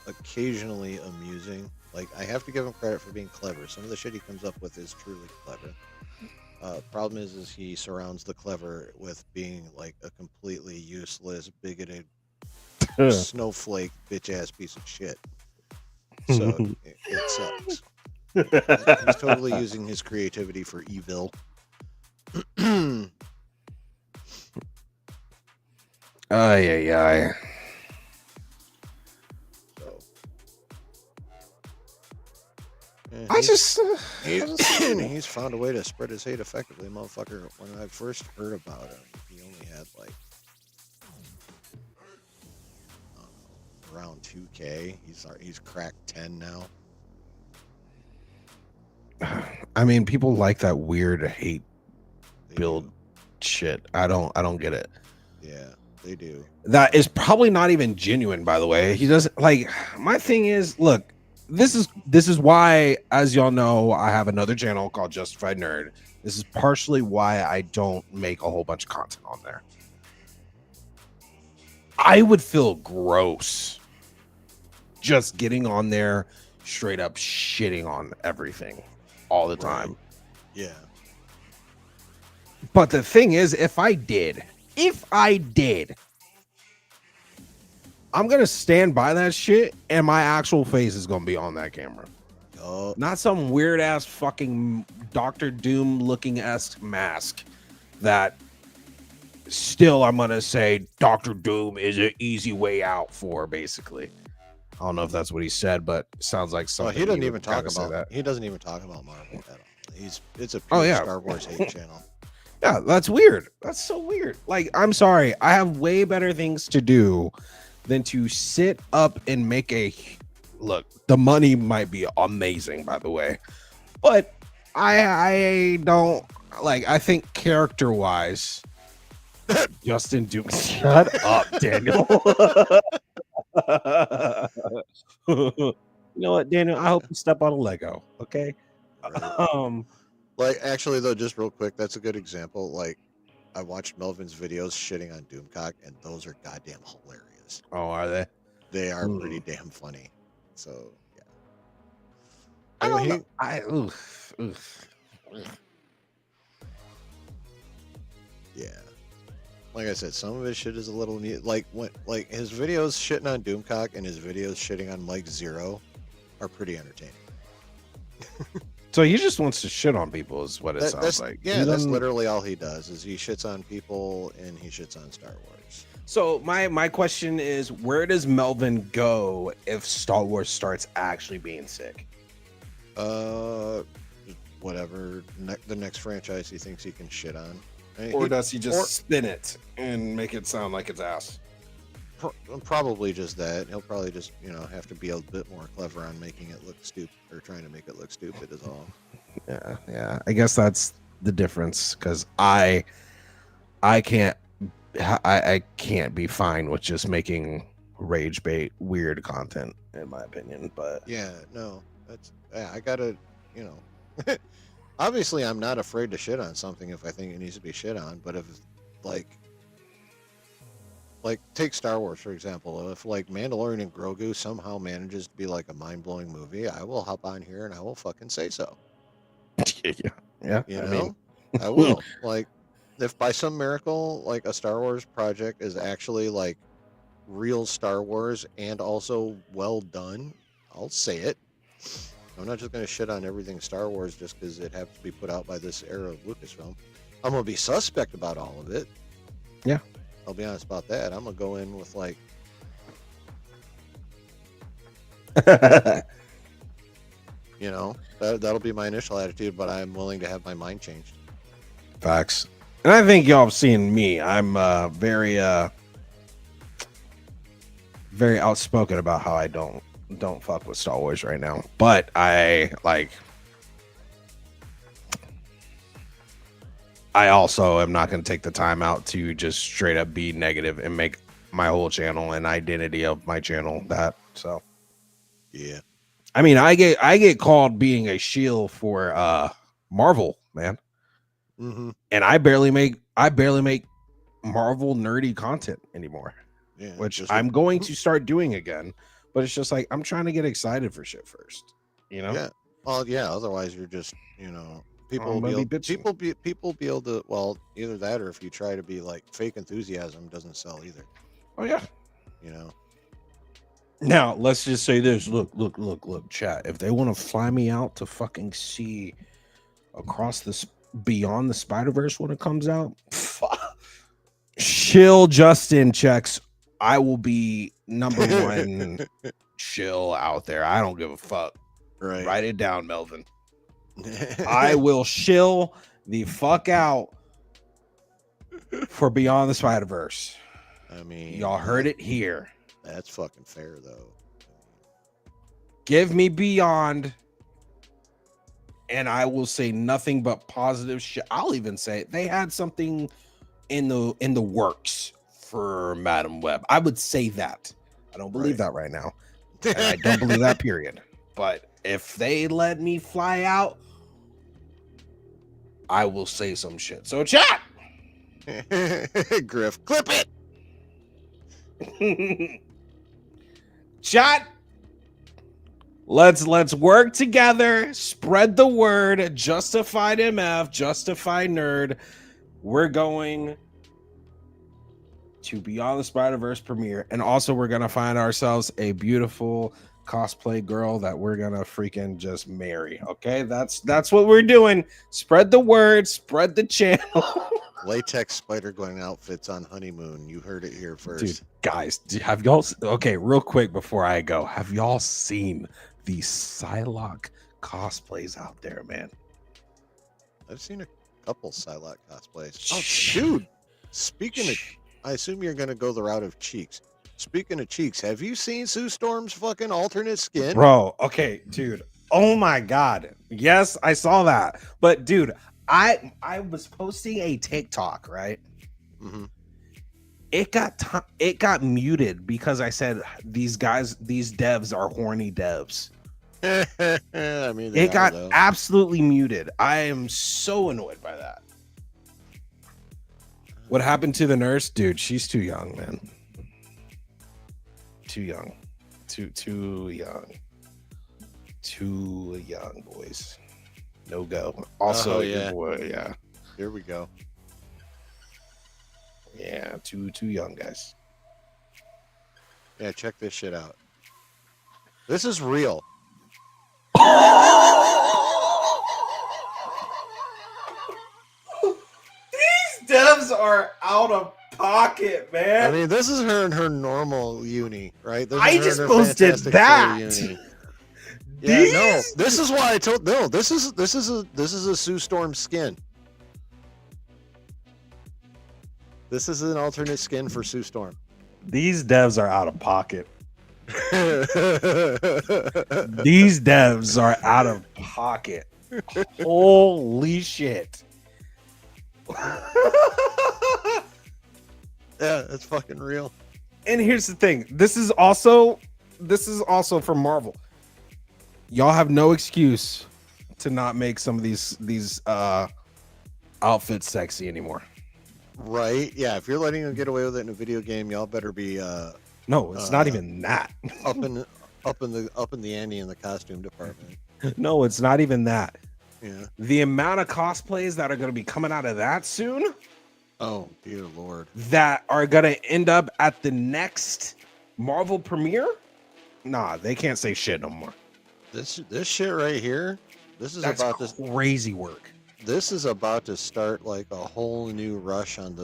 occasionally amusing. Like, I have to give him credit for being clever. Some of the shit he comes up with is truly clever. Problem is he surrounds the clever with being like a completely useless, bigoted, snowflake, bitch ass piece of shit. So it sucks. He's totally using his creativity for evil. Ay. He's found a way to spread his hate effectively, motherfucker. When I first heard about him, he only had like around 2K. He's cracked 10 now. I mean, people like that weird hate build shit. I don't get it. Yeah, they do. That is probably not even genuine, by the way. He doesn't like. My thing is, look, this is why, as y'all know, I have another channel called Justified Nerd. This is partially why I don't make a whole bunch of content on there. I would feel gross just getting on there, straight up shitting on everything all the time. Yeah. But the thing is, if I did, I'm going to stand by that shit and my actual face is going to be on that camera. Oh. Not some weird ass fucking Dr. Doom looking esque mask that still I'm going to say Dr. Doom is an easy way out for, basically. I don't know if that's what he said, but it sounds like something. He doesn't even talk about that. He doesn't even talk about Marvel at all. It's a pure Star Wars hate channel. Yeah, that's weird. That's so weird. Like, I'm sorry. I have way better things to do than to sit up and make a look. The money might be amazing, by the way, but I don't like. I think character wise, Justin Doom. Shut up, Daniel. You know what, Daniel? I hope you step on a Lego. Okay. Right. Like, actually, though, just real quick, that's a good example. Like, I watched Melvin's videos shitting on Doomcock, and those are goddamn hilarious. Oh, are they? They are pretty damn funny. So, yeah. I don't know. Yeah. Like I said, some of his shit is a little like his videos shitting on Doomcock and his videos shitting on Mike Zero are pretty entertaining. So he just wants to shit on people, is what it sounds like. Yeah, that's literally all he does. Is he shits on people and he shits on Star Wars. So my question is, where does Melvin go if Star Wars starts actually being sick? Whatever the next franchise he thinks he can shit on. Or does he just spin it and make it sound like it's ass? Probably just that. He'll probably just, have to be a bit more clever on making it look stupid, or trying to make it look stupid is all. Yeah. I guess that's the difference, because I can't be fine with just making rage bait weird content, in my opinion. But yeah, no, I gotta, obviously I'm not afraid to shit on something if I think it needs to be shit on. But if like take Star Wars for example, if like Mandalorian and Grogu somehow manages to be like a mind blowing movie, I will hop on here and I will fucking say so. Yeah. You I know, I mean, will. Like, if by some miracle, like a Star Wars project is actually like real Star Wars and also well done, I'll say it. I'm not just gonna shit on everything Star Wars just because it happens to be put out by this era of Lucasfilm. I'm gonna be suspect about all of it. yeah. I'll be honest about that. I'm gonna go in with like, you know, that'll be my initial attitude, but I'm willing to have my mind changed. Facts. And I think y'all have seen me. I'm very very outspoken about how I don't fuck with Star Wars right now. But I also am not going to take the time out to just straight up be negative and make my whole channel and identity of my channel that. So yeah. I mean, I get called being a shield for Marvel, man. Mm-hmm. And I barely make Marvel nerdy content anymore. Yeah, which I'm going to start doing again, but it's just like I'm trying to get excited for shit first, you know? Yeah. Well, yeah. Otherwise, you're just, you know, people I'm will gonna be be bitching. people be able to. Well, either that or if you try to be like fake enthusiasm, doesn't sell either. Oh yeah. You know. Now let's just say this. Look, chat. If they want to fly me out to fucking see across this Beyond the Spider-Verse when it comes out, shill Justin checks. I will be number one shill out there. I don't give a fuck. Right. Write it down, Melvin. I will shill the fuck out for Beyond the Spider-Verse. I mean, y'all heard it here. That's fucking fair, though. Give me Beyond, and I will say nothing but positive shit. I'll even say they had something in the works for Madam Web. I would say that. I don't believe that right now, and I don't believe that. Period. But if they let me fly out, I will say some shit. So chat, Griff, clip it. Chat. Let's work together. Spread the word. Justified MF. Justified Nerd. We're going to Beyond the Spider-Verse premiere, and also we're gonna find ourselves a beautiful cosplay girl that we're gonna freaking just marry. Okay, that's what we're doing. Spread the word. Spread the channel. Latex Spider-Gwen outfits on honeymoon. You heard it here first. Dude, guys, have y'all... Okay, real quick before I go, have y'all seen the Psylocke cosplays out there, man? I've seen a couple Psylocke cosplays. Oh, dude, speaking of... I assume you're going to go the route of cheeks. Speaking of cheeks, have you seen Sue Storm's fucking alternate skin? Bro, okay, dude. Oh my God. Yes, I saw that. But dude, I was posting a TikTok, right? Mm-hmm. It got muted because I said these devs are horny devs. I mean, it got absolutely muted. I am so annoyed by that. What happened to the nurse? Dude, she's too young, man. Too young. Too young. Too young, boys. No go. Also, yeah. Boy, yeah. Here we go. Yeah, too young, guys. Yeah, check this shit out. This is real. These devs are out of pocket, man. I mean, this is her in her normal uni, right? This is I just posted that. Yeah, no. This is why I told no. This is a Sue Storm skin. This is an alternate skin for Sue Storm. These devs are out of pocket. These devs are out of pocket. Holy shit. Yeah, that's fucking real. And here's the thing. This is also for Marvel. Y'all have no excuse to not make some of these outfits sexy anymore. Right? Yeah. If you're letting them get away with it in a video game, y'all better be No, it's not even that. up in the ante in the costume department. No, it's not even that. Yeah. The amount of cosplays that are going to be coming out of that soon, Oh dear Lord, that are going to end up at the next Marvel premiere. Nah, they can't say shit no more. this shit right here. That's crazy work. This is about to start like a whole new rush on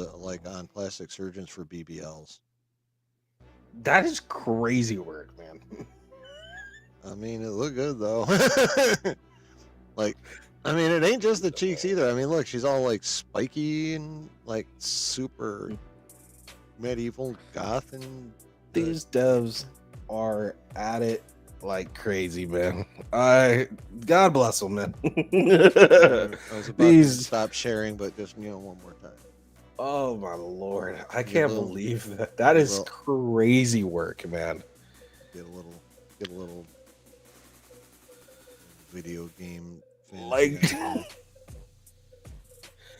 on plastic surgeons for BBLs. That is crazy work, man. I mean, it looked good though. Like, I mean, it ain't just the cheeks either. I mean, look, she's all like spiky and like super medieval goth, and These devs are at it like crazy, man. God bless them, man. I was about to stop sharing, but just one more time. Oh my Lord, I can't believe that. That is crazy work, man. Get a little video game fan like,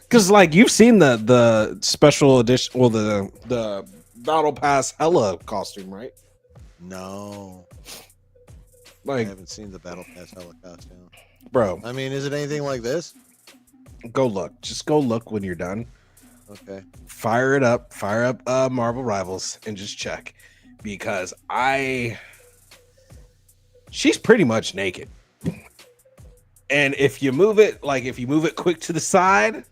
because like you've seen the special edition, well, the Battle Pass Hella costume, right? No, like I haven't seen the Battle Pass Hella costume, bro. I mean, is it anything like this? Go look. Just go look when you're done. Okay. Fire up Marvel Rivals and just check, because she's pretty much naked. And if you move it quick to the side,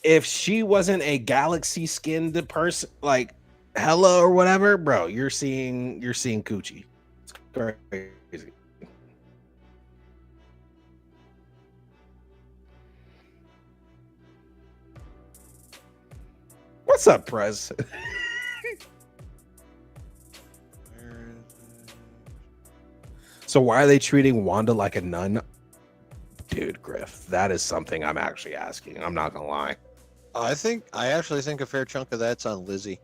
if she wasn't a galaxy skinned person like Hella or whatever, bro, you're seeing coochie. It's crazy. What's up, Prez? So why are they treating Wanda like a nun? Dude, Griff, that is something I'm actually asking. I'm not gonna lie. I actually think a fair chunk of that's on Lizzie.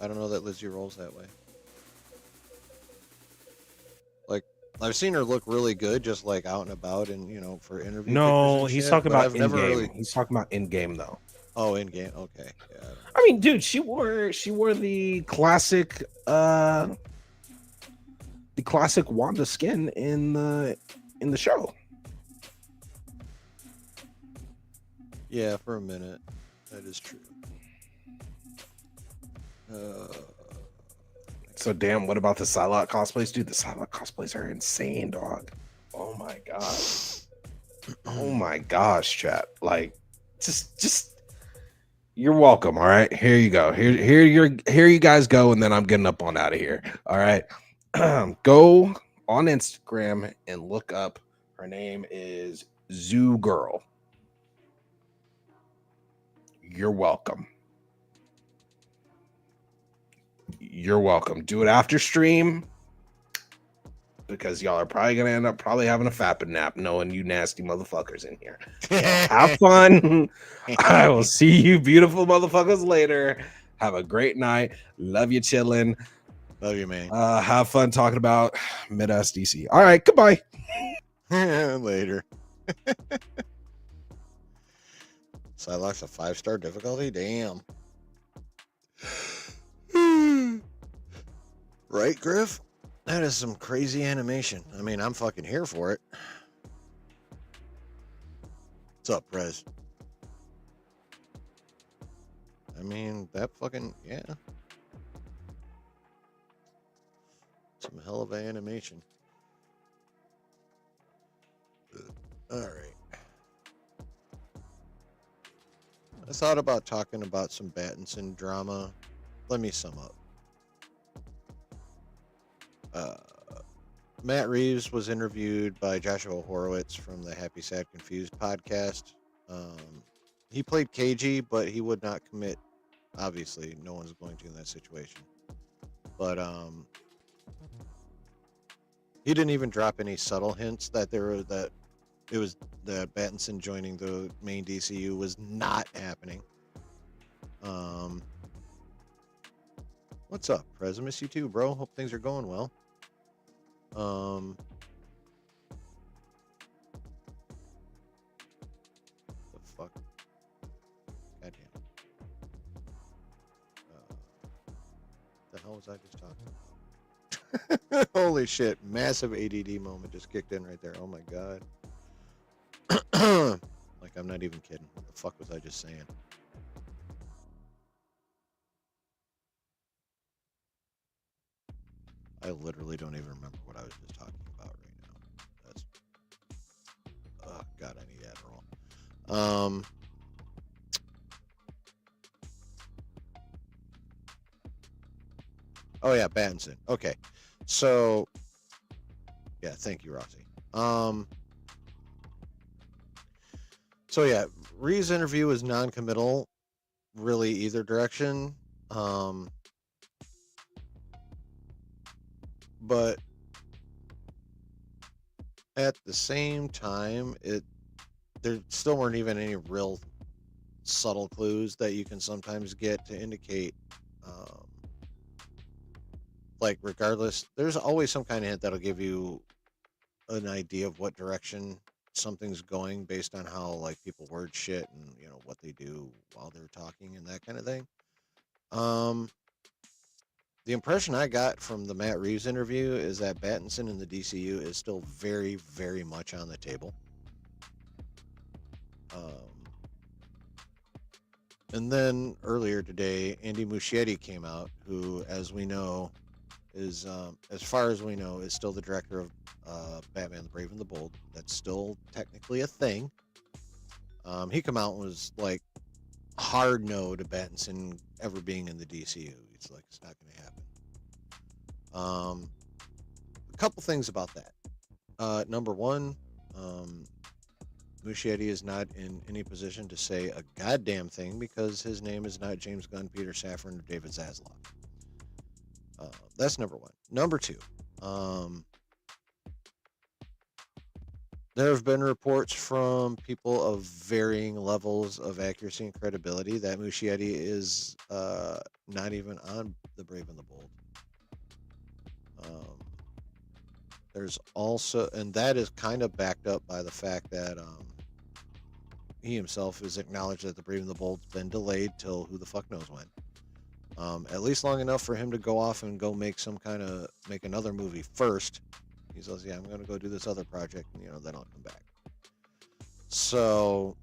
I don't know that Lizzie rolls that way. Like, I've seen her look really good, just like out and about, and for interviews. No, he's talking about in game. Really... He's talking about in game though. Oh, in game. Okay. Yeah. I mean, dude, she wore the classic Wanda skin in the show. Yeah, for a minute. That is true. So damn, what about the Psylocke cosplays? Dude, the Psylocke cosplays are insane, dog. Oh my god. Oh my gosh, chat. Like, just you're welcome. All right, here you go. Here you guys go, and then I'm getting up on out of here. All right. Go on Instagram and look up. Her name is Zoo Girl. You're welcome. You're welcome. Do it after stream, because y'all are probably gonna end up having a fapping nap, knowing you nasty motherfuckers in here. So have fun. I will see you beautiful motherfuckers later. Have a great night. Love you, chilling. Love you, man. Have fun talking about mid-ass DC. All right, goodbye. Later. Psylocke's a 5-star difficulty? Damn. Right, Griff? That is some crazy animation. I mean, I'm fucking here for it. What's up, Prez? I mean, that fucking, yeah. Some hell of an animation. All right. I thought about talking about some Battinson drama. Let me sum up. Matt Reeves was interviewed by Joshua Horowitz from the Happy Sad Confused podcast. He played cagey, but he would not commit. Obviously, no one's going to in that situation. But he didn't even drop any subtle hints that that Battinson joining the main DCU was not happening. What's up, Prez? I miss you too, bro. Hope things are going well. was I just talking about? Holy shit. Massive ADD moment just kicked in right there. Oh my god. Like, I'm not even kidding. What the fuck was I just saying? I literally don't even remember what I was just talking about right now. That's... Oh god, I need Adderall. Oh yeah, Battinson. Okay. So yeah, thank you, Rossi. So yeah, Reeves' interview was non-committal, really either direction. But at the same time, there still weren't even any real subtle clues that you can sometimes get to indicate, like, regardless, there's always some kind of hint that'll give you an idea of what direction something's going based on how, like, people word shit and, you know, what they do while they're talking and that kind of thing. The impression I got from the Matt Reeves interview is that Battinson in the DCU is still very, very much on the table. And then earlier today, Andy Muschietti came out, who, as we know, is, as far as we know, is still the director of Batman: The Brave and the Bold. That's still technically a thing. He came out and was like, hard no to Battinson ever being in the DCU. It's like, it's not going to happen. A couple things about that. Number one, Muschietti is not in any position to say a goddamn thing because his name is not James Gunn, Peter Safran, or David Zaslav. That's number one. Number two, there have been reports from people of varying levels of accuracy and credibility that Muschietti is not even on The Brave and the Bold. There's also, and that is kind of backed up by the fact that he himself has acknowledged that The Brave and the Bold's been delayed till who the fuck knows when. At least long enough for him to go off and go make another movie first. He says, yeah, I'm going to go do this other project, and, you know, then I'll come back. So,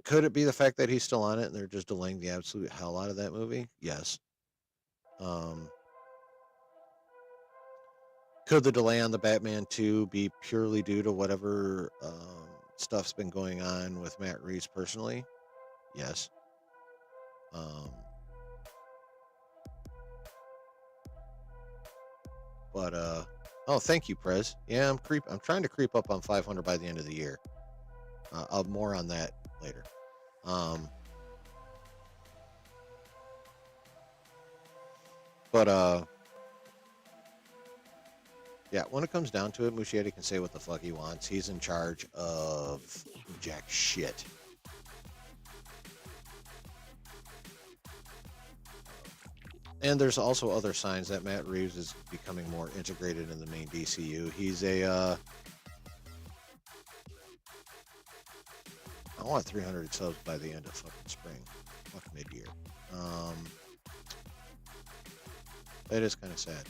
could it be the fact that he's still on it and they're just delaying the absolute hell out of that movie? Yes. Could the delay on the Batman 2 be purely due to whatever stuff's been going on with Matt Reeves personally? Yes. But oh, thank you, Prez. Yeah, I'm trying to creep up on 500 by the end of the year. I'll more on that later. But yeah, when it comes down to it, Muschietti can say what the fuck he wants. He's in charge of jack shit. And there's also other signs that Matt Reeves is becoming more integrated in the main DCU. He's I want 300 subs by the end of fucking spring. Fuck mid-year. That is kind of sad.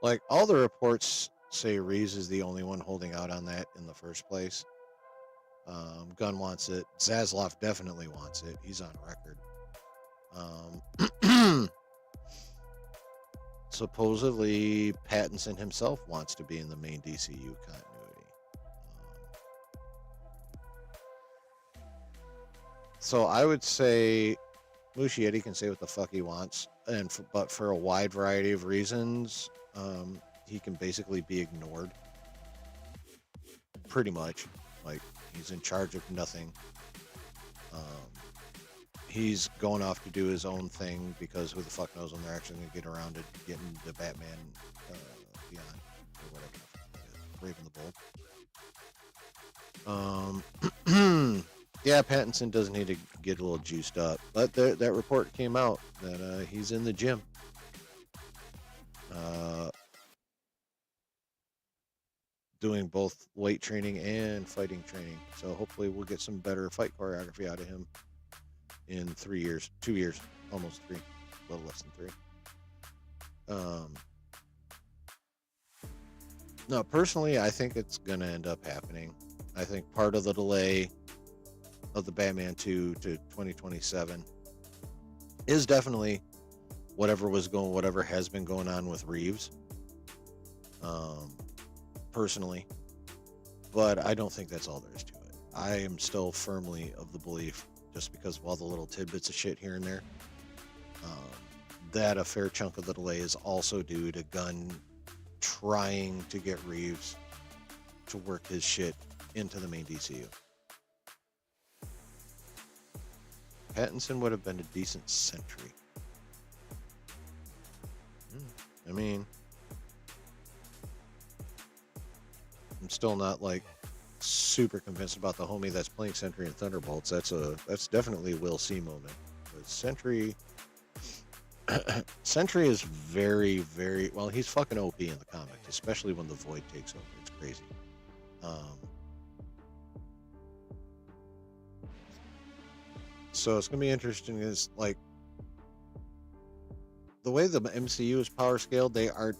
Like, all the reports say Reeves is the only one holding out on that in the first place. Gunn wants it. Zaslav definitely wants it. He's on record. Supposedly, Pattinson himself wants to be in the main DCU continuity. So I would say Muschietti can say what the fuck he wants, but for a wide variety of reasons, he can basically be ignored. Pretty much. Like, he's in charge of nothing. He's going off to do his own thing because who the fuck knows when they're actually going to get around to getting the Batman Beyond or whatever. Brave and the Bold. Yeah, Pattinson does need to get a little juiced up, but that report came out that he's in the gym. doing both weight training and fighting training. So hopefully we'll get some better fight choreography out of him in 3 years, 2 years, almost three, a little less than three. No, personally, I think it's going to end up happening. I think part of the delay of the Batman 2 to 2027 is definitely whatever has been going on with Reeves. Personally, but I don't think that's all there is to it. I am still firmly of the belief, just because of all the little tidbits of shit here and there, that a fair chunk of the delay is also due to Gunn trying to get Reeves to work his shit into the main DCU. Pattinson would have been a decent Sentry. I mean, I'm still not like super convinced about the homie that's playing Sentry in Thunderbolts. That's definitely a Will C moment. But Sentry is very, very well. He's fucking OP in the comics, especially when the Void takes over. It's crazy. So it's gonna be interesting. Is like the way the MCU is power scaled. They're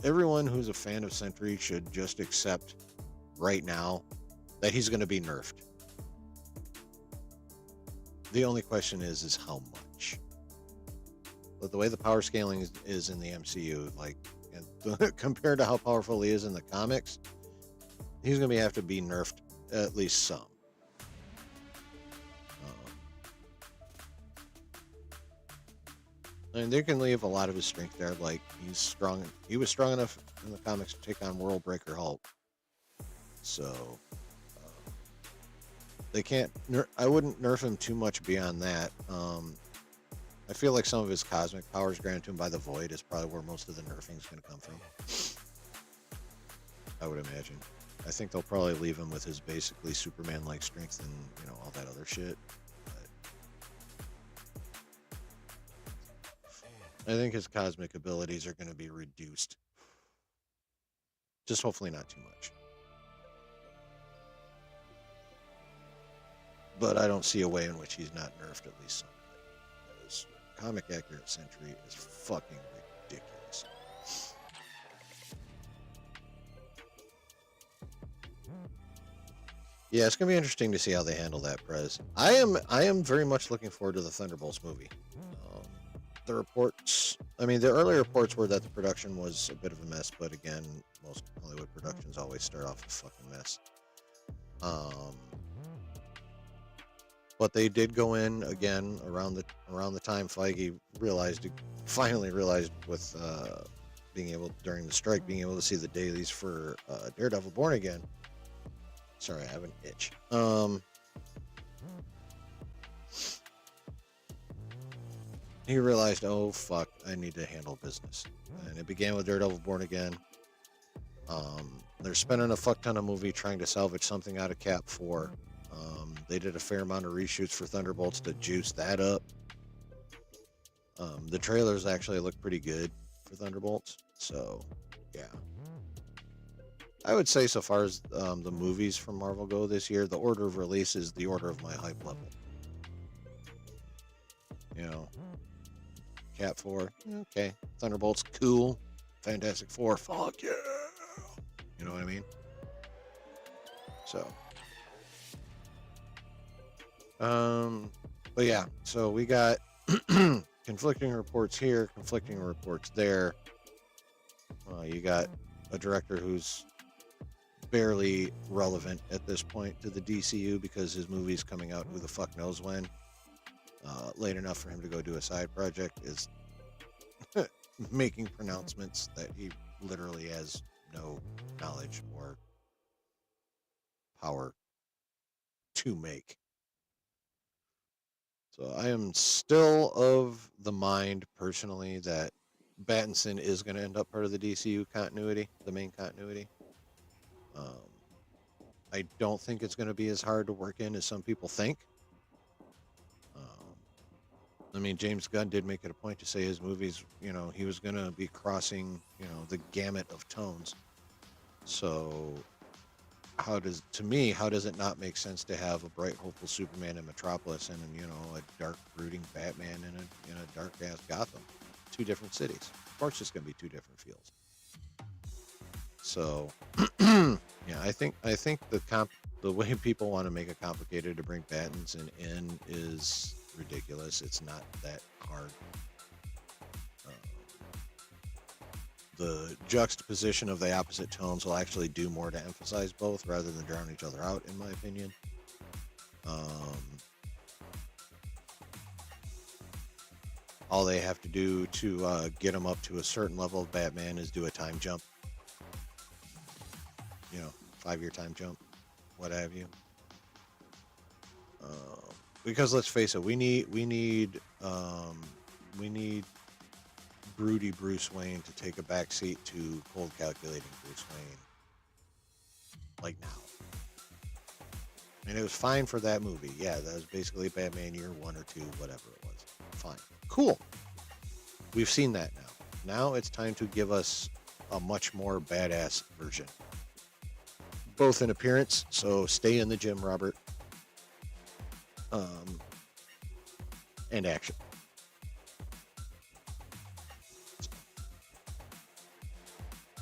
everyone who's a fan of Sentry should just accept right now that he's going to be nerfed. The only question is how much. But the way the power scaling is in the MCU, like compared to how powerful he is in the comics, he's going to have to be nerfed at least some. And they can leave a lot of his strength there. Like he's strong. He was strong enough in the comics to take on World Breaker Hulk. So they can't. I wouldn't nerf him too much beyond that. I feel like some of his cosmic powers granted to him by the Void is probably where most of the nerfing is going to come from. I would imagine. I think they'll probably leave him with his basically Superman-like strength and all that other shit. I think his cosmic abilities are going to be reduced. Just hopefully not too much. But I don't see a way in which he's not nerfed at least some. Because comic accurate Sentry is fucking ridiculous. Yeah, it's going to be interesting to see how they handle that, Prez. I am very much looking forward to the Thunderbolts movie. The early reports were that the production was a bit of a mess, but again, most Hollywood productions always start off a fucking mess. But they did go in again around the time Feige finally realized with during the strike being able to see the dailies for Daredevil Born Again. Sorry, I have an itch. He realized, oh fuck, I need to handle business, and it began with Daredevil Born Again. They're spending a fuck ton of movie trying to salvage something out of Cap 4. They did a fair amount of reshoots for Thunderbolts to juice that up. The trailers actually look pretty good for Thunderbolts, so yeah. I would say so far as the movies from Marvel go this year, the order of release is the order of my hype level. Cat 4, okay. Thunderbolts, cool. Fantastic Four, fuck yeah. You know what I mean? So. But yeah, so we got conflicting reports here, conflicting reports there. You got a director who's barely relevant at this point to the DCU because his movie's coming out who the fuck knows when. Late enough for him to go do a side project is making pronouncements that he literally has no knowledge or power to make. So I am still of the mind personally that Battinson is going to end up part of the DCU continuity, the main continuity. I don't think it's going to be as hard to work in as some people think. James Gunn did make it a point to say his movies, he was going to be crossing, the gamut of tones. So how does it not make sense to have a bright, hopeful Superman in Metropolis and a dark, brooding Batman in a dark ass Gotham? Two different cities. Of course, it's going to be two different feels. So, yeah, I think the way people want to make it complicated to bring Battinson in is ridiculous. It's not that hard. Uh, the juxtaposition of the opposite tones will actually do more to emphasize both rather than drown each other out, in my opinion. All they have to do to get them up to a certain level of Batman is do a time jump. 5-year time jump, what have you. Because let's face it, we need broody Bruce Wayne to take a backseat to cold calculating Bruce Wayne, like now. And it was fine for that movie. Yeah, that was basically Batman year 1 or 2, whatever it was. Fine. Cool. We've seen that now. Now it's time to give us a much more badass version. Both in appearance, so stay in the gym, Robert. And action.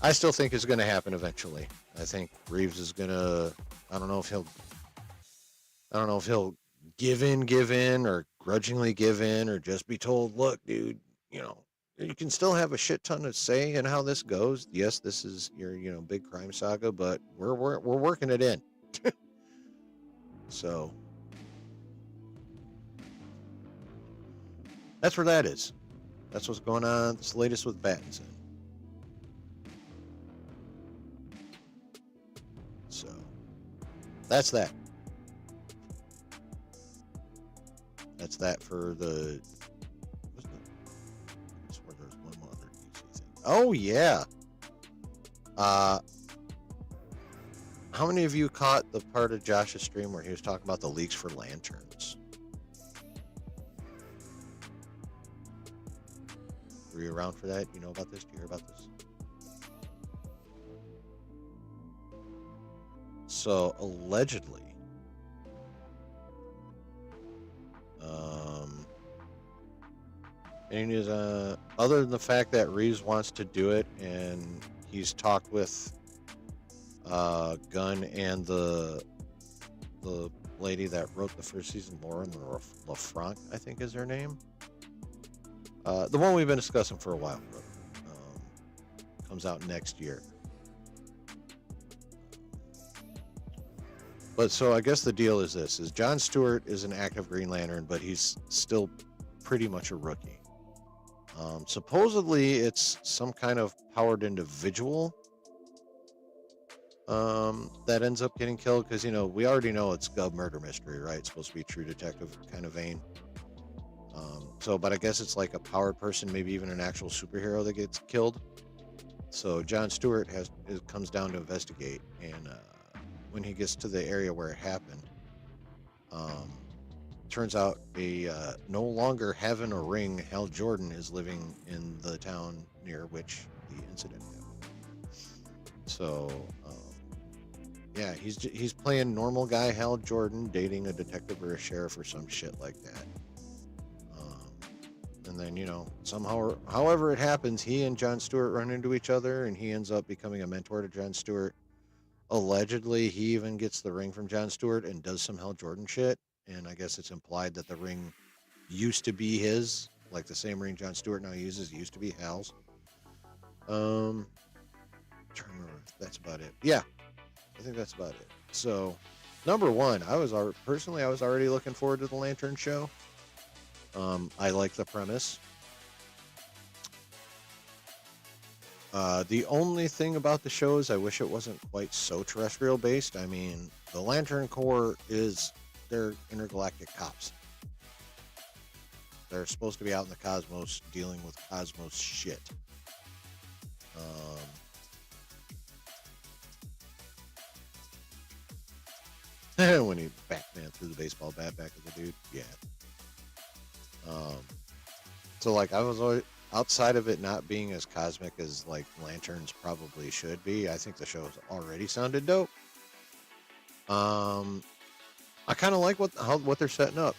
I still think it's going to happen eventually. I think Reeves is going to. I don't know if he'll give in, or grudgingly give in, or just be told, "Look, dude, you can still have a shit ton of say in how this goes. Yes, this is your big crime saga, but we're working it in." So that's where that is. That's what's going on. It's the latest with Battinson. So that's that. That's that for the. I swear there's one more other DC thing. Oh yeah. How many of you caught the part of Josh's stream where he was talking about the leaks for lanterns? Were you around for that? You know about this? Do you hear about this? So allegedly, and other than the fact that Reeves wants to do it, and he's talked with Gunn and the lady that wrote the first season, Lauren LaFranc, I think is her name. The one we've been discussing for a while, comes out next year. But so I guess the deal is this: is John Stewart is an active Green Lantern, but he's still pretty much a rookie. Supposedly, it's some kind of powered individual that ends up getting killed because we already know it's Gov murder mystery, right? It's supposed to be True Detective kind of vein. But I guess it's like a powered person, maybe even an actual superhero that gets killed. So John Stewart comes down to investigate, and when he gets to the area where it happened, turns out a no longer having a ring, Hal Jordan is living in the town near which the incident happened. So yeah, he's playing normal guy Hal Jordan dating a detective or a sheriff or some shit like that. And then somehow, however it happens, he and John Stewart run into each other, and he ends up becoming a mentor to John Stewart. Allegedly, he even gets the ring from John Stewart and does some Hal Jordan shit. And I guess it's implied that the ring used to be his, like the same ring John Stewart now uses used to be Hal's. Trying to remember if that's about it. Yeah, I think that's about it. So, number one, I was already looking forward to the Lantern show. I like the premise. The only thing about the show is I wish it wasn't quite so terrestrial based. I mean, the Lantern Corps they're intergalactic cops. They're supposed to be out in the cosmos dealing with cosmos shit. When he Batman threw the baseball bat back at the dude, yeah. So like I outside of it not being as cosmic as like Lanterns probably should be, I think the show's already sounded dope. I kind of like what they're setting up.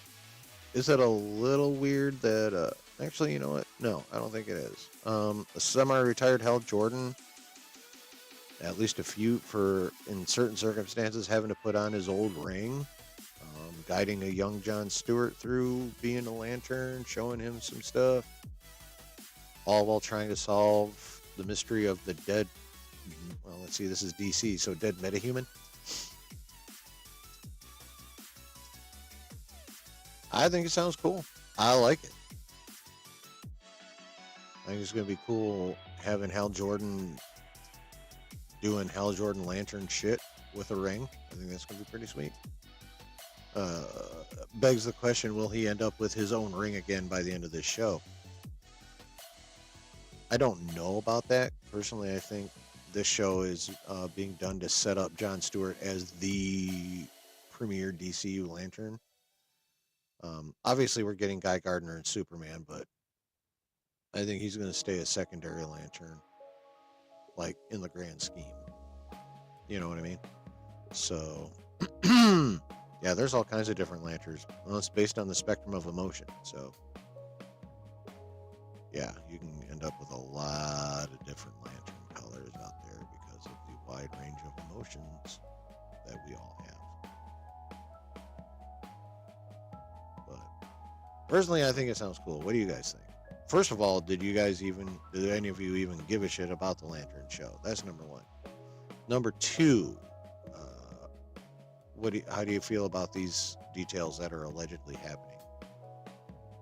Is it a little weird that actually, you know what? No, I don't think it is. A semi-retired Hal Jordan, at least a few for in certain circumstances, having to put on his old ring, guiding a young John Stewart through being a lantern, showing him some stuff, all while trying to solve the mystery of the dead. Well, let's see, this is DC, so dead metahuman. I think it sounds cool. I like it. I think it's going to be cool having Hal Jordan doing Hal Jordan lantern shit with a ring. I think that's going to be pretty sweet. Begs the question, will he end up with his own ring again by the end of this show? I don't know about that. Personally, I think this show is being done to set up John Stewart as the premier DCU lantern. Obviously, we're getting Guy Gardner and Superman, but I think he's going to stay a secondary lantern, like in the grand scheme. You know what I mean? So, yeah, there's all kinds of different lanterns. Well, it's based on the spectrum of emotion. So, yeah, you can end up with a lot of different lantern colors out there because of the wide range of emotions that we all have. But personally, I think it sounds cool. What do you guys think? First of all, did any of you even give a shit about the Lantern show? That's number one. Number two, how do you feel about these details that are allegedly happening?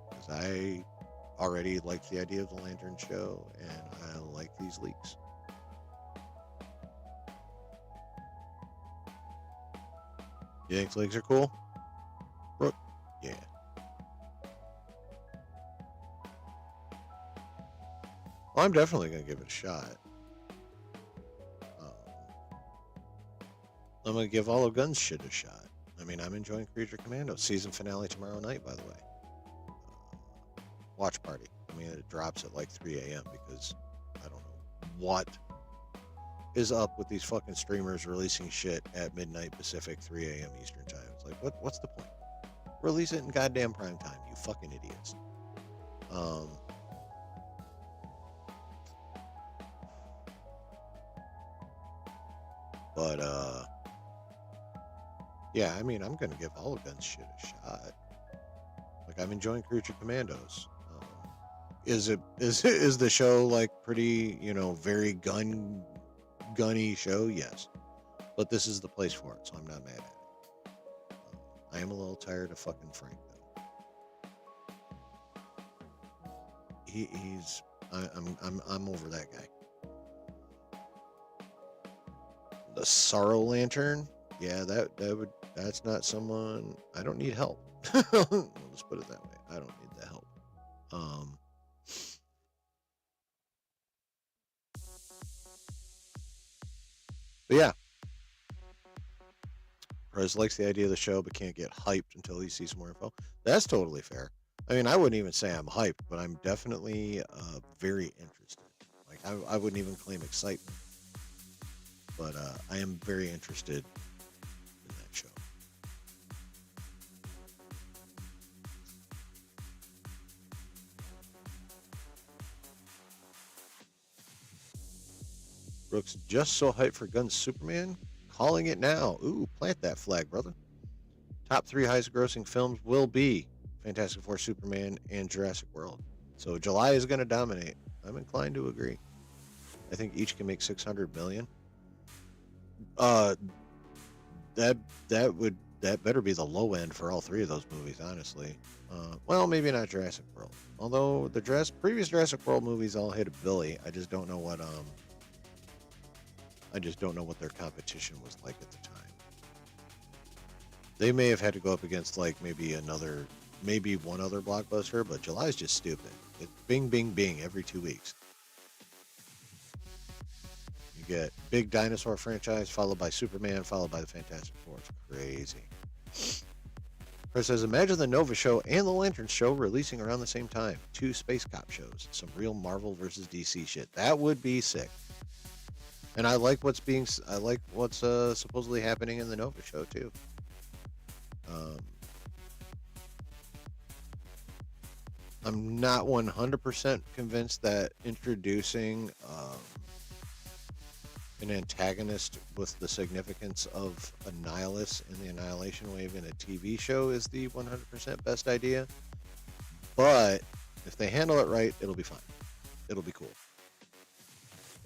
Because I already like the idea of the Lantern show, and I like these leaks. You think the leaks are cool? Brooke? Yeah. Well, I'm definitely going to give it a shot. I'm going to give all of Guns shit a shot. I mean, I'm enjoying Creature Commando. Season finale tomorrow night, by the way. Watch party. I mean, it drops at like 3 a.m. because I don't know what is up with these fucking streamers releasing shit at midnight Pacific, 3 a.m. Eastern time. It's like, what's the point? Release it in goddamn prime time, you fucking idiots. But yeah, I mean, I'm gonna give all of Guns shit a shot. Like, I'm enjoying Creature Commandos. Is the show like pretty, very gunny show? Yes, but this is the place for it, so I'm not mad at it. I am a little tired of fucking Frank though. I'm over that guy. The Sorrow Lantern, yeah, that's not someone I don't need help. Let's put it that way. I don't need the help. But yeah, Perez likes the idea of the show, but can't get hyped until he sees more info. That's totally fair. I mean, I wouldn't even say I'm hyped, but I'm definitely very interested. Like, I wouldn't even claim excitement, but I am very interested in that show. Brooks just so hyped for Guns Superman, calling it now. Ooh, plant that flag, brother. Top 3 highest grossing films will be Fantastic Four, Superman, and Jurassic World. So July is going to dominate. I'm inclined to agree. I think each can make 600 million. That better be the low end for all 3 of those movies, honestly. Well, maybe not Jurassic World. Although the previous Jurassic World movies all hit a billy. I just don't know what their competition was like at the time. They may have had to go up against like maybe one other blockbuster, but July's just stupid. It's bing, bing, bing every 2 weeks. You get big dinosaur franchise followed by Superman, followed by the Fantastic Four. It's crazy. Chris says, imagine the Nova show and the Lantern show releasing around the same time. 2 space cop shows. Some real Marvel versus DC shit. That would be sick. And I like what's supposedly happening in the Nova show too. I'm not 100% convinced that introducing an antagonist with the significance of Annihilus and the Annihilation Wave in a TV show is the 100% best idea. But if they handle it right, it'll be fine. It'll be cool.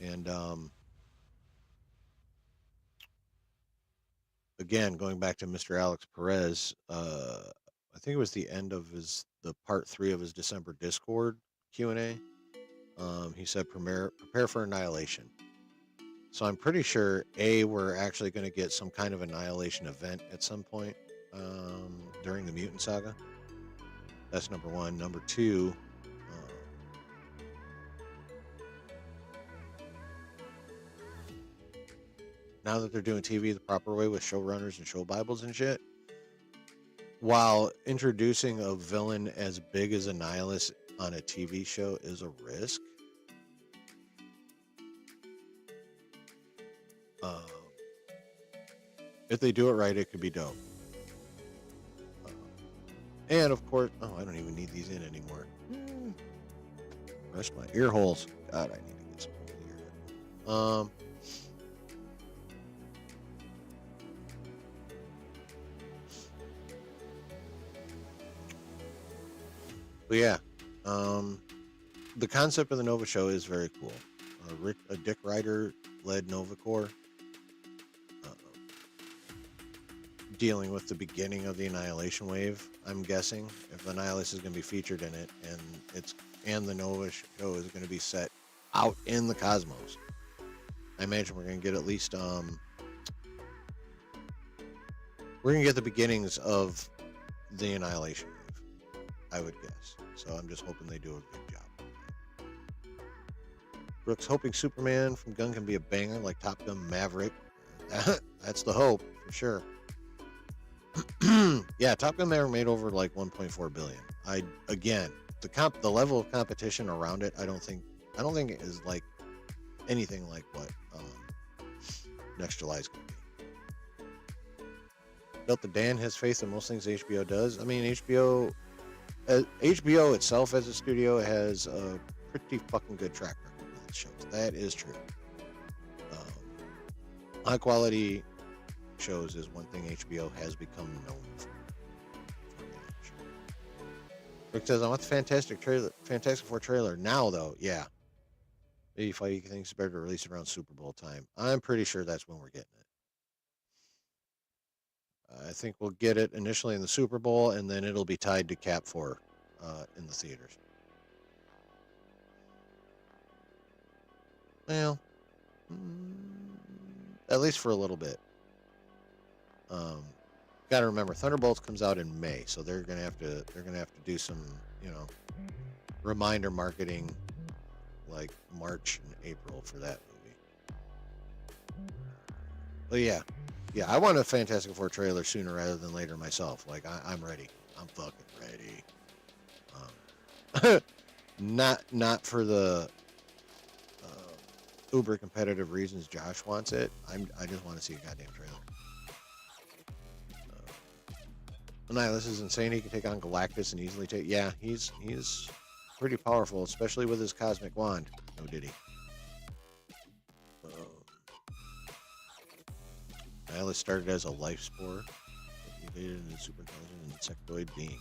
And again, going back to Mr. Alex Perez, I think it was the end of the part 3 of his December Discord Q&A. He said, prepare for Annihilation. So I'm pretty sure we're actually going to get some kind of Annihilation event at some point during the Mutant Saga. That's number 1. Number 2, now that they're doing TV the proper way with showrunners and show Bibles and shit, while introducing a villain as big as Annihilus on a TV show is a risk, if they do it right, it could be dope. And of course, I don't even need these in anymore. Rest my ear holes. God, I need to get some more ear. But yeah, the concept of the Nova show is very cool. A Dick Ryder led Nova Corps, dealing with the beginning of the Annihilation Wave. I'm guessing if Annihilus is going to be featured in it, and the Nova show is going to be set out in the cosmos. I imagine we're going to get at least we're going to get the beginnings of the Annihilation Wave, I would guess. So I'm just hoping they do a good job. Brooks hoping Superman from Gun can be a banger like Top Gun Maverick. That's the hope for sure. Yeah, Top Gun Maverick made over like 1.4 billion. The level of competition around it, I don't think it is like anything like what Next July is going to be. Felt that Dan has faith in most things HBO does. I mean, HBO itself as a studio has a pretty fucking good track record with its shows. That is true. High quality shows is one thing HBO has become known for. Rick says, I want the Fantastic Four trailer now, though. Yeah. Maybe Feige thinks it's better to release it around Super Bowl time. I'm pretty sure that's when we're getting it. I think we'll get it initially in the Super Bowl, and then it'll be tied to Cap 4 in the theaters. Well, at least for a little bit. Got to remember, Thunderbolts comes out in May, so they're gonna have to do some, reminder marketing, like March and April for that movie. But yeah, I want a Fantastic Four trailer sooner rather than later myself. Like I'm ready. I'm fucking ready. Not for the uber competitive reasons Josh wants it. I just want to see a goddamn trailer. Annihilus is insane. He can take on Galactus and easily take. Yeah, he's pretty powerful, especially with his cosmic wand. No diddy. Annihilus started as a life spore, but mutated into a super intelligent insectoid being.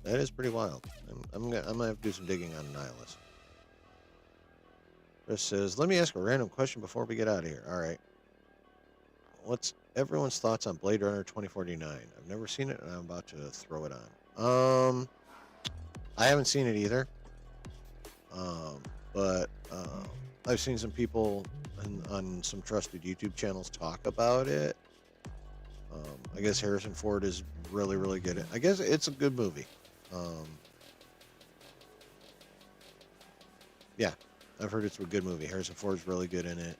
That is pretty wild. I'm gonna have to do some digging on Annihilus. Chris says, "Let me ask a random question before we get out of here." All right. What's everyone's thoughts on Blade Runner 2049? I've never seen it, and I'm about to throw it on. I haven't seen it either. But I've seen some people on some trusted YouTube channels talk about it. I guess Harrison Ford is really, really good at it. I guess it's a good movie. Yeah, I've heard it's a good movie. Harrison Ford's really good in it.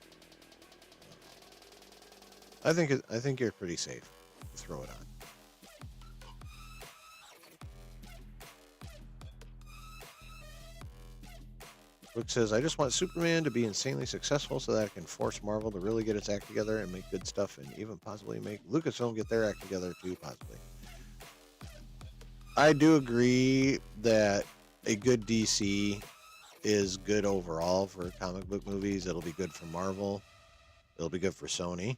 I think you're pretty safe to throw it on. Luke says, I just want Superman to be insanely successful so that I can force Marvel to really get its act together and make good stuff and even possibly make Lucasfilm get their act together too, possibly. I do agree that a good DC is good overall for comic book movies. It'll be good for Marvel. It'll be good for Sony.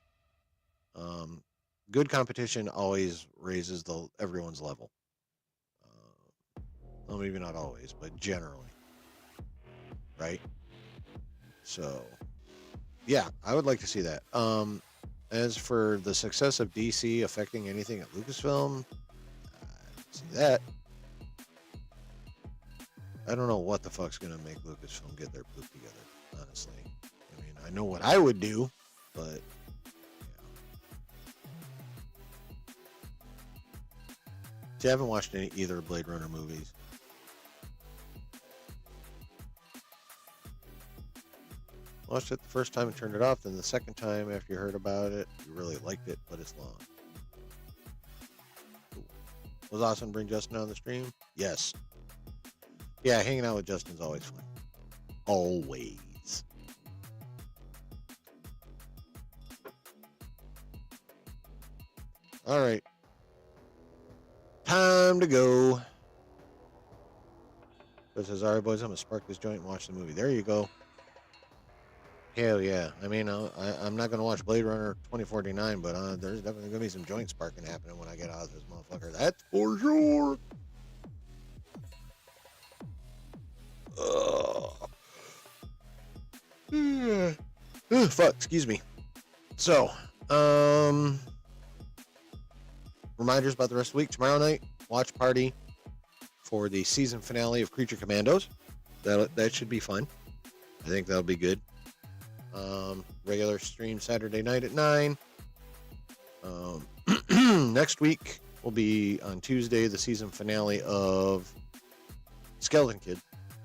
Good competition always raises everyone's level. Well, maybe not always, but generally, right? So, yeah, I would like to see that. As for the success of DC affecting anything at Lucasfilm, I don't see that. I don't know what the fuck's gonna make Lucasfilm get their poop together. Honestly, I mean, I know what I would do, but yeah. See, I haven't watched either Blade Runner movies. Watched it the first time and turned it off. Then the second time, after you heard about it, you really liked it, but it's long. Cool. Was awesome to bring Justin on the stream? Yes. Yeah, hanging out with Justin's always fun. Always. All right. Time to go. It says, all right, boys, I'm going to spark this joint and watch the movie. There you go. Hell yeah. I mean, I'm not going to watch Blade Runner 2049, but there's definitely going to be some joint sparking happening when I get out of this motherfucker. That's for sure. Fuck, excuse me. So, reminders about the rest of the week. Tomorrow night, watch party for the season finale of Creature Commandos. That should be fun. I think that'll be good. Regular stream Saturday night at 9. Next week will be on Tuesday, the season finale of Skeleton Kid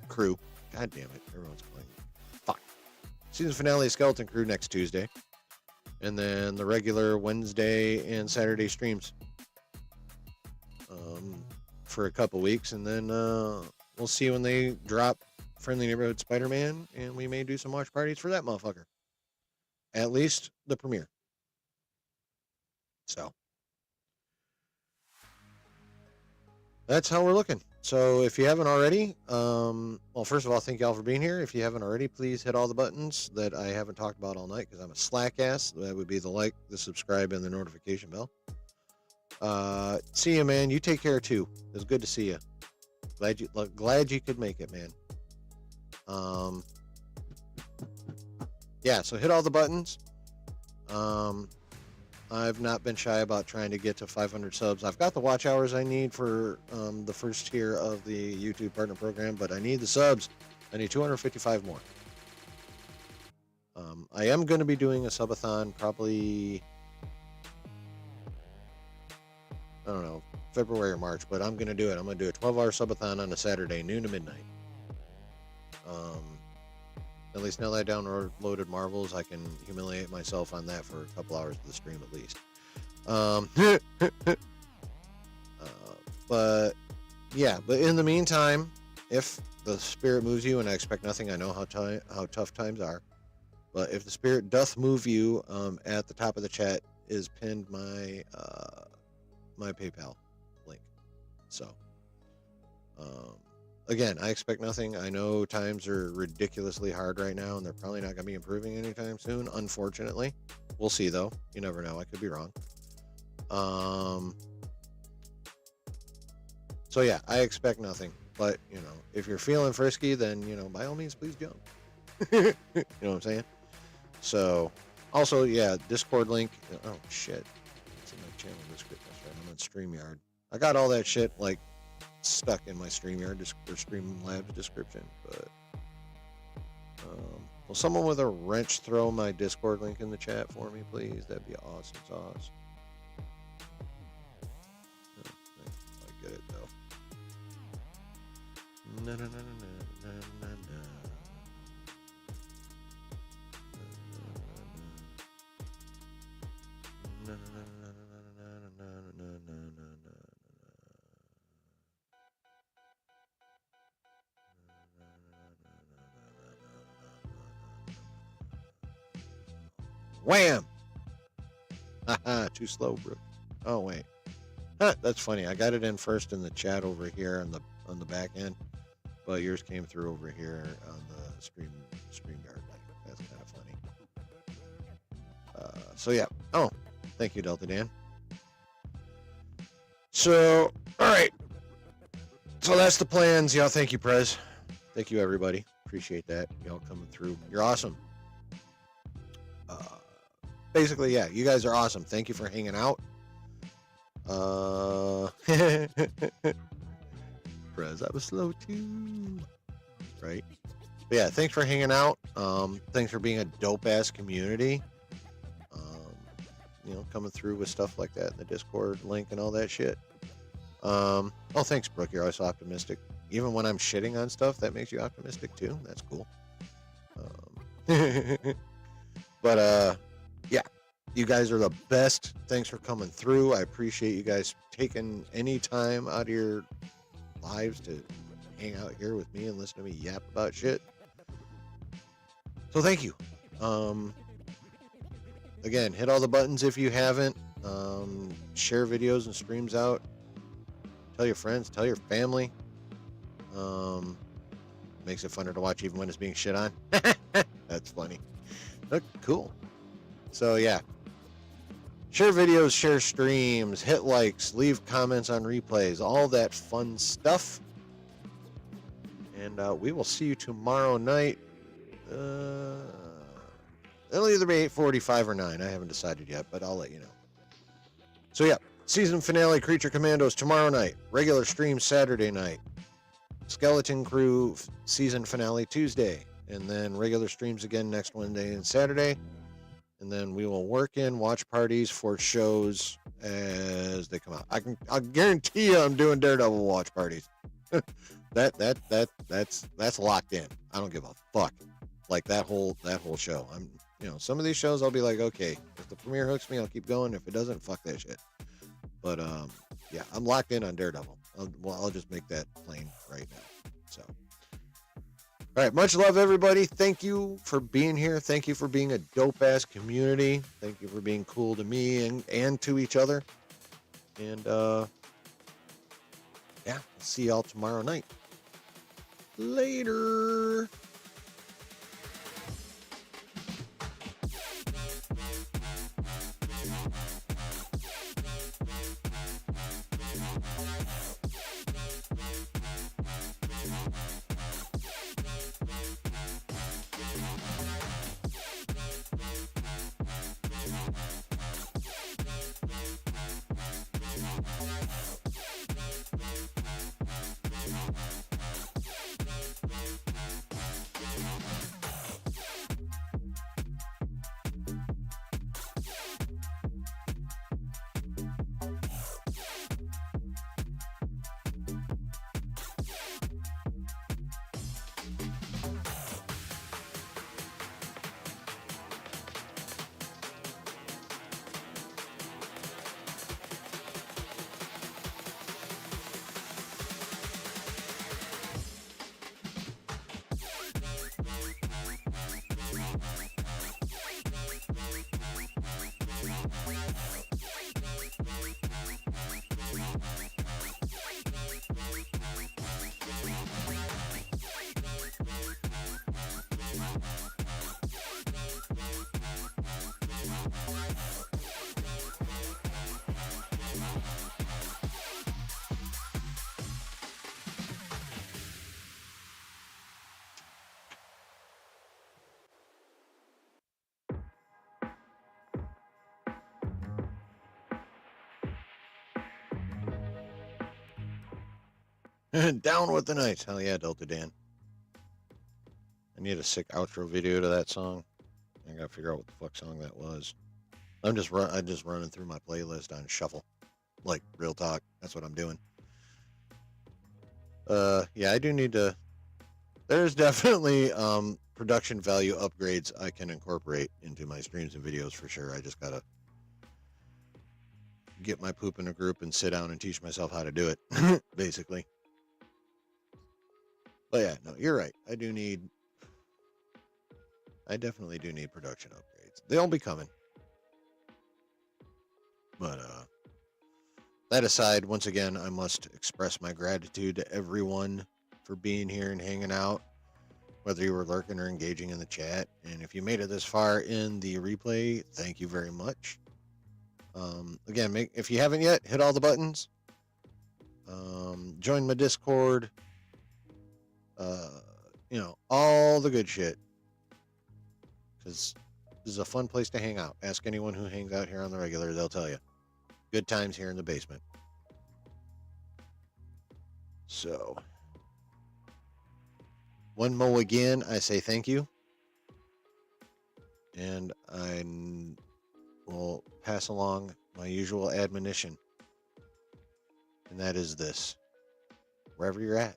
Crew. God damn it, everyone's playing. Fuck. Season finale of Skeleton Crew next Tuesday. And then the regular Wednesday and Saturday streams for a couple weeks. And then we'll see when they drop Friendly Neighborhood Spider-Man, and we may do some watch parties for that motherfucker. At least the premiere. So that's how we're looking. So if you haven't already, well, first of all, thank y'all for being here. If you haven't already, please hit all the buttons that I haven't talked about all night because I'm a slack ass. That would be the like, the subscribe, and the notification bell. See you, man. You take care too. It was good to see you. Glad you could make it, man. Yeah, so hit all the buttons. I've not been shy about trying to get to 500 subs. I've got the watch hours I need for the first tier of the YouTube partner program, but I need the subs. I need 255 more. I am going to be doing a subathon probably, I don't know, February or March, but I'm going to do it. I'm going to do a 12-hour subathon on a Saturday, noon to midnight. At least now that I downloaded Marvels, I can humiliate myself on that for a couple hours of the stream at least. But yeah, but in the meantime, if the spirit moves you, and I expect nothing, I know how tough times are, but if the spirit doth move you, at the top of the chat is pinned my my PayPal link. So again, I expect nothing. I know times are ridiculously hard right now, and they're probably not going to be improving anytime soon, unfortunately. We'll see, though. You never know. I could be wrong. So, yeah, I expect nothing. But, you know, if you're feeling frisky, then, you know, by all means, please jump. You know what I'm saying? So, also, yeah, Discord link. Oh, shit. It's in my channel description. That's right. I'm on StreamYard. I got all that shit, like, stuck in my StreamYard or Streamlabs description, but will someone with a wrench throw my Discord link in the chat for me, please? That'd be awesome sauce. I get it though. Na, na, na, na, na, na, na. Na, na, na, na, na, na, na, na, na, na. Wham! Haha, too slow, Brooke. Oh wait. Huh, that's funny. I got it in first in the chat over here on the back end, but yours came through over here on the StreamYard. That's kind of funny. So yeah. Oh, thank you, Delta Dan. So, all right. So that's the plans. Y'all, thank you, Prez. Thank you, everybody. Appreciate that. Y'all coming through. You're awesome. Basically, yeah, you guys are awesome. Thank you for hanging out. Prez, I was slow too. Right? But yeah, thanks for hanging out. Thanks for being a dope ass community. Coming through with stuff like that in the Discord link and all that shit. Oh, thanks, Brooke. You're always optimistic. Even when I'm shitting on stuff, that makes you optimistic too. That's cool. But yeah, you guys are the best. Thanks for coming through. I appreciate you guys taking any time out of your lives to hang out here with me and listen to me yap about shit. So thank you. Again, hit all the buttons if you haven't. Share videos and streams out. Tell your friends, tell your family. Makes it funner to watch even when it's being shit on. That's funny. Look, cool. So yeah. Share videos, share streams, hit likes, leave comments on replays, all that fun stuff. And we will see you tomorrow night. It'll either be 8:45 or 9. I haven't decided yet, but I'll let you know. So yeah, season finale Creature Commandos tomorrow night. Regular stream Saturday night. Skeleton Crew season finale Tuesday. And then regular streams again next Wednesday and Saturday. And then we will work in watch parties for shows as they come out. I'll guarantee you I'm doing Daredevil watch parties. That's locked in. I don't give a fuck. Like that whole show. Some of these shows I'll be like, okay, if the premiere hooks me, I'll keep going. If it doesn't, fuck that shit. But yeah, I'm locked in on Daredevil. I'll just make that plain right now. So, all right, much love, everybody. Thank you for being here. Thank you for being a dope ass community. Thank you for being cool to me and to each other. And yeah, I'll see y'all tomorrow night. Later. Down with the Knights. Hell yeah, Delta Dan. I need a sick outro video to that song. I gotta figure out what the fuck song that was. I'm just running through my playlist on shuffle. Like, real talk. That's what I'm doing. Yeah, I do need to... There's definitely production value upgrades I can incorporate into my streams and videos for sure. I just gotta get my poop in a group and sit down and teach myself how to do it, basically. But yeah, no, you're right. I definitely do need production upgrades. They'll be coming. But that aside, once again, I must express my gratitude to everyone for being here and hanging out, whether you were lurking or engaging in the chat. And if you made it this far in the replay, thank you very much. Again, if you haven't yet, hit all the buttons. Join my Discord. All the good shit. Because this is a fun place to hang out. Ask anyone who hangs out here on the regular, they'll tell you. Good times here in the basement. So, one mo again, I say thank you. And I will pass along my usual admonition. And that is this. Wherever you're at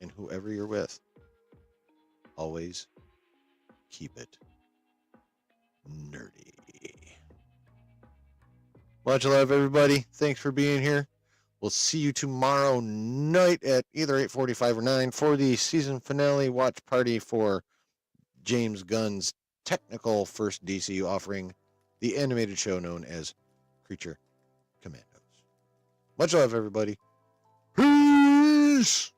and whoever you're with, always keep it nerdy. Much love, everybody. Thanks for being here. We'll see you tomorrow night at either 8:45 or 9 for the season finale watch party for James Gunn's technical first DCU offering, the animated show known as Creature Commandos. Much love, everybody. Peace!